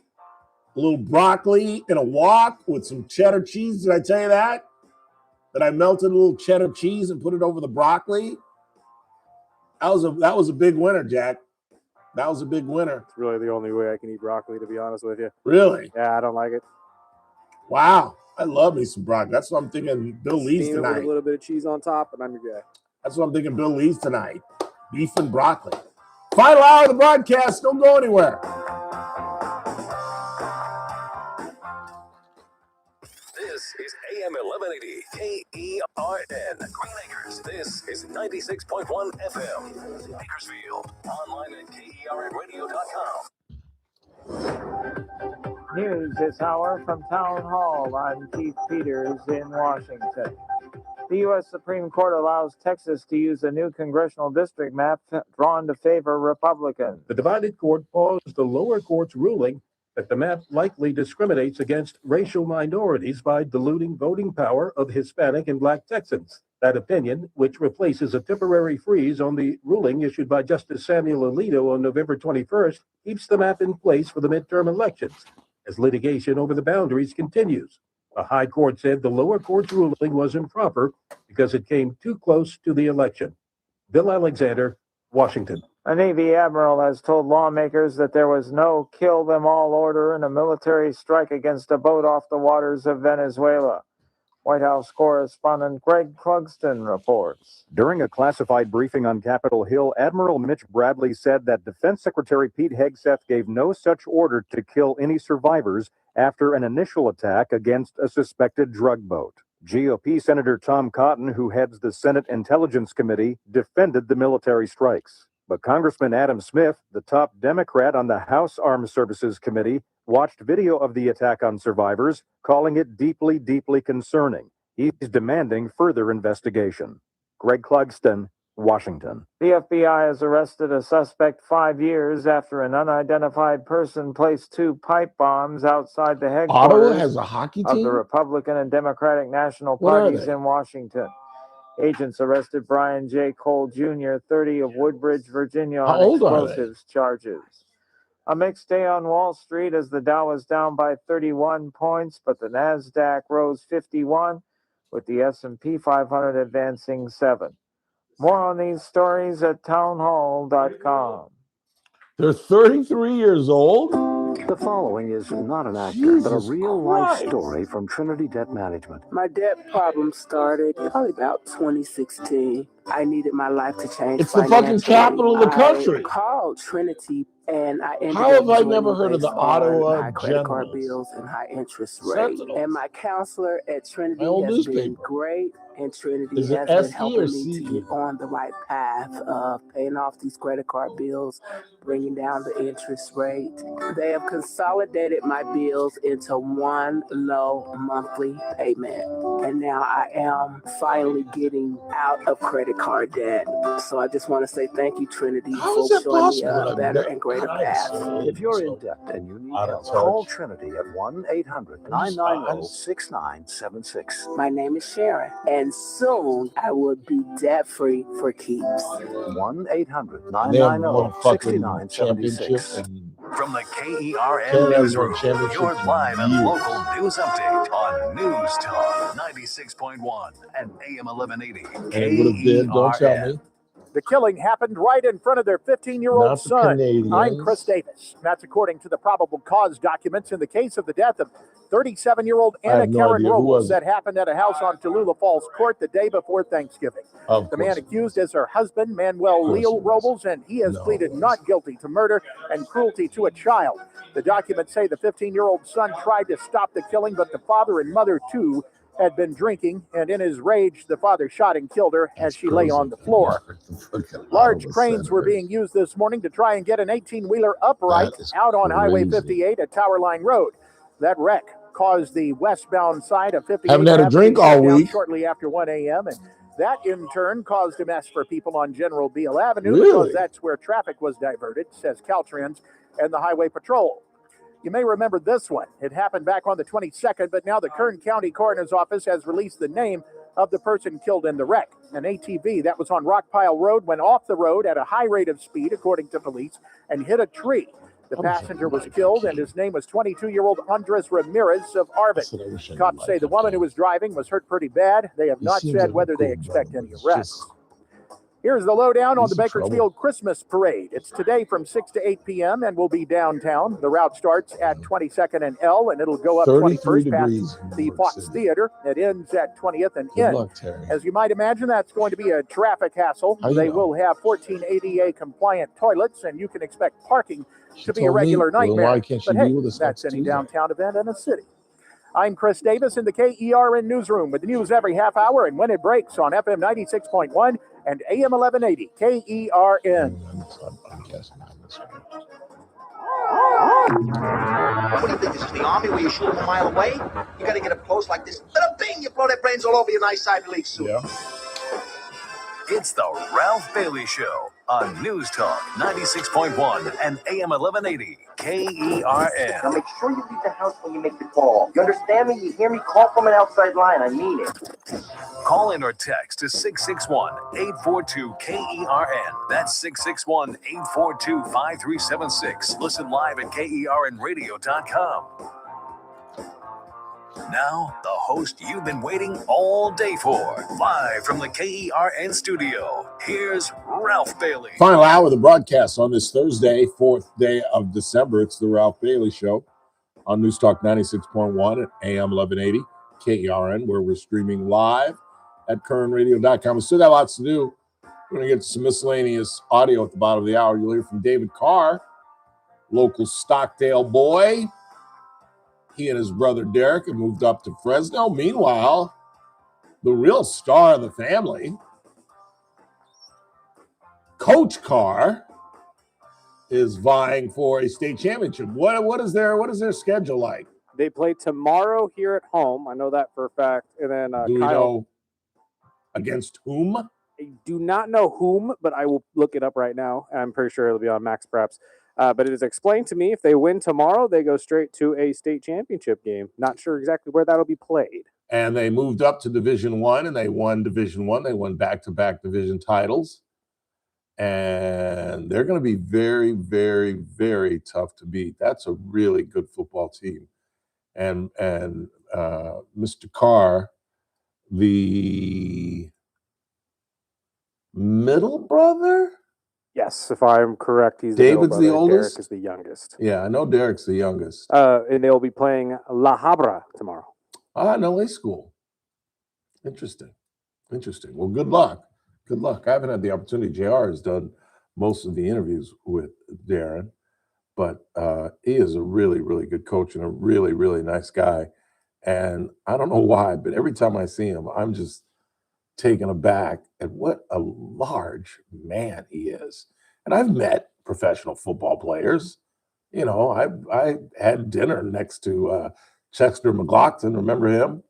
little broccoli in a wok with some cheddar cheese. Did I tell you that? That I melted a little cheddar cheese and put it over the broccoli. That was a big winner, Jack. That was a big winner. It's really the only way I can eat broccoli, to be honest with you. Really? Yeah, I don't like it. Wow. I love me some broccoli. That's what I'm thinking Bill Lee's Steam it tonight. with a little bit of cheese on top, and I'm your guy. That's what I'm thinking Bill Lee's tonight. Beef and broccoli. Final hour of the broadcast. Don't go anywhere. This is AM 1180 KERN Green Acres. This is 96.1 FM Bakersfield. Online at KERNradio.com. News this hour from Town Hall. I'm Keith Peters in Washington. The U.S. Supreme Court allows Texas to use a new congressional district map drawn to favor Republicans. The divided court paused the lower court's ruling that the map likely discriminates against racial minorities by diluting voting power of Hispanic and Black Texans. That opinion, which replaces a temporary freeze on the ruling issued by Justice Samuel Alito on November 21st, keeps the map in place for the midterm elections as litigation over the boundaries continues. The High Court said the lower court's ruling was improper because it came too close to the election. Bill Alexander, Washington. A Navy admiral has told lawmakers that there was no kill-them-all order in a military strike against a boat off the waters of Venezuela. White House correspondent Greg Clugston reports. During a classified briefing on Capitol Hill, Admiral Mitch Bradley said that Defense Secretary Pete Hegseth gave no such order to kill any survivors after an initial attack against a suspected drug boat. GOP Senator Tom Cotton, who heads the Senate Intelligence Committee, defended the military strikes. But Congressman Adam Smith, the top Democrat on the House Armed Services Committee, watched video of the attack on survivors, calling it deeply, deeply concerning. He's demanding further investigation. Greg Clugston, Washington. The FBI has arrested a suspect 5 years after an unidentified person placed 2 pipe bombs outside the headquarters Ottawa has a hockey of team? the Republican and Democratic National What are parties they? in Washington. Agents arrested Brian J. Cole Jr., 30 of Woodbridge, Virginia, How on old are they? explosives charges. A mixed day on Wall Street as the Dow was down by 31 points, but the Nasdaq rose 51, with the S&P 500 advancing 7. More on these stories at townhall.com. They're 33 years old. The following is not an actor, Jesus but a real-life Christ. story from Trinity Debt Management. My debt problem started probably about 2016. I needed my life to change. It's the fucking capital of the country. I called Trinity And I ended How up have I joining never heard of based the on Ottawa high credit card Generals? bills and high interest rate. Sentinels. And my counselor at Trinity My old has been newspaper. great, and Trinity Is it has been SE or helping me to CE? get on the right path of paying off these credit card bills, bringing down the interest rate. They have consolidated my bills into one low monthly payment. And now I am finally getting out of credit card debt. So I just want to say thank you, Trinity, How for is that showing me possible? a better and greater path. If you're in debt and you need help, call Trinity at 1-800-990-6976. My name is Sharon, and soon I will be debt-free for keeps. 1-800-990-6976. From the KERN Newsroom, your live and local news update on News Talk 96.1 and AM 1180 Don't tell me. The killing happened right in front of their 15-year-old Not the son. Canadians. I'm Chris Davis. That's according to the probable cause documents in the case of the death of 37-year-old Anna Karen Robles that happened at a house on Tallulah Falls Court the day before Thanksgiving. The man accused is her husband, Manuel Leo Robles, and he has pleaded not guilty to murder and cruelty to a child. The documents say the 15-year-old son tried to stop the killing, but the father and mother, too, had been drinking, and in his rage, the father shot and killed her as she lay on the floor. Large cranes were being used this morning to try and get an 18-wheeler upright out on Highway 58 at Tower Line Road. That wreck caused the westbound side of 58 Haven't had a drink all week. shortly after 1 a.m., and that in turn caused a mess for people on General Beale Avenue because that's where traffic was diverted, says Caltrans and the Highway Patrol. You may remember this one. It happened back on the 22nd, but now the Kern County Coroner's Office has released the name of the person killed in the wreck. An ATV that was on Rockpile Road went off the road at a high rate of speed, according to police, and hit a tree. The passenger was killed, and his name was 22-year-old Andres Ramirez of Arvin. Cops say the woman who was driving was hurt pretty bad. They have not said whether they expect any arrests. Here's the lowdown on the Bakersfield Christmas Parade. It's today from 6 to 8 p.m. and will be downtown. The route starts at 22nd and L, and it'll go up 21st past the Fox Theater. It ends at 20th and N. As you might imagine, that's going to be a traffic hassle. They will have 14 ADA-compliant toilets, and you can expect parking to be a regular nightmare. But hey, that's any downtown event in a city. I'm Chris Davis in the KERN Newsroom with the news every half hour and when it breaks on FM 96.1 and AM 1180 KERN. What do you think? This is the Army where you shoot them a mile away? You got to get up close like this. Bada bing! You blow their brains all over your nice Ivy League suit. Yeah. It's the Ralph Bailey Show on News Talk 96.1 and AM 1180 KERN. Now make sure you leave the house when you make the call. You understand me? You hear me? Call from an outside line. I mean it. Call in or text to 661-842-KERN. That's 661-842-5376. Listen live at KERNradio.com. Now, the host you've been waiting all day for, live from the KERN studio. Here's Ralph Bailey. Final hour of the broadcast on this Thursday, 4th day of December. It's the Ralph Bailey Show on News Talk 96.1 at AM 1180 KERN, where we're streaming live at KERNradio.com. We still got lots to do. We're going to get some miscellaneous audio at the bottom of the hour. You'll hear from David Carr, local Stockdale boy. He and his brother Derek have moved up to Fresno. Meanwhile, the real star of the family, Coach Carr, is vying for a state championship. What is their schedule like? They play tomorrow here at home. I know that for a fact. And then Do we know against whom? I do not know whom, but I will look it up right now. I'm pretty sure it'll be on Max Preps. But it is explained to me if they win tomorrow, they go straight to a state championship game. Not sure exactly where that'll be played. And they moved up to Division I, and they won Division I. They won back-to-back division titles. And they're going to be very, very, very tough to beat. That's a really good football team. And Mr. Carr, the middle brother? Yes, if I'm correct, he's David's the oldest? Derek is the youngest. Yeah, I know Derek's the youngest. And they'll be playing La Habra tomorrow. An LA school. Interesting. Well, good luck. I haven't had the opportunity. JR has done most of the interviews with Darren. but he is a really, really good coach and a really, really nice guy. And I don't know why, but every time I see him, I'm just taken aback at what a large man he is. And I've met professional football players. You know, I had dinner next to Chancellor McLaughlin. Remember him?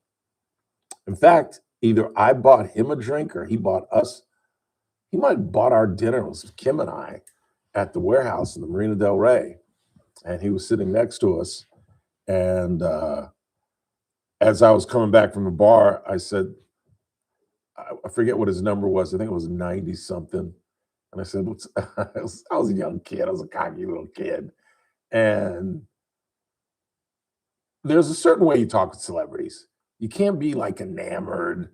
In fact, either I bought him a drink or he bought us. He might have bought our dinner. It was Kim and I at the warehouse in the Marina Del Rey. And he was sitting next to us. And as I was coming back from the bar, I said, I forget what his number was. I think it was 90 something. And I said, I was a young kid. I was a cocky little kid. And there's a certain way you talk to celebrities. You can't be like enamored,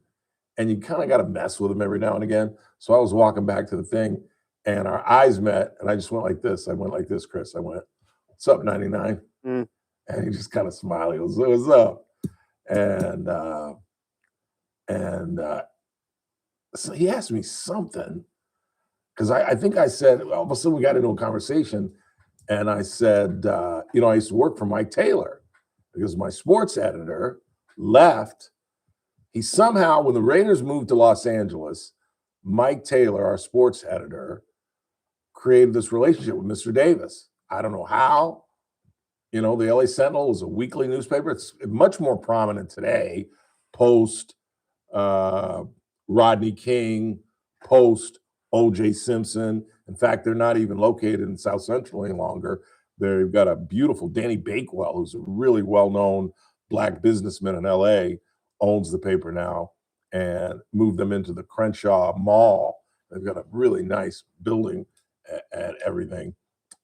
and you kind of got to mess with them every now and again. So I was walking back to the thing, and our eyes met, and I just went like this. I went like this, Chris. I went, "What's up, 99?" And he just kind of smiled. He goes, "What's up?" And so he asked me something, because I think I said, all of a sudden we got into a conversation, and I said, you know, I used to work for Mike Taylor because my sports editor left. He somehow, when the Raiders moved to Los Angeles, Mike Taylor, our sports editor, created this relationship with Mr. Davis. I don't know how. You know, the LA Sentinel was a weekly newspaper. It's much more prominent today, post Rodney King, post O.J. Simpson. In fact, they're not even located in South Central any longer. They've got a beautiful Danny Bakewell, who's a really well-known Black businessman in L.A., owns the paper now, and moved them into the Crenshaw Mall. They've got a really nice building and everything.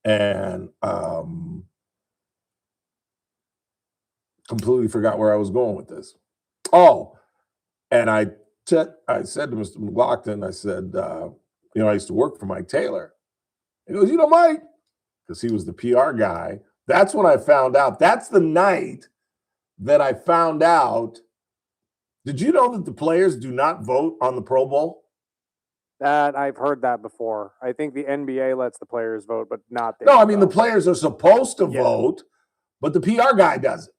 And completely forgot where I was going with this. Oh, and I said to Mr. McLaughlin, I said, you know, I used to work for Mike Taylor. He goes, you know, Mike, because he was the PR guy. That's when I found out. That's the night that I found out. Did you know that the players do not vote on the Pro Bowl? That I've heard that before. I think the NBA lets the players vote, but not the No, I NFL. mean, the players are supposed to vote, but the PR guy doesn't.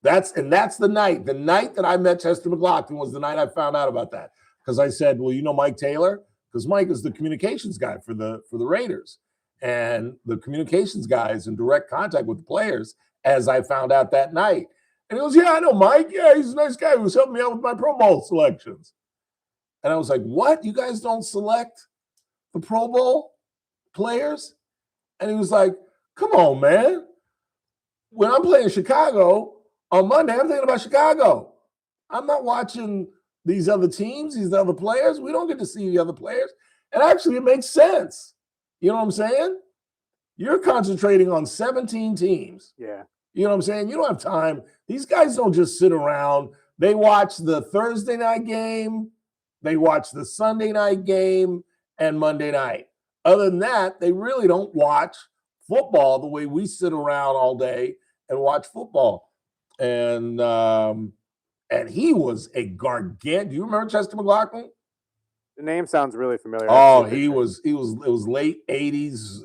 That's the night. The night that I met Chester McLaughlin was the night I found out about that. Because I said, well, you know Mike Taylor? Because Mike is the communications guy for the Raiders. And the communications guy is in direct contact with the players, as I found out that night. And he goes, yeah, I know Mike. Yeah, he's a nice guy who was helping me out with my Pro Bowl selections. And I was like, what? You guys don't select the Pro Bowl players? And he was like, come on, man. When I'm playing Chicago on Monday, I'm thinking about Chicago. I'm not watching these other teams, these other players. We don't get to see the other players. And actually, it makes sense. You know what I'm saying? You're concentrating on 17 teams. Yeah. You know what I'm saying? You don't have time. These guys don't just sit around. They watch the Thursday night game. They watch the Sunday night game and Monday night. Other than that, they really don't watch football the way we sit around all day and watch football. And he was a gargantuan. Do you remember Chester McLaughlin? The name sounds really familiar. Oh, it was late 80s,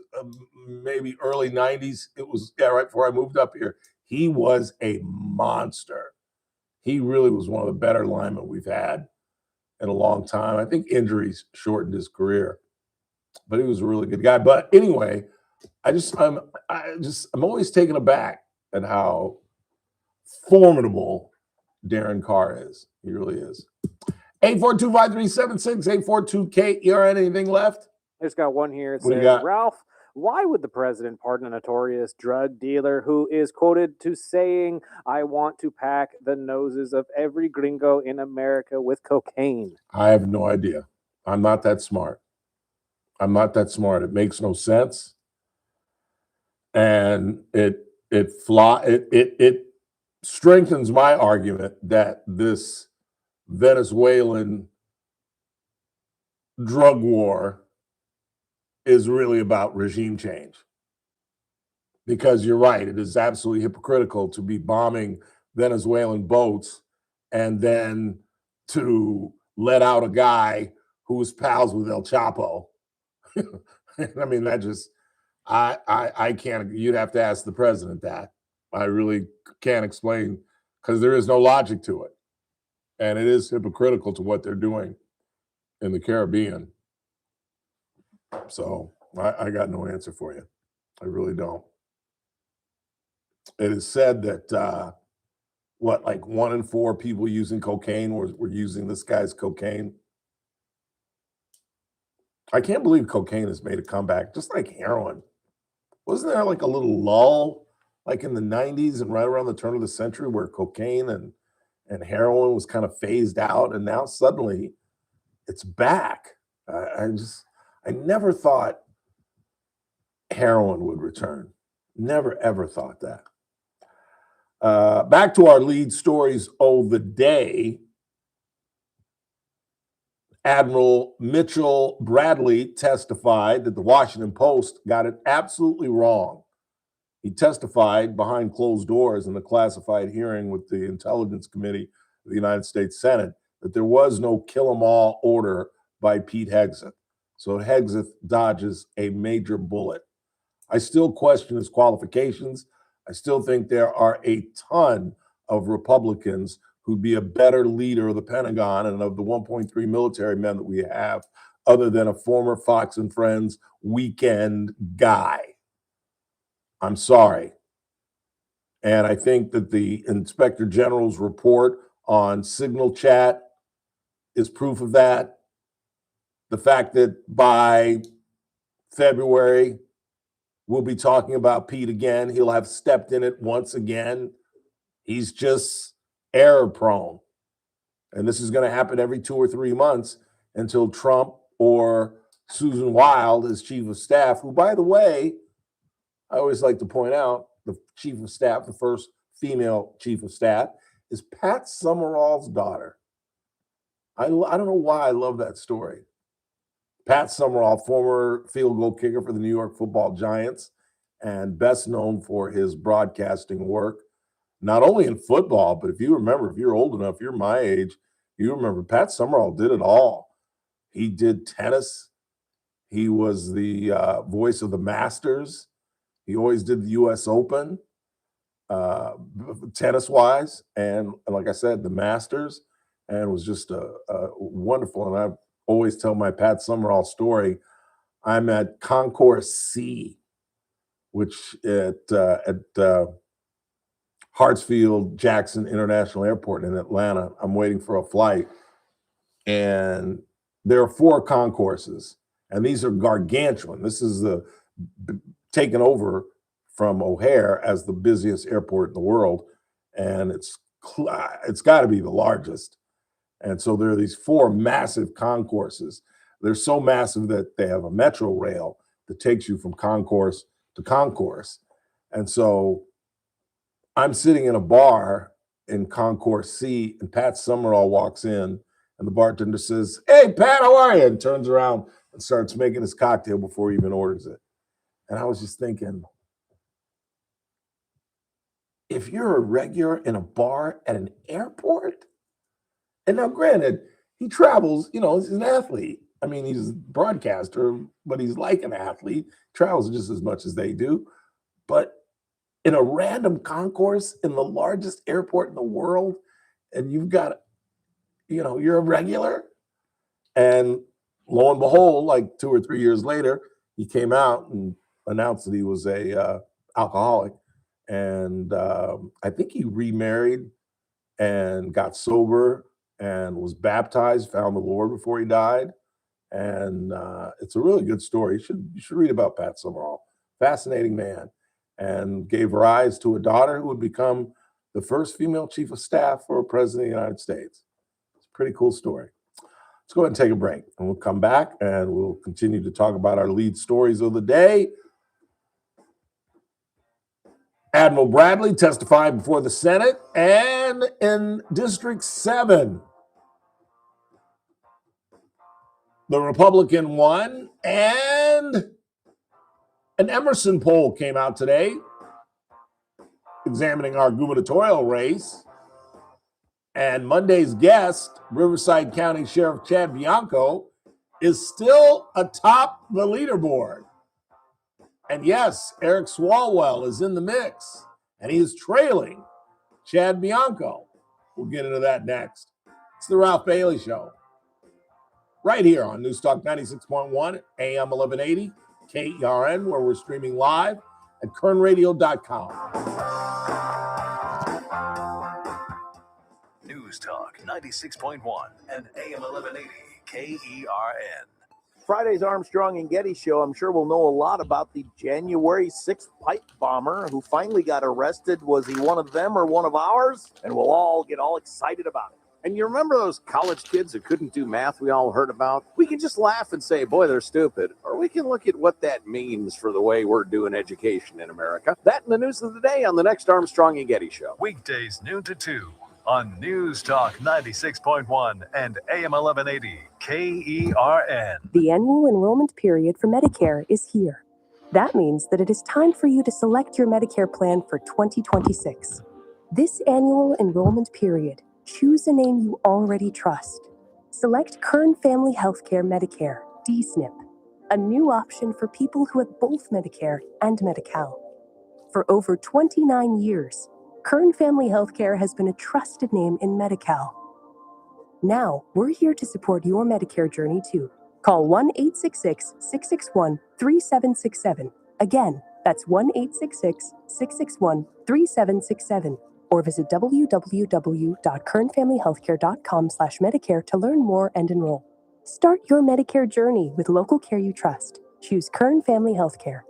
maybe early 90s. It was right before I moved up here. He was a monster. He really was one of the better linemen we've had in a long time. I think injuries shortened his career, but he was a really good guy. But anyway, I'm always taken aback at how formidable Darren Carr is. He really is. 842-5376, 842-KERN. Anything left? I just got one here. It What do you says, got? Ralph, why would the president pardon a notorious drug dealer who is quoted to saying, I want to pack the noses of every gringo in America with cocaine? I have no idea. I'm not that smart. It makes no sense. And it strengthens my argument that this Venezuelan drug war is really about regime change. Because you're right, it is absolutely hypocritical to be bombing Venezuelan boats and then to let out a guy who was pals with El Chapo. I mean, I can't. You'd have to ask the president that. I really can't explain because there is no logic to it. And it is hypocritical to what they're doing in the Caribbean. So I got no answer for you. I really don't. It is said that, like 1 in 4 people using cocaine were using this guy's cocaine. I can't believe cocaine has made a comeback, just like heroin. Wasn't there like a little lull, like in the 90s and right around the turn of the century where cocaine and heroin was kind of phased out, and now suddenly it's back. I never thought heroin would return. Never, ever thought that. Back to our lead stories of the day. Admiral Mitchell Bradley testified that the Washington Post got it absolutely wrong. He testified behind closed doors in a classified hearing with the Intelligence Committee of the United States Senate that there was no kill 'em all order by Pete Hegseth. So Hegseth dodges a major bullet. I still question his qualifications. I still think there are a ton of Republicans who'd be a better leader of the Pentagon and of the 1.3 military men that we have, other than a former Fox and Friends weekend guy. I'm sorry. And I think that the Inspector General's report on Signal Chat is proof of that. The fact that by February, we'll be talking about Pete again. He'll have stepped in it once again. He's just error prone. And this is going to happen every 2 or 3 months until Trump or Susan Wild, his chief of staff, who, by the way, I always like to point out, the chief of staff, the first female chief of staff, is Pat Summerall's daughter. I don't know why I love that story. Pat Summerall, former field goal kicker for the New York Football Giants, and best known for his broadcasting work, not only in football, but if you remember, if you're old enough, you're my age, you remember Pat Summerall did it all. He did tennis. He was the voice of the Masters. He always did the U.S. Open, tennis-wise, and like I said, the Masters, and was just a wonderful. And I always tell my Pat Summerall story. I'm at Concourse C, which at Hartsfield Jackson International Airport in Atlanta. I'm waiting for a flight, and there are 4 concourses, and these are gargantuan. This is taken over from O'Hare as the busiest airport in the world, and it's got to be the largest. And so there are these 4 massive concourses. They're so massive that they have a metro rail that takes you from concourse to concourse. And so I'm sitting in a bar in Concourse C, and Pat Summerall walks in, and the bartender says, "Hey, Pat, how are you?" and turns around and starts making his cocktail before he even orders it. And I was just thinking, if you're a regular in a bar at an airport, and now granted, he travels, he's an athlete. I mean, he's a broadcaster, but he's like an athlete, travels just as much as they do. But in a random concourse in the largest airport in the world, and you've got, you're a regular. And lo and behold, like 2 or 3 years later, he came out and announced that he was a alcoholic. And I think he remarried and got sober and was baptized, found the Lord before he died. And it's a really good story. You should read about Pat Summerall. Fascinating man. And gave rise to a daughter who would become the first female chief of staff for a president of the United States. It's a pretty cool story. Let's go ahead and take a break, and we'll come back and we'll continue to talk about our lead stories of the day. Admiral Bradley testified before the Senate, and in District 7, the Republican won, and an Emerson poll came out today examining our gubernatorial race. And Monday's guest, Riverside County Sheriff Chad Bianco, is still atop the leaderboard. And yes, Eric Swalwell is in the mix, and he is trailing Chad Bianco. We'll get into that next. It's the Ralph Bailey Show, right here on News Talk 96.1, AM 1180, KERN, where we're streaming live at kernradio.com. News Talk 96.1 and AM 1180 KERN. Friday's Armstrong and Getty show, I'm sure we'll know a lot about the January 6th pipe bomber who finally got arrested. Was he one of them or one of ours? And we'll all get all excited about it. And you remember those college kids who couldn't do math we all heard about? We can just laugh and say, boy, they're stupid. Or we can look at what that means for the way we're doing education in America. That and the news of the day on the next Armstrong and Getty show. Weekdays noon to 2 on News Talk 96.1 and AM 1180 KERN. The annual enrollment period for Medicare is here. That means that it is time for you to select your Medicare plan for 2026. This annual enrollment period, choose a name you already trust. Select Kern Family Healthcare Medicare, D-SNP, a new option for people who have both Medicare and Medi-Cal. For over 29 years, Kern Family Healthcare has been a trusted name in Medi-Cal. Now, we're here to support your Medicare journey too. Call 1-866-661-3767. Again, that's 1-866-661-3767. Or visit www.kernfamilyhealthcare.com/Medicare to learn more and enroll. Start your Medicare journey with local care you trust. Choose Kern Family Healthcare.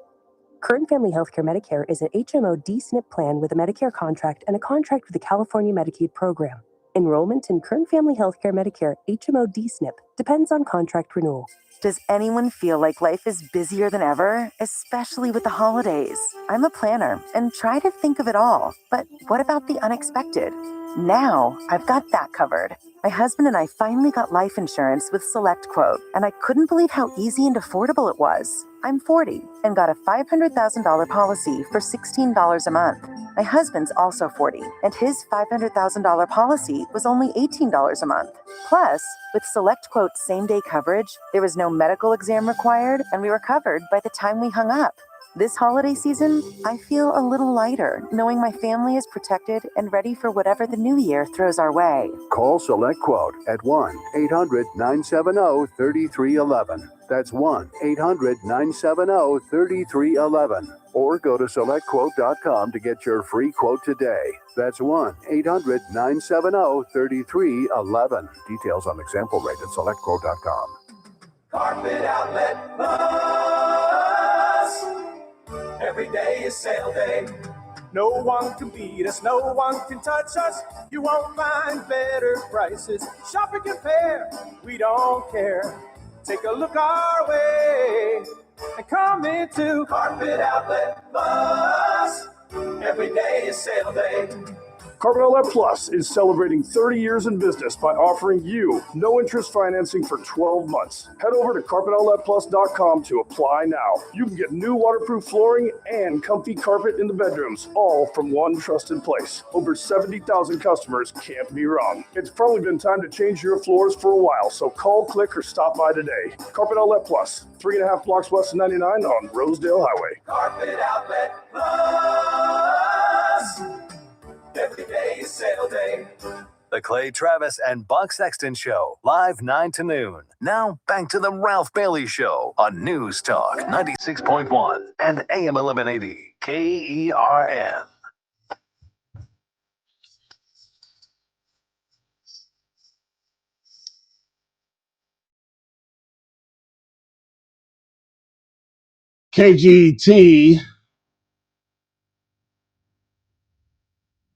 Kern Family Healthcare Medicare is an HMO D-SNP plan with a Medicare contract and a contract with the California Medicaid program. Enrollment in Kern Family Healthcare Medicare HMO D-SNP depends on contract renewal. Does anyone feel like life is busier than ever, especially with the holidays? I'm a planner and try to think of it all, but what about the unexpected? Now, I've got that covered. My husband and I finally got life insurance with Select Quote, and I couldn't believe how easy and affordable it was. I'm 40 and got a $500,000 policy for $16 a month. My husband's also 40, and his $500,000 policy was only $18 a month. Plus, with Select Quote same-day coverage, there was no medical exam required, and we were covered by the time we hung up. This holiday season, I feel a little lighter, knowing my family is protected and ready for whatever the new year throws our way. Call Select Quote at 1-800-970-3311. That's 1-800-970-3311. Or go to SelectQuote.com to get your free quote today. That's 1-800-970-3311. Details on example rate at SelectQuote.com. Carpet Outlet Plus. Every day is sale day. No one can beat us, no one can touch us. You won't find better prices. Shop and compare, we don't care. Take a look our way and come into Carpet Outlet Plus. Every day is sale day. Carpet Outlet Plus is celebrating 30 years in business by offering you no interest financing for 12 months. Head over to carpetoutletplus.com to apply now. You can get new waterproof flooring and comfy carpet in the bedrooms, all from one trusted place. Over 70,000 customers can't be wrong. It's probably been time to change your floors for a while, so call, click, or stop by today. Carpet Outlet Plus, 3.5 blocks west of 99 on Rosedale Highway. Carpet Outlet Plus. Every day is sale day. The Clay Travis and Buck Sexton Show, live 9 to noon. Now, back to the Ralph Bailey Show on News Talk 96.1 and AM 1180 KERN. KGT.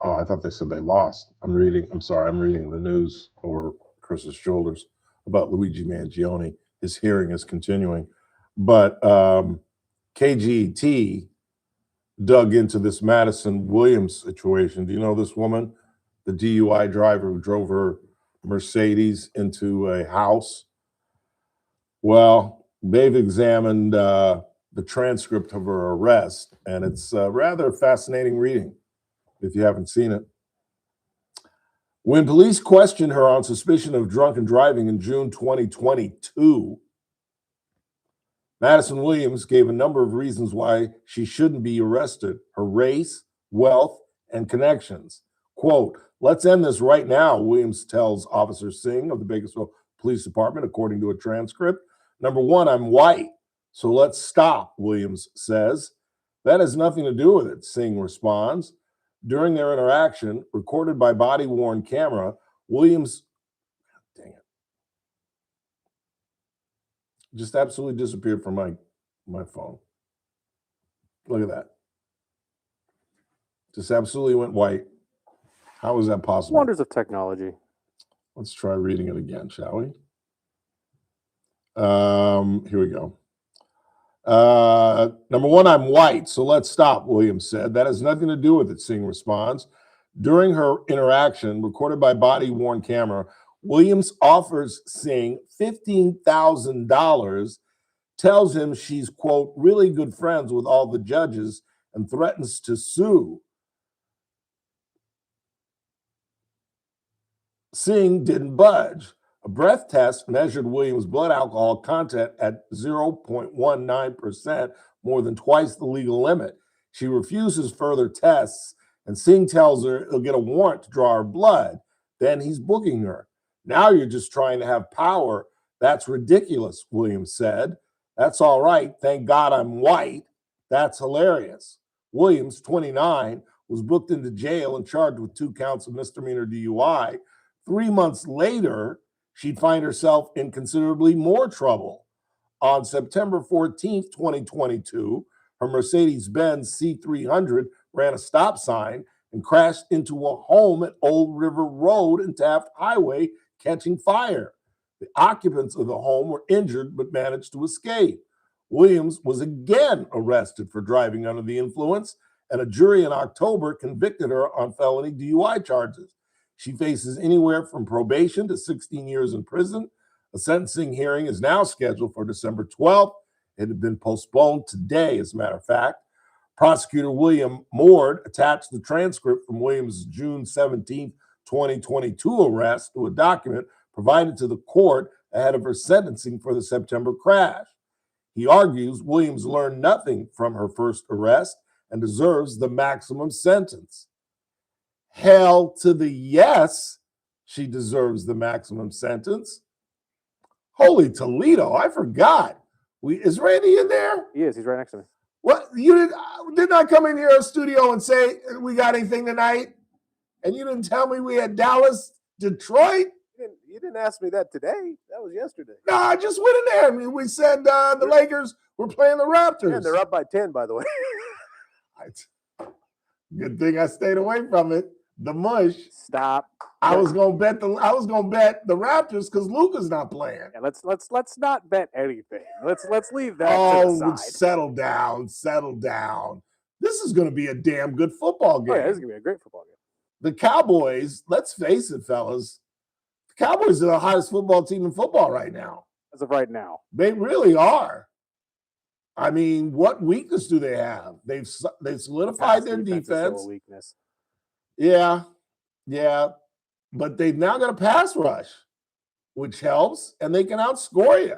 Oh, I thought they said they lost. I'm reading the news over Chris's shoulders about Luigi Mangione. His hearing is continuing. But KGT dug into this Madison Williams situation. Do you know this woman, the DUI driver who drove her Mercedes into a house? Well, they've examined the transcript of her arrest, and it's rather fascinating reading if you haven't seen it. When police questioned her on suspicion of drunken driving in June 2022, Madison Williams gave a number of reasons why she shouldn't be arrested: her race, wealth, and connections. Quote, "Let's end this right now," Williams tells Officer Singh of the Bakersfield Police Department, according to a transcript. "Number one, I'm white, so let's stop," Williams says. "That has nothing to do with it," Singh responds. During their interaction, recorded by body-worn camera, Williams, dang it, just absolutely disappeared from my phone. Look at that. Just absolutely went white. How is that possible? Wonders of technology. Let's try reading it again, shall we? Here we go. Number one, I'm white, so let's stop, Williams said. That has nothing to do with it, Singh responds. During her interaction, recorded by body-worn camera, Williams offers Singh $15,000, tells him she's, quote, really good friends with all the judges, and threatens to sue. Singh didn't budge. A breath test measured Williams' blood alcohol content at 0.19%, more than twice the legal limit. She refuses further tests, and Singh tells her he'll get a warrant to draw her blood. Then he's booking her. "Now you're just trying to have power. That's ridiculous," Williams said. "That's all right. Thank God I'm white. That's hilarious." Williams, 29, was booked into jail and charged with 2 counts of misdemeanor DUI. 3 months later, she'd find herself in considerably more trouble. On September 14th, 2022, her Mercedes-Benz C300 ran a stop sign and crashed into a home at Old River Road and Taft Highway, catching fire. The occupants of the home were injured but managed to escape. Williams was again arrested for driving under the influence, and a jury in October convicted her on felony DUI charges. She faces anywhere from probation to 16 years in prison. A sentencing hearing is now scheduled for December 12th. It had been postponed today, as a matter of fact. Prosecutor William Moore attached the transcript from Williams' June 17, 2022 arrest to a document provided to the court ahead of her sentencing for the September crash. He argues Williams learned nothing from her first arrest and deserves the maximum sentence. Hell to the yes, she deserves the maximum sentence. Holy Toledo, I forgot. Is Randy in there? He is. He's right next to me. What? You did not come in here in studio and say we got anything tonight? And you didn't tell me we had Dallas, Detroit? You didn't ask me that today. That was yesterday. No, I just went in there. I mean, we said the Lakers were playing the Raptors. And they're up by 10, by the way. Good thing I stayed away from it. The mush. Stop. I was gonna bet the Raptors because Luka's not playing. Yeah, let's not bet anything. Let's leave that to the side. Settle down. This is gonna be a damn good football game. Oh, yeah, this is gonna be a great football game. The Cowboys, let's face it, fellas, the Cowboys are the hottest football team in football right now. As of right now. They really are. I mean, what weakness do they have? They've solidified their defense. Still a weakness. Yeah. But they've now got a pass rush, which helps, and they can outscore you.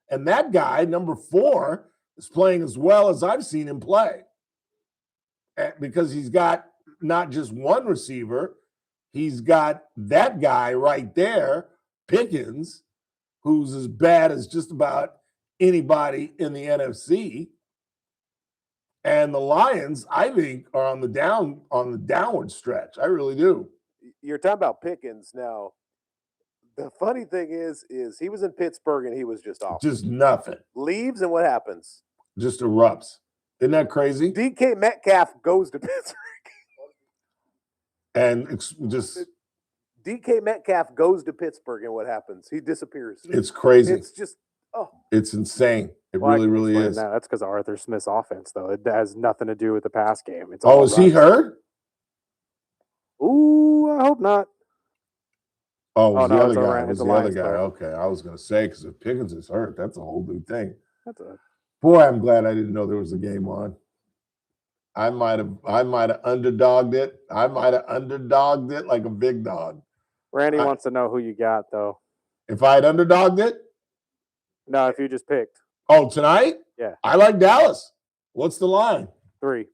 And that guy, number 4, is playing as well as I've seen him play. Because he's got not just one receiver, he's got that guy right there, Pickens, who's as bad as just about anybody in the NFC. And the Lions, I think, are on the downward stretch. I really do. You're talking about Pickens now. The funny thing is he was in Pittsburgh and he was just awful. Just nothing. Leaves and what happens? Just erupts. Isn't that crazy? DK Metcalf goes to Pittsburgh. And it's just DK Metcalf goes to Pittsburgh and what happens? He disappears. It's crazy. It's just it's insane. It really is. That's because of Arthur Smith's offense, though. It has nothing to do with the pass game. It's is he hurt? Ooh, I hope not. Oh, it was the other guy. It was the other guy. Okay, I was going to say, because if Pickens is hurt, that's a whole new thing. Boy, I'm glad I didn't know there was a game on. I might have underdogged it. I might have underdogged it like a big dog. Randy wants to know who you got, though. If I had underdogged it? No, if you just picked. Oh, tonight? Yeah. I like Dallas. What's the line? 3.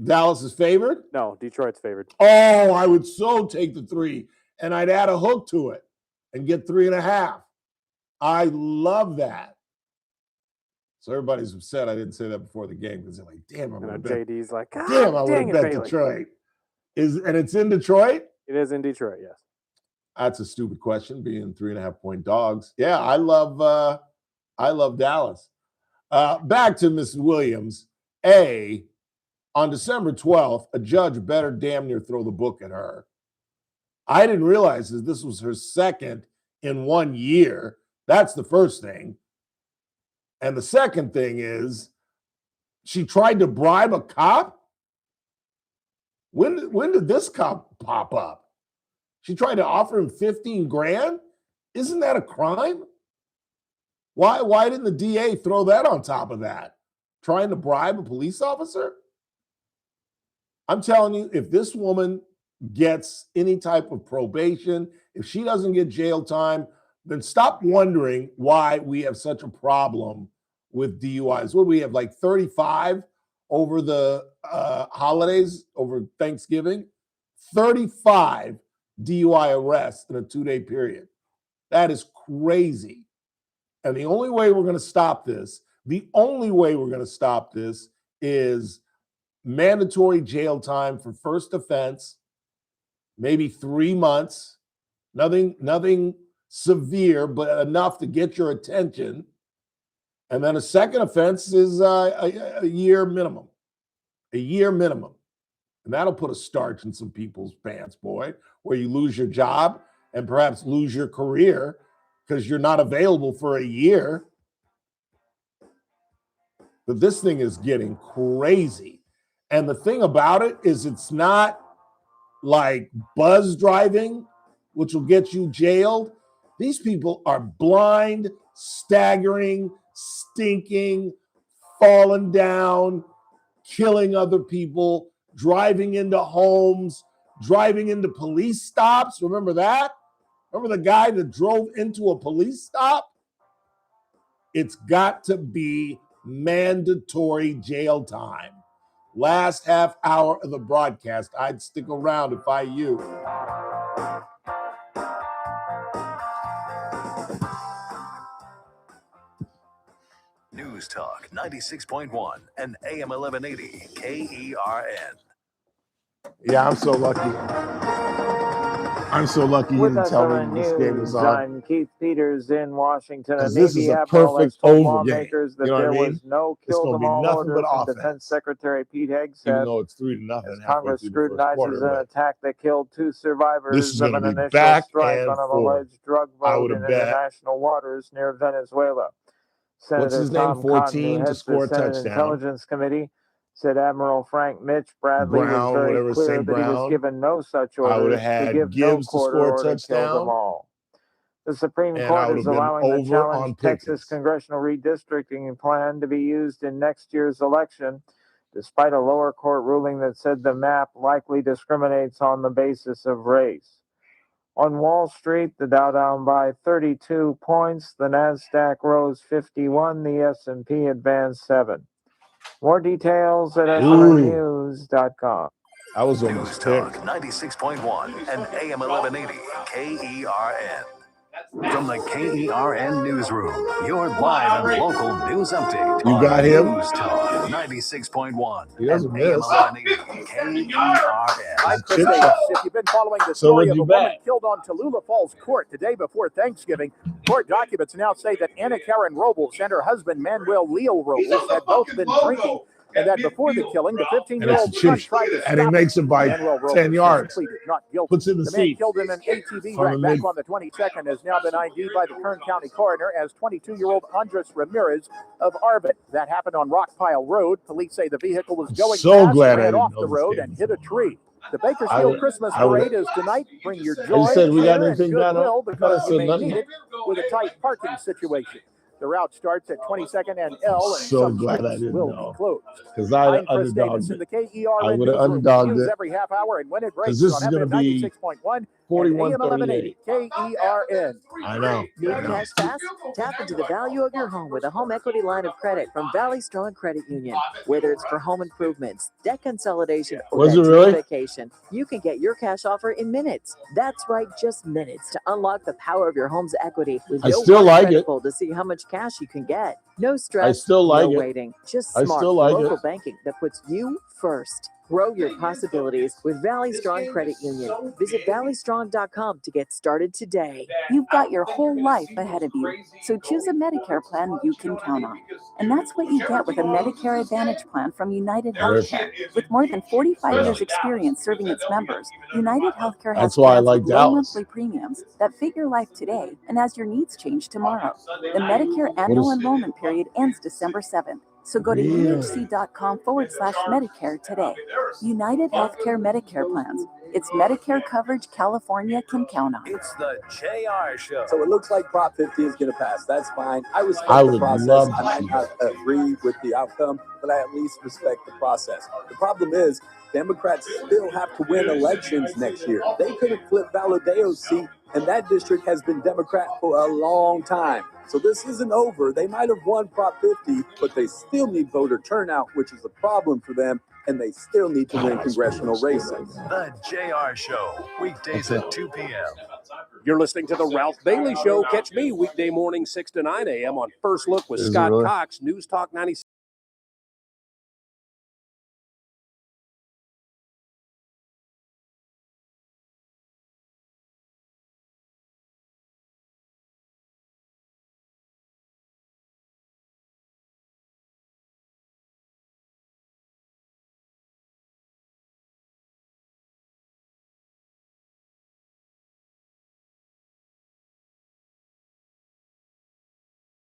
Dallas is favored? No, Detroit's favored. Oh, I would so take the 3, and I'd add a hook to it and get 3.5. I love that. So everybody's upset I didn't say that before the game because they're like, damn, I would have bet. JD's like, God, damn, I would dang have it, bet Bailey. Detroit. And it's in Detroit? It is in Detroit, yes. That's a stupid question, being 3.5-point dogs. Yeah, I love Dallas. Back to Mrs. Williams. On December 12th, a judge better damn near throw the book at her. I didn't realize that this was her second in 1 year. That's the first thing. And the second thing is she tried to bribe a cop. When did this cop pop up? She tried to offer him 15 grand? Isn't that a crime? Why didn't the DA throw that on top of that? Trying to bribe a police officer? I'm telling you, if this woman gets any type of probation, if she doesn't get jail time, then stop wondering why we have such a problem with DUIs. What do we have, like 35 over the holidays, over Thanksgiving? 35 DUI arrests in a 2-day period. That is crazy. And the only way we're going to stop this, is mandatory jail time for first offense, maybe 3 months, nothing severe, but enough to get your attention. And then a second offense is a year minimum. A year minimum. And that'll put a starch in some people's pants, boy, where you lose your job and perhaps lose your career because you're not available for a year. But this thing is getting crazy. And the thing about it is it's not like buzz driving, which will get you jailed. These people are blind, staggering, stinking, falling down, killing other people, driving into homes, driving into police stops. Remember that? Remember the guy that drove into a police stop? It's got to be mandatory jail time. Last half hour of the broadcast, I'd stick around if I you. News Talk 96.1 and AM 1180 KERN. Yeah, I'm so lucky. I'm so lucky you With didn't us tell on me the this game news, was on. Keith Peters in Washington. A Because this is Navy a admiral has perfect told over game. lawmakers that You know what I there mean? was no It's kill going to them be all nothing order but from offense. Defense Secretary Pete Even Hegseth though it's 3-0 as halfway Congress through the first scrutinizes quarter. an But attack that killed 2 survivors this is of going to an be initial back strike and on an forth. alleged drug I boat would in have bet. international waters near Venezuela. What's Senator his name? Tom Cotton, who 14 to heads score the a Senate touchdown. Intelligence Committee, said Admiral Frank Mitch Bradley was Brown, very whatever, clear say that he was Brown. given no such I would orders have to had give no Gibbs to court score a order to kill them touchdown. all. The Supreme And I Court would is have been allowing the over challenged on Texas Pickens. congressional redistricting plan to be used in next year's election, despite a lower court ruling that said the map likely discriminates on the basis of race. On Wall Street, the Dow down by 32 points, the Nasdaq rose 51, the S&P advanced 7. More details at SMNnews.com. I was News almost there. Talk 96.1 and AM 1180 KERN. From the KERN Newsroom, your live and local news update. You got him? News Talk 96.1 He doesn't and AM miss. 1180 KERN. I'm Chris Davis. If you've been following the So story where'd of you a woman bet? killed on Tallulah Falls Court the day before Thanksgiving, court documents now say that Anna Karen Robles and her husband Manuel Leo Robles had both been drinking, and that before the killing, the And it's 15-year-old a son chip. tried to And he stop makes it by Manuel Robles 10 yards. has pleaded not guilty. Puts it in the The man seat. killed in an ATV From wreck the back mid- on the 22nd has now been ID'd by the Kern County coroner as 22-year-old Andres Ramirez of Arbit. That happened on Rockpile Road. Police say the vehicle was going So fast, glad I ran didn't off know the this road game. and hit a tree. The Bakersfield I would- Christmas I would- parade is tonight. Bring your I joy, just said, we got cheer, and anything down goodwill there? I because said you may nothing. need it with a tight parking situation. The route starts at 22nd and L, and So some glad I streets didn't will know. be closed. Because I I'm Chris Davis underdogged in the it. I KERN would have newsroom. underdogged News it. every half hour and when it breaks This on is going FM to be 96.1 and 41-38. AM 1180 KERN. I know. Need I know. cash fast? Tap into the value of your home with a home equity line of credit from Valley Strong Credit Union. Whether it's for home improvements, debt consolidation, or Was that it dream really? vacation, you can get your cash offer in minutes. That's right, just minutes to unlock the power of your home's equity with I no still one like credit it. pull to see how much cash you can get. No I stress, still like no it. waiting. Just I smart still like local it. banking that puts you first. Grow your possibilities with Valley Strong Credit Union. Visit valleystrong.com to get started today. You've got your whole life ahead of you, so choose a Medicare plan you can count on. And that's what you get with a Medicare Advantage plan from United Healthcare. With more than 45 years experience serving its members, United Healthcare has That's why I plans like with low Dallas. monthly premiums that fit your life today and as your needs change tomorrow. The Medicare annual enrollment period ends December 7th. So go to uhc.com/Medicare today. United Healthcare Medicare plans. It's Medicare coverage California can count on. It's the JR Show. So it looks like Prop 50 is going to pass. That's fine. I respect I the would process. love to I might see not agree with the outcome, but I at least respect the process. The problem is Democrats still have to win elections next year. They could have flipped Valadeo's seat, and that district has been Democrat for a long time. So this isn't over. They might have won Prop 50, but they still need voter turnout, which is a problem for them, and they still need to win congressional races. The JR Show, weekdays at 2 p.m. You're listening to the Ralph Bailey Show. Catch me weekday morning 6 to 9 a.m. on First Look with Is it Scott really? Cox, News Talk 96.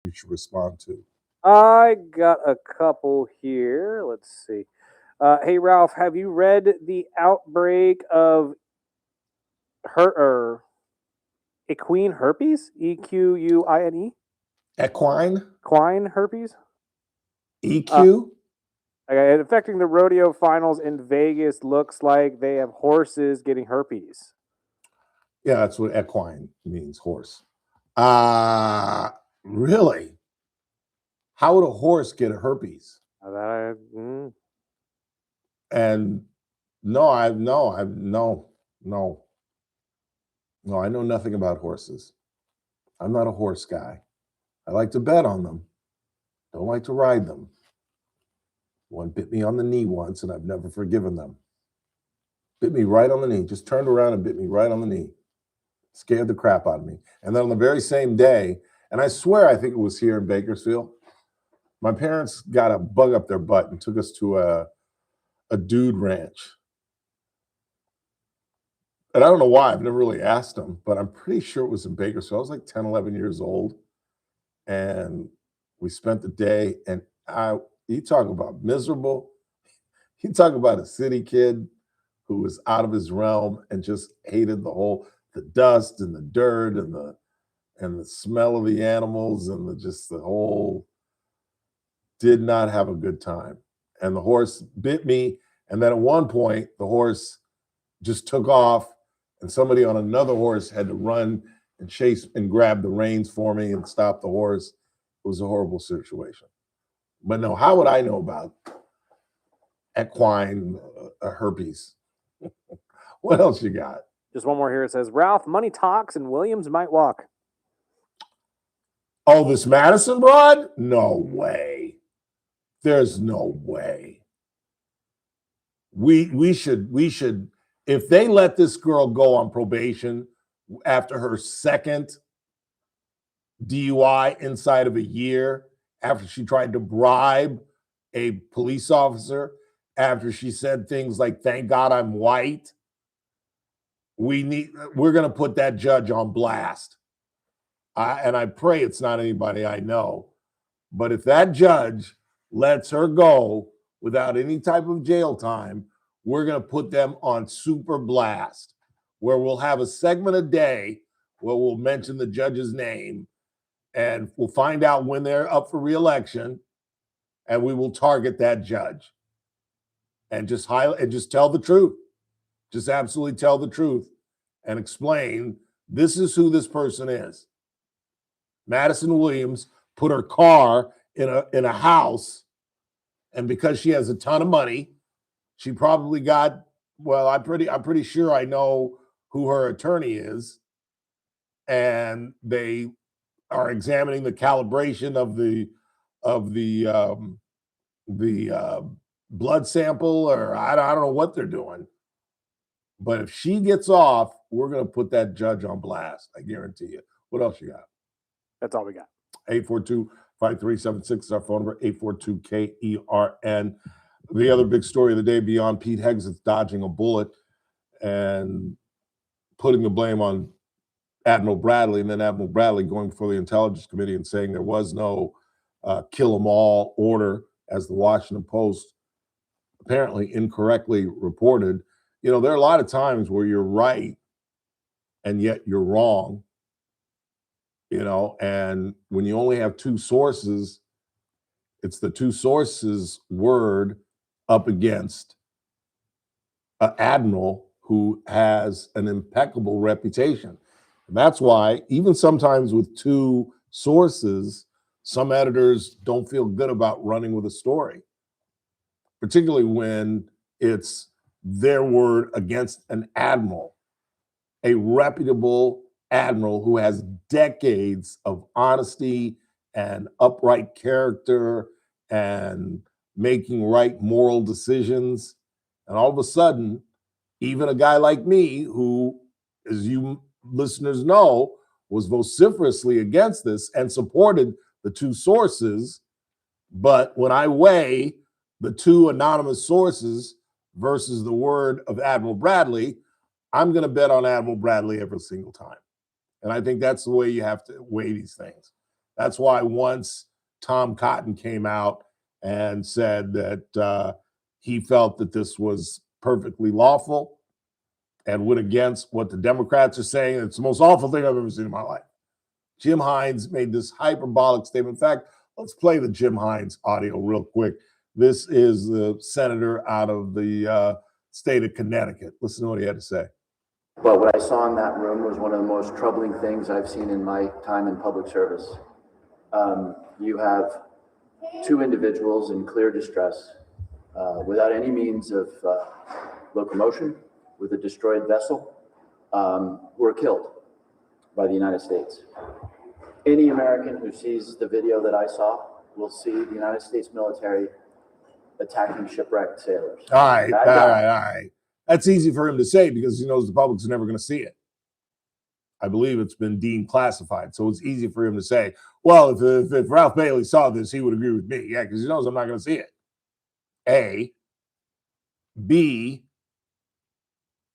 You should respond to. I got a couple here. Let's see. Hey, Ralph, have you read the outbreak of equine herpes? EQUINE? Equine? Equine herpes? EQ? Okay, affecting the rodeo finals in Vegas. Looks like they have horses getting herpes. Yeah, that's what equine means, horse. Really? How would a horse get a herpes? And no, I know nothing about horses. I'm not a horse guy. I like to bet on them. Don't like to ride them. One bit me on the knee once, and I've never forgiven them. Bit me right on the knee. Just turned around and bit me right on the knee. Scared the crap out of me. And then on the very same day, and I swear I think it was here in Bakersfield, my parents got a bug up their butt and took us to a dude ranch. And I don't know why. I've never really asked them, but I'm pretty sure it was in Bakersfield. I was like 10, 11 years old. And we spent the day, and you talk about miserable. You talk about a city kid who was out of his realm and just hated the dust and the dirt and the smell of the animals and the whole, did not have a good time. And the horse bit me. And then at one point, the horse just took off, and somebody on another horse had to run and chase and grab the reins for me and stop the horse. It was a horrible situation. But no, how would I know about equine herpes? What else you got? Just one more here. It says, Ralph, money talks and Williams might walk. Oh, this Madison broad? No way. There's no way. We should, if they let this girl go on probation after her second DUI inside of a year, after she tried to bribe a police officer, after she said things like, thank God I'm white, we're going to put that judge on blast. And I pray it's not anybody I know. But if that judge lets her go without any type of jail time, we're going to put them on super blast, where we'll have a segment a day where we'll mention the judge's name And we'll find out when they're up for re-election, and we will target that judge. And just highlight and just tell the truth. Just absolutely tell the truth and explain this is who this person is. Madison Williams put her car in a house, and because she has a ton of money, she probably got, well, I'm pretty sure I know who her attorney is, and they are examining the calibration of the blood sample, or I don't know what they're doing. But if she gets off, we're going to put that judge on blast. I guarantee you. What else you got? That's all we got. 842-5376 is our phone number, 842-KERN. The other big story of the day beyond Pete Hegseth dodging a bullet and putting the blame on Admiral Bradley, and then Admiral Bradley going before the Intelligence Committee and saying there was no kill them all order, as the Washington Post apparently incorrectly reported. You know, there are a lot of times where you're right and yet you're wrong, you know, and when you only have two sources, it's the two sources' word up against an admiral who has an impeccable reputation. And that's why even sometimes with two sources, some editors don't feel good about running with a story, particularly when it's their word against an admiral, a reputable admiral who has decades of honesty and upright character and making right moral decisions. And all of a sudden, even a guy like me, who, as you listeners know, was vociferously against this and supported the two sources, but when I weigh the two anonymous sources versus the word of Admiral Bradley, I'm going to bet on Admiral Bradley every single time. And I think that's the way you have to weigh these things. That's why once Tom Cotton came out and said that he felt that this was perfectly lawful and went against what the Democrats are saying, it's the most awful thing I've ever seen in my life. Jim Hines made this hyperbolic statement. In fact, let's play the Jim Hines audio real quick. This is the senator out of the state of Connecticut. Listen to what he had to say. But what I saw in that room was one of the most troubling things I've seen in my time in public service. You have two individuals in clear distress, without any means of locomotion, with a destroyed vessel, who were killed by the United States. Any American who sees the video that I saw will see the United States military attacking shipwrecked sailors. All right. That's easy for him to say because he knows the public's never going to see it. I believe it's been deemed classified, so it's easy for him to say, well, if Ralph Bailey saw this, he would agree with me. Yeah, because he knows I'm not going to see it. A. B.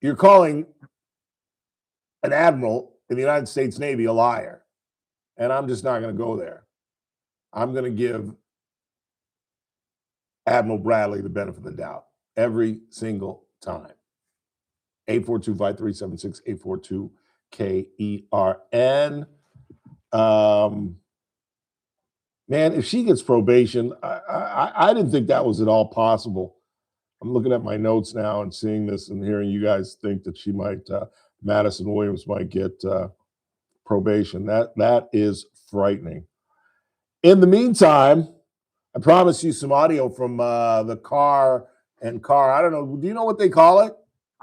You're calling an admiral in the United States Navy a liar, and I'm just not going to go there. I'm going to give Admiral Bradley the benefit of the doubt every single time. 842-5376, 842-KERN. Man, if she gets probation, I didn't think that was at all possible. I'm looking at my notes now and seeing this and hearing you guys think that she might, Madison Williams might get probation. That is frightening. In the meantime, I promised you some audio from the car. I don't know. Do you know what they call it?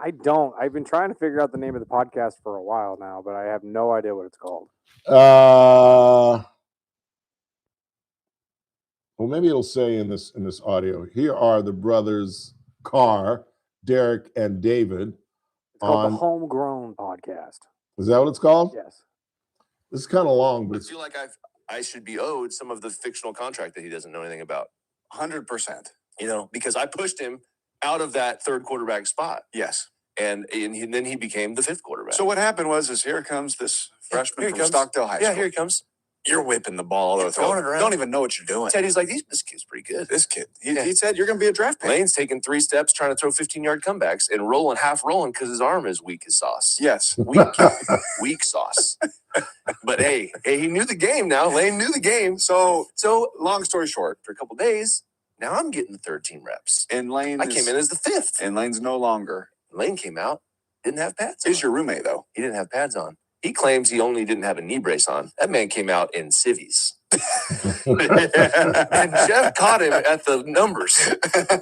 I don't. I've been trying to figure out the name of the podcast for a while now, but I have no idea what it's called. Well, maybe it'll say in this audio. Here are the brothers Carr, Derek, and David. It's called the Homegrown Podcast. Is that what it's called? Yes. This is kind of long, but I feel like I should be owed some of the fictional contract that he doesn't know anything about. 100%. You know, because I pushed him out of that third quarterback spot. Yes. And then he became the fifth quarterback. So what happened was here comes this freshman from Stockdale High School. Yeah, here he comes. You're whipping the ball all over the field. Throwing it around. Don't even know what you're doing. Teddy's like, this kid's pretty good. This kid. He said, you're going to be a draft pick. Lane's taking 3 steps trying to throw 15-yard comebacks and half rolling because his arm is weak as sauce. Yes. Weak sauce. But hey, he knew the game now. Lane knew the game. So long story short, for a couple days, now I'm getting the 13 reps. And I came in as the 5th. And Lane's no longer. Lane came out, didn't have pads on. He's your roommate, though. He didn't have pads on. He claims he only didn't have a knee brace on. That man came out in civvies. And Jeff caught him at the numbers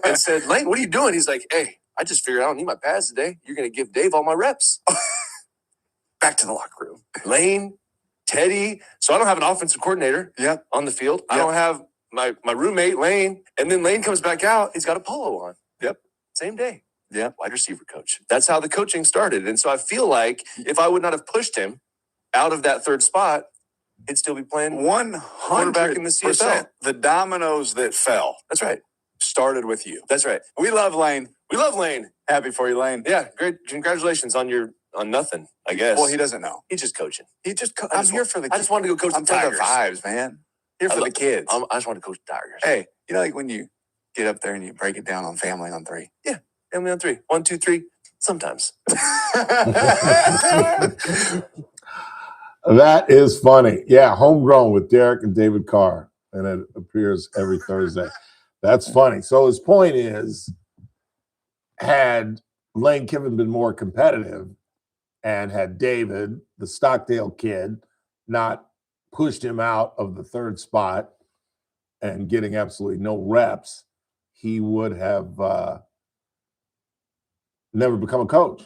and said, Lane, what are you doing? He's like, hey, I just figured I don't need my pads today. You're going to give Dave all my reps. Back to the locker room. Lane, Teddy. So I don't have an offensive coordinator on the field. I don't have my roommate, Lane. And then Lane comes back out. He's got a polo on. Same day. Wide receiver coach. That's how the coaching started. And so I feel like if I would not have pushed him out of that 3rd spot, he'd still be playing 100% quarterback in the CFL. The dominoes that fell. That's right. Started with you. That's right. We love Lane. We love Lane. Happy for you, Lane. Yeah, great. Congratulations on nothing, I guess. Well, he doesn't know. He's just coaching. I'm here for the kids. I just wanted to go coach the Tigers. I'm for the vibes, man. Here for the kids. I just want to coach the Tigers. Hey, you know, like when you get up there and you break it down on family on 3. Yeah, family on 3. 1, 2, 3. Sometimes. That is funny. Yeah, Homegrown with Derek and David Carr, and it appears every Thursday. That's funny. So his point is, had Lane Kiffin been more competitive and had David, the Stockdale kid, not pushed him out of the 3rd spot and getting absolutely no reps, he would have never become a coach.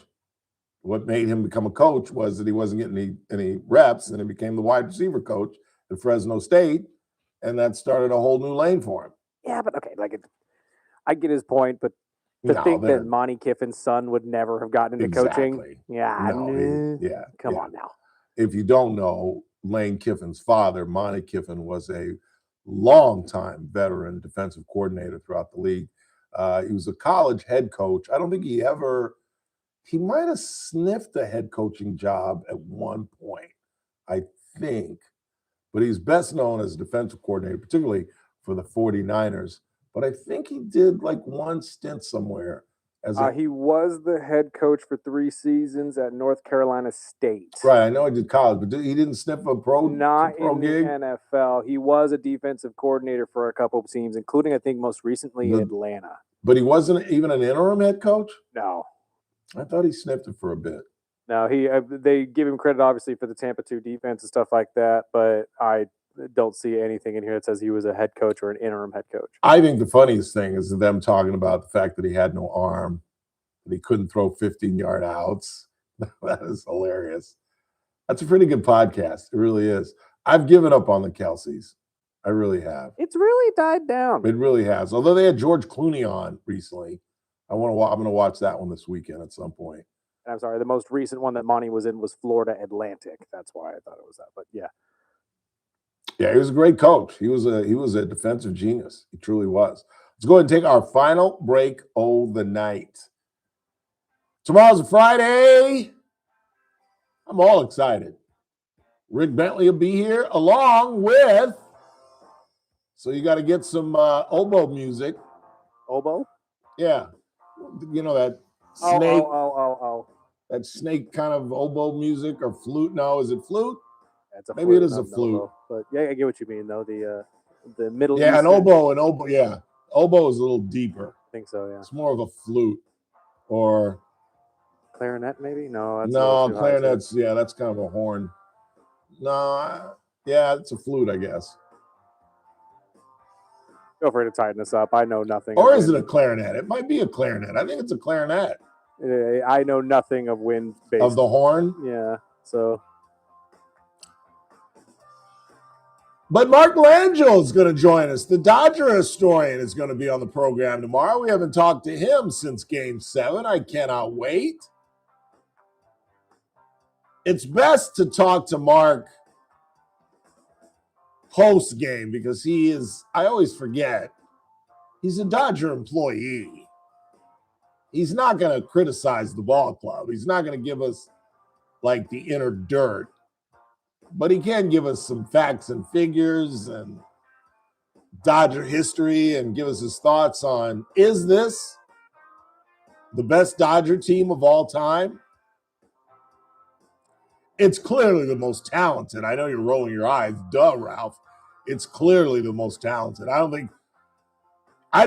What made him become a coach was that he wasn't getting any reps, and he became the wide receiver coach at Fresno State, and that started a whole new lane for him. Yeah, but okay, I get his point, but to think that Monty Kiffin's son would never have gotten into coaching, come on now. If you don't know, Lane Kiffin's father, Monty Kiffin, was a longtime veteran defensive coordinator throughout the league. He was a college head coach. I don't think he might have sniffed a head coaching job at one point, I think. But he's best known as a defensive coordinator, particularly for the 49ers. But I think he did like one stint somewhere. He was the head coach for 3 seasons at North Carolina State. Right, I know he did college, but he didn't sniff a pro gig? Not in the NFL. He was a defensive coordinator for a couple of teams, including, I think, most recently Atlanta. But he wasn't even an interim head coach? No. I thought he sniffed it for a bit. No, they give him credit, obviously, for the Tampa 2 defense and stuff like that, but I don't see anything in here that says he was a head coach or an interim head coach. I think the funniest thing is them talking about the fact that he had no arm, that he couldn't throw 15-yard outs. That is hilarious. That's a pretty good podcast. It really is. I've given up on the Kelceys. I really have. It's really died down. It really has. Although they had George Clooney on recently. I'm going to watch that one this weekend at some point. I'm sorry, the most recent one that Monty was in was Florida Atlantic. That's why I thought it was that. But yeah. Yeah, he was a great coach. He was a defensive genius. He truly was. Let's go ahead and take our final break of the night. Tomorrow's a Friday. I'm all excited. Rick Bentley will be here along with. So you got to get some oboe music. Oboe? Yeah. You know that snake. Oh. That snake kind of oboe music or flute. No, is it flute? That's a Maybe flute, it is a flute. Oboe. But yeah, I get what you mean though. The Middle Yeah, Eastern. an oboe. Yeah, oboe is a little deeper. I think so. Yeah. It's more of a flute or clarinet, maybe. No, clarinet's that's kind of a horn. No, it's a flute, I guess. Feel free to tighten this up. I know nothing. Or is it a clarinet? It might be a clarinet. I think it's a clarinet. I know nothing of wind-based. Of the horn? Yeah. So. But Mark Langell is going to join us. The Dodger historian is going to be on the program tomorrow. We haven't talked to him since Game 7. I cannot wait. It's best to talk to Mark post-game because I always forget, he's a Dodger employee. He's not going to criticize the ball club. He's not going to give us like the inner dirt. but he can give us some facts and figures and Dodger history and give us his thoughts on, is this the best Dodger team of all time? It's clearly the most talented. I know you're rolling your eyes. Duh, Ralph. It's clearly the most talented. I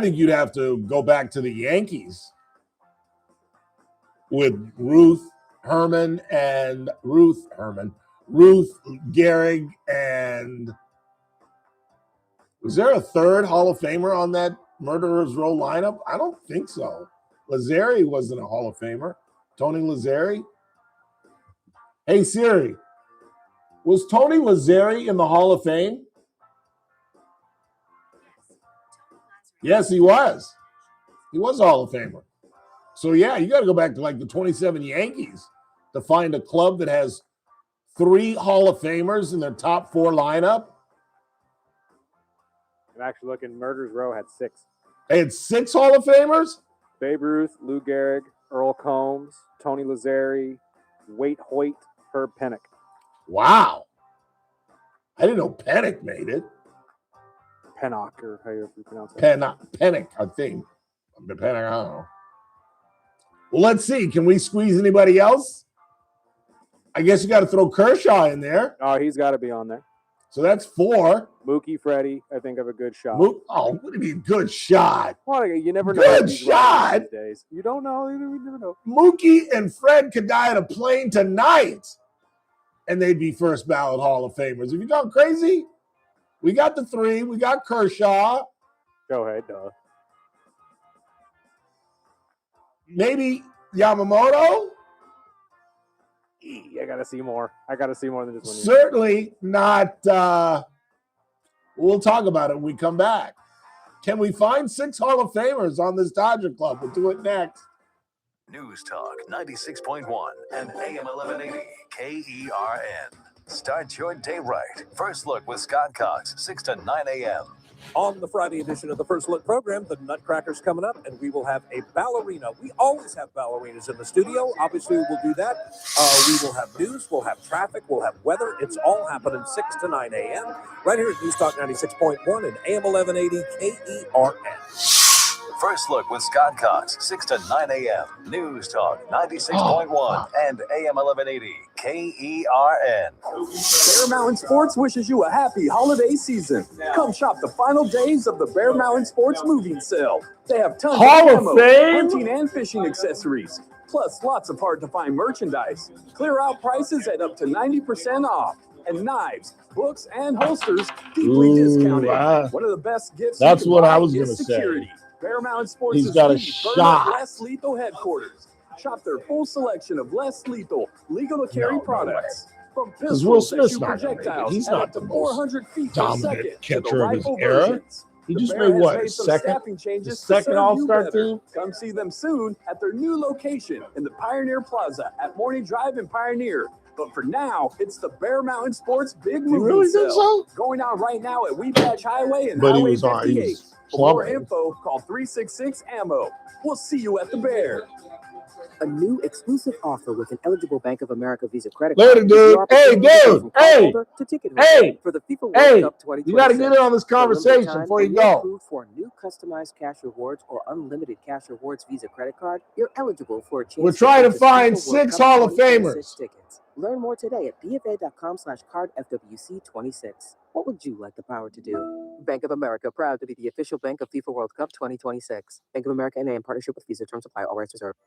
think you'd have to go back to the Yankees with Ruth Gehrig, and was there a third Hall of Famer on that Murderers Row lineup? I don't think so. Lazzari wasn't a Hall of Famer. Tony Lazzari? Hey, Siri, was Tony Lazzari in the Hall of Fame? Yes, he was. He was a Hall of Famer. So, yeah, you got to go back to like the 27 Yankees to find a club that has 3 Hall of Famers in their top 4 lineup. I'm actually looking. Murderers Row had 6. They had 6 Hall of Famers? Babe Ruth, Lou Gehrig, Earl Combs, Tony Lazzari, Waite Hoyt, Herb Pennock. Wow. I didn't know Pennock made it. Pennock, or however you pronounce it. Pennock, I think. Pennock, I don't know. Well, let's see. Can we squeeze anybody else? I guess you got to throw Kershaw in there. Oh, he's got to be on there. So that's 4. Mookie, Freddie, I think have a good shot. What do you mean good shot? Well, you never know. Good shot. These days. You don't know. You never know. Mookie and Fred could die on a plane tonight, and they'd be first ballot Hall of Famers. Have you gone crazy? We got the 3. We got Kershaw. Go ahead, duh. Maybe Yamamoto? I got to see more. I got to see more than just one. Certainly not. We'll talk about it when we come back. Can we find 6 Hall of Famers on this Dodger club? We'll do it next. News Talk 96.1 and AM 1180 KERN. Start your day right. First Look with Scott Cox, 6 to 9 a.m. On the Friday edition of the First Look program, the Nutcracker's coming up, and we will have a ballerina. We always have ballerinas in the studio. Obviously, we'll do that. We will have news, we'll have traffic, we'll have weather. It's all happening 6 to 9 a.m. right here at News Talk 96.1 and AM 1180 KERN. First Look with Scott Cox, 6 to 9 a.m. News Talk 96.1 and AM 1180 KERN. Bear Mountain Sports wishes you a happy holiday season. Come shop the final days of the Bear Mountain Sports moving sale. They have tons Hall of of ammo, Fame? hunting and fishing accessories, plus lots of hard-to-find merchandise. Clear out prices at up to 90% off. And knives, books, and holsters deeply discounted. Wow. One of the best gifts That's you can what I buy was is gonna say. security. Bear Mountain Sports He's is got a the shot. Less Lethal headquarters. Shop their full selection of less lethal, legal to carry products. From Because Will pistols that Smith's shoot not gonna make it. projectiles He's at not up to the most 400 feet per dominant second to the catcher of his rifle era. versions. He The just Bear made has what, made some second- staffing changes his to second serve you All-Star better. team? Come see them soon at their new location in the Pioneer Plaza at Morning Drive in Pioneer. But for now, it's the Bear Mountain Sports Big Movie really Sale. think so? Going on right now at Weepatch Highway and But he Highway was on. He 58. was For more plumbing. info, call 366-AMMO. We'll see you at the Bear. A new exclusive offer with an eligible Bank of America Visa credit Later, card. dude. Hey, dude. From Hey. cardholder to ticket Hey. holder for the FIFA World Hey. Cup 2026. You got to get in on this For a limited conversation time, before you when you're go. approved for a new customized cash rewards or unlimited cash rewards Visa credit card, you're eligible for a chance We're trying to purchase find FIFA World 6 Cup Hall of 2026 Famers. tickets. Learn more today at bfa.com/cardfwc26. What would you like the power to do? Bank of America, proud to be the official bank of FIFA World Cup 2026. Bank of America NA in partnership with Visa. Terms apply. All rights reserved.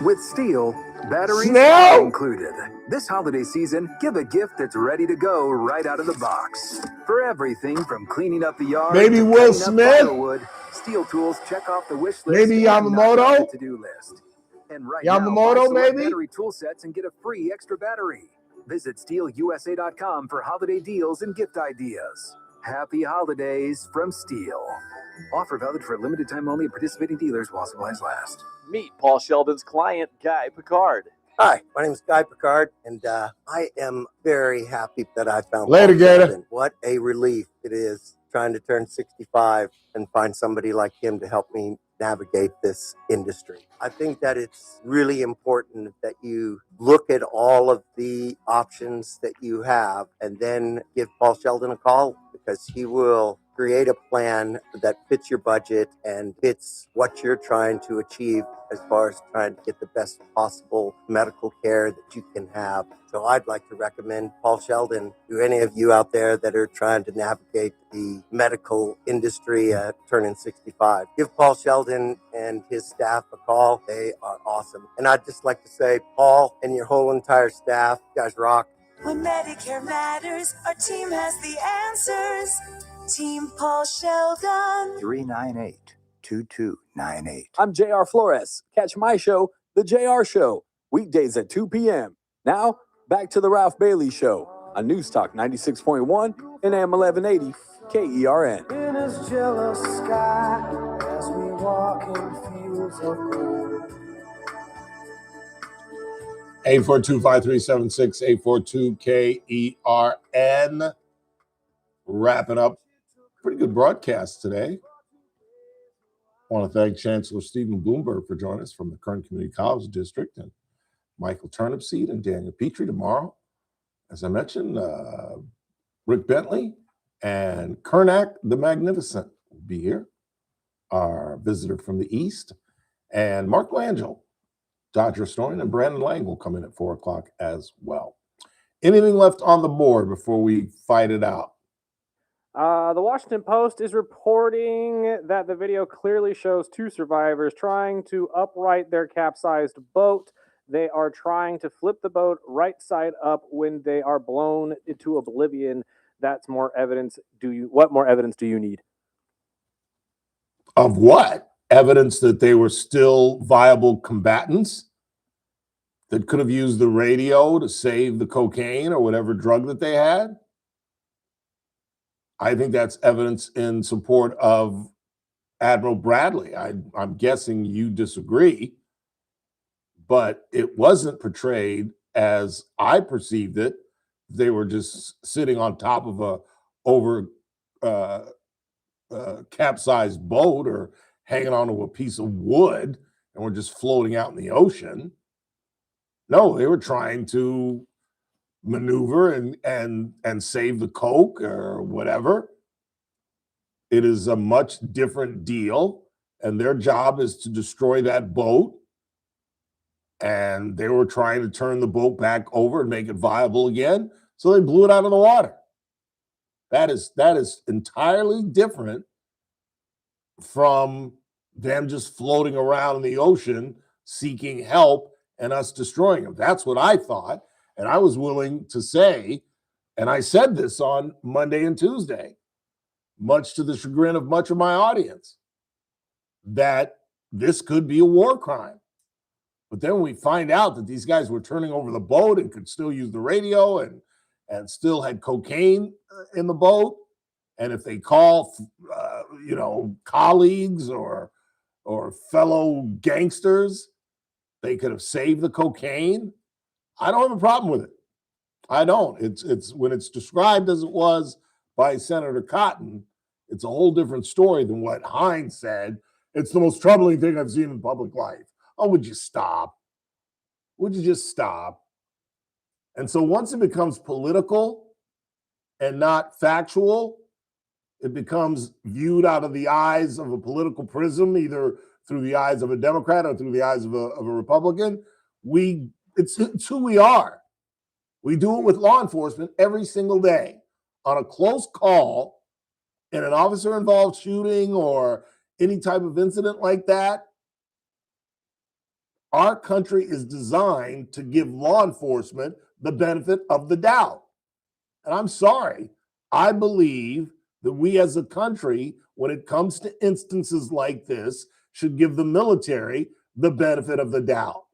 With Steel, batteries Snell? are included. This holiday season, give a gift that's ready to go right out of the box. For everything from cleaning up the yard Maybe to Will cutting up Smith? firewood, Steel tools check off the wish list. Maybe and knock Yamamoto? off the to-do list. And right now, Yamamoto, buy select maybe? battery tool sets and get a free extra battery. Visit SteelUSA.com for holiday deals and gift ideas. Happy holidays from Steel. Offer valid for a limited time only at participating dealers while supplies last. Meet Paul Sheldon's client, Guy Picard. Hi, my name is Guy Picard, and I am very happy that I found Later, Paul Gator. Sheldon. What a relief it is trying to turn 65 and find somebody like him to help me navigate this industry. I think that it's really important that you look at all of the options that you have and then give Paul Sheldon a call, because he will create a plan that fits your budget and fits what you're trying to achieve as far as trying to get the best possible medical care that you can have. So I'd like to recommend Paul Sheldon to any of you out there that are trying to navigate the medical industry turning 65. Give Paul Sheldon and his staff a call. They are awesome. And I'd just like to say, Paul and your whole entire staff, you guys rock. When Medicare matters, our team has the answers. Team Paul Sheldon. 398-2298. I'm JR Flores. Catch my show, The JR Show, weekdays at 2 p.m. Now, back to the Ralph Bailey Show on News Talk 96.1 and AM 1180 KERN. In his jealous sky, as we walk in fields of gold. 842-5376, 842-KERN. Wrapping up. Pretty good broadcast today. I want to thank Chancellor Stephen Bloomberg for joining us from the Kern Community College District, and Michael Turnipseed and Daniel Petrie tomorrow. As I mentioned, Rick Bentley and Kernak the Magnificent will be here, our visitor from the East, and Mark Langell, Dodger historian, and Brandon Lang will come in at 4 o'clock as well. Anything left on the board before we fight it out? The Washington Post is reporting that the video clearly shows two survivors trying to upright their capsized boat. They are trying to flip the boat right side up when they are blown into oblivion. That's more evidence. What more evidence do you need? Of what? Evidence that they were still viable combatants that could have used the radio to save the cocaine or whatever drug that they had? I think that's evidence in support of Admiral Bradley. I'm guessing you disagree, but it wasn't portrayed as I perceived it. They were just sitting on top of a capsized boat or hanging onto a piece of wood and were just floating out in the ocean. No, they were trying to maneuver and save the coke or whatever. It is a much different deal, and their job is to destroy that boat. And they were trying to turn the boat back over and make it viable again, so they blew it out of the water. That is entirely different from them just floating around in the ocean seeking help and us destroying them. That's what I thought. And I was willing to say, and I said this on Monday and Tuesday, much to the chagrin of much of my audience, that this could be a war crime. But then we find out that these guys were turning over the boat and could still use the radio and still had cocaine in the boat. And if they call, colleagues or fellow gangsters, they could have saved the cocaine. I don't have a problem with it. I don't. It's when it's described as it was by Senator Cotton, it's a whole different story than what Hines said. It's the most troubling thing I've seen in public life. Oh, would you stop? Would you just stop? And so once it becomes political and not factual, it becomes viewed out of the eyes of a political prism, either through the eyes of a Democrat or through the eyes of a Republican. It's who we are. We do it with law enforcement every single day. On a close call in an officer-involved shooting or any type of incident like that, our country is designed to give law enforcement the benefit of the doubt. And I'm sorry, I believe that we as a country, when it comes to instances like this, should give the military the benefit of the doubt.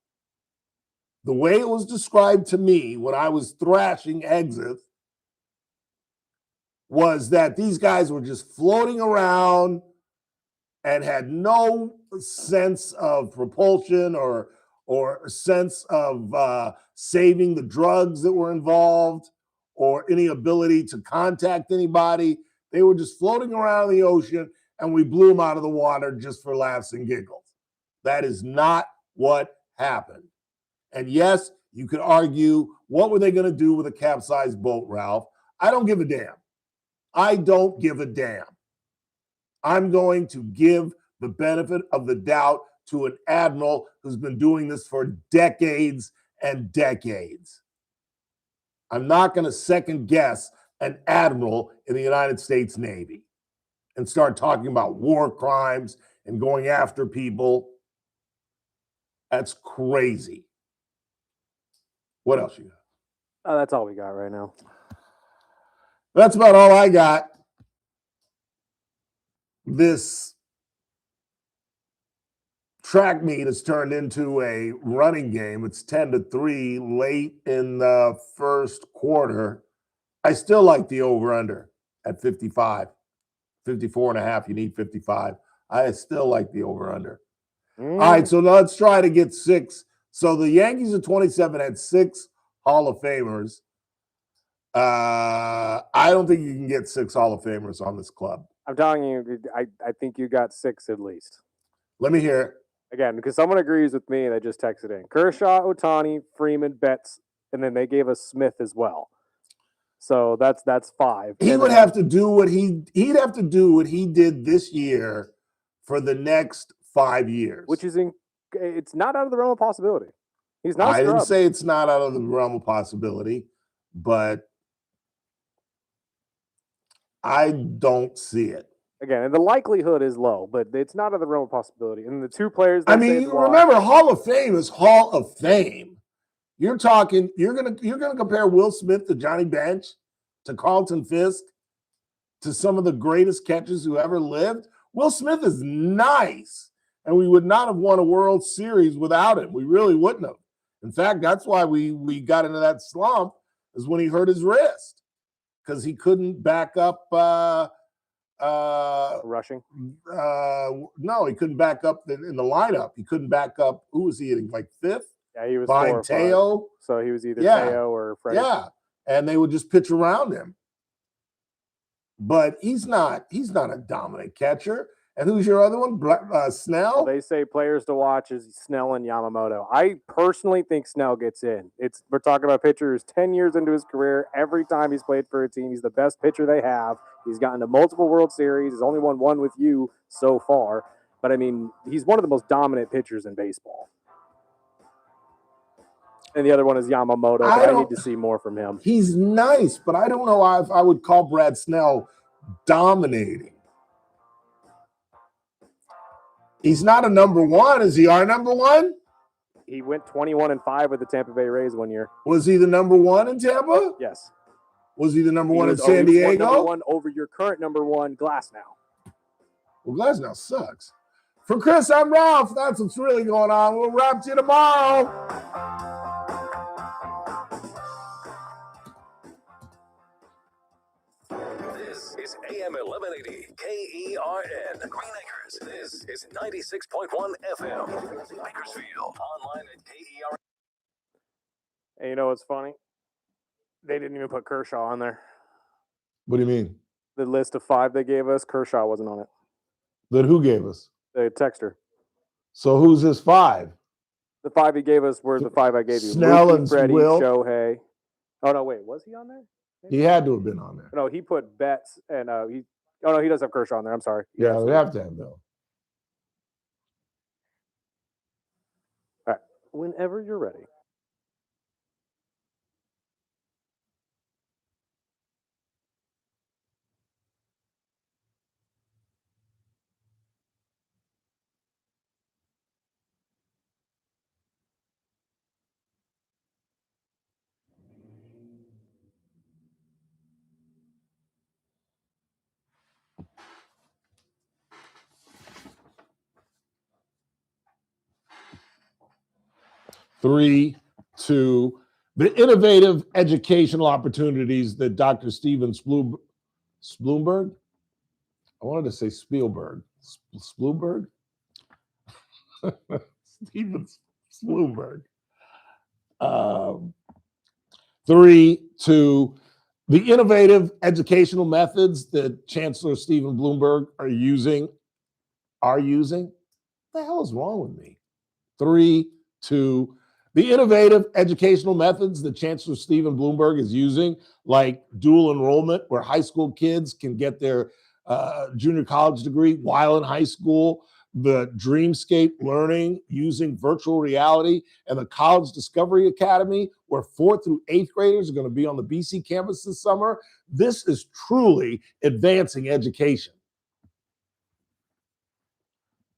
The way it was described to me when I was thrashing exits was that these guys were just floating around and had no sense of propulsion or sense of saving the drugs that were involved or any ability to contact anybody. They were just floating around the ocean and we blew them out of the water just for laughs and giggles. That is not what happened. And yes, you could argue, what were they going to do with a capsized boat, Ralph? I don't give a damn. I don't give a damn. I'm going to give the benefit of the doubt to an admiral who's been doing this for decades and decades. I'm not going to second guess an admiral in the United States Navy and start talking about war crimes and going after people. That's crazy. What else you got? That's all we got right now. That's about all I got. This track meet has turned into a running game. It's 10-3 late in the first quarter. I still like the over-under at 55. 54 and a half, you need 55. I still like the over-under. All right, so let's try to get 6. So the Yankees at 27 had 6 Hall of Famers. I don't think you can get 6 Hall of Famers on this club. I'm telling you, I think you got 6 at least. Let me hear it. Again, because someone agrees with me and they just texted in. Kershaw, Ohtani, Freeman, Betts, and then they gave us Smith as well. So that's 5. He would have to do what he'd have to do what he did this year for the next 5 years. Which is it's not out of the realm of possibility. He's not. I didn't say it's not out of the realm of possibility, but I don't see it. Again, and the likelihood is low, but it's not out of the realm of possibility. And the 2 players. I mean, remember, Hall of Fame is Hall of Fame. You're talking. You're gonna compare Will Smith to Johnny Bench, to Carlton Fisk, to some of the greatest catchers who ever lived. Will Smith is nice, and we would not have won a World Series without him. We really wouldn't have. In fact, that's why we got into that slump, is when he hurt his wrist, because he couldn't back up rushing. No, he couldn't back up in the lineup. He couldn't back up. Who was he hitting? Like 5th? Yeah, he was behind 4 or 5. Teo. So he was either Teo or Freddie. Yeah, and they would just pitch around him. But he's not a dominant catcher. And who's your other one? Snell? Well, they say players to watch is Snell and Yamamoto. I personally think Snell gets in. We're talking about pitchers 10 years into his career. Every time he's played for a team, he's the best pitcher they have. He's gotten to multiple World Series. He's only won 1 with you so far. But, I mean, he's one of the most dominant pitchers in baseball. And the other one is Yamamoto, but I need to see more from him. He's nice, but I don't know if I would call Brad Snell dominating. He's not a number 1. Is he our number 1? He went 21-5 with the Tampa Bay Rays one year. Was he the number 1 in Tampa? Yes. Was he the number 1 in San Diego? Number 1 over your current number 1, Glasnow. Well, Glasnow sucks. For Chris, I'm Ralph. That's what's really going on. We'll wrap to you tomorrow. This is AM 1180 KERN. Green Acres. This is 96.1 FM. Bakersfield. Online at KERN. And you know what's funny? They didn't even put Kershaw on there. What do you mean? The list of 5 they gave us, Kershaw wasn't on it. Then who gave us? The texter. So who's his 5? The 5 he gave us were the 5 I gave you. Snell Mookie, and Freddie, Will. Shohei. Oh, no, wait. Was he on there? He had to have been on there. No, he put Betts and he. Oh, no, he does have Kershaw on there. I'm sorry. Yeah, we have to have though. All right. Whenever you're ready. Three, 2, the innovative educational opportunities that Dr. Steven Bloomberg? I wanted to say Spielberg. Bloomberg? Steven Bloomberg. 3, 2, The innovative educational methods that Chancellor Stephen Bloomberg are using. What the hell is wrong with me? 3, 2. The innovative educational methods that Chancellor Stephen Bloomberg is using, like dual enrollment, where high school kids can get their junior college degree while in high school, the Dreamscape learning using virtual reality, and the College Discovery Academy, where 4th through 8th graders are going to be on the BC campus this summer. This is truly advancing education.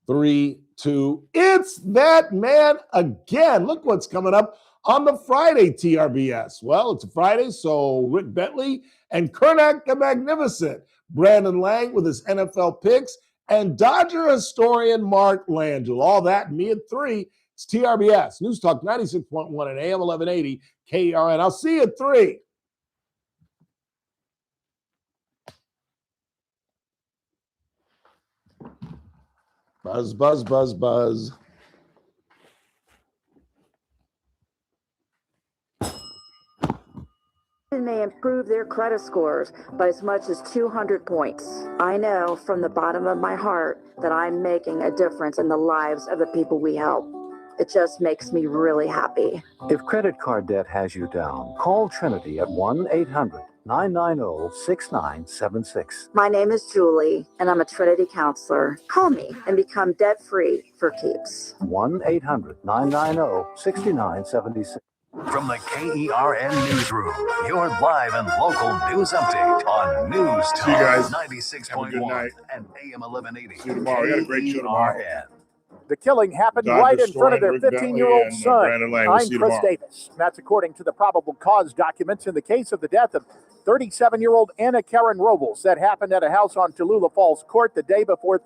3, 2. It's that man again. Look what's coming up on the Friday TRBS. Well, it's a Friday, so Rick Bentley and Kernak the Magnificent, Brandon Lang with his NFL picks, and Dodger historian Mark Langell. All that and me at 3. It's TRBS, News Talk 96.1 and AM 1180 KRN. I'll see you at 3. Buzz, buzz, buzz, buzz. May improve their credit scores by as much as 200 points. I know from the bottom of my heart that I'm making a difference in the lives of the people we help. It just makes me really happy. If credit card debt has you down, call Trinity at 1-800-990-6976. My name is Julie, and I'm a Trinity counselor. Call me and become debt-free for keeps. 1-800-990-6976. From the KERN Newsroom, your live and local news update on News See you guys. Talk 96.1 and AM 1180. See you tomorrow. We got a great show tomorrow. The killing happened Dodger right in front of their historian Rick 15-year-old Bentley and, son. Brandon Lang. We'll I'm see you Chris tomorrow. Davis. That's according to the probable cause documents in the case of the death of 37-year-old Anna Karen Robles that happened at a house on Tallulah Falls Court the day before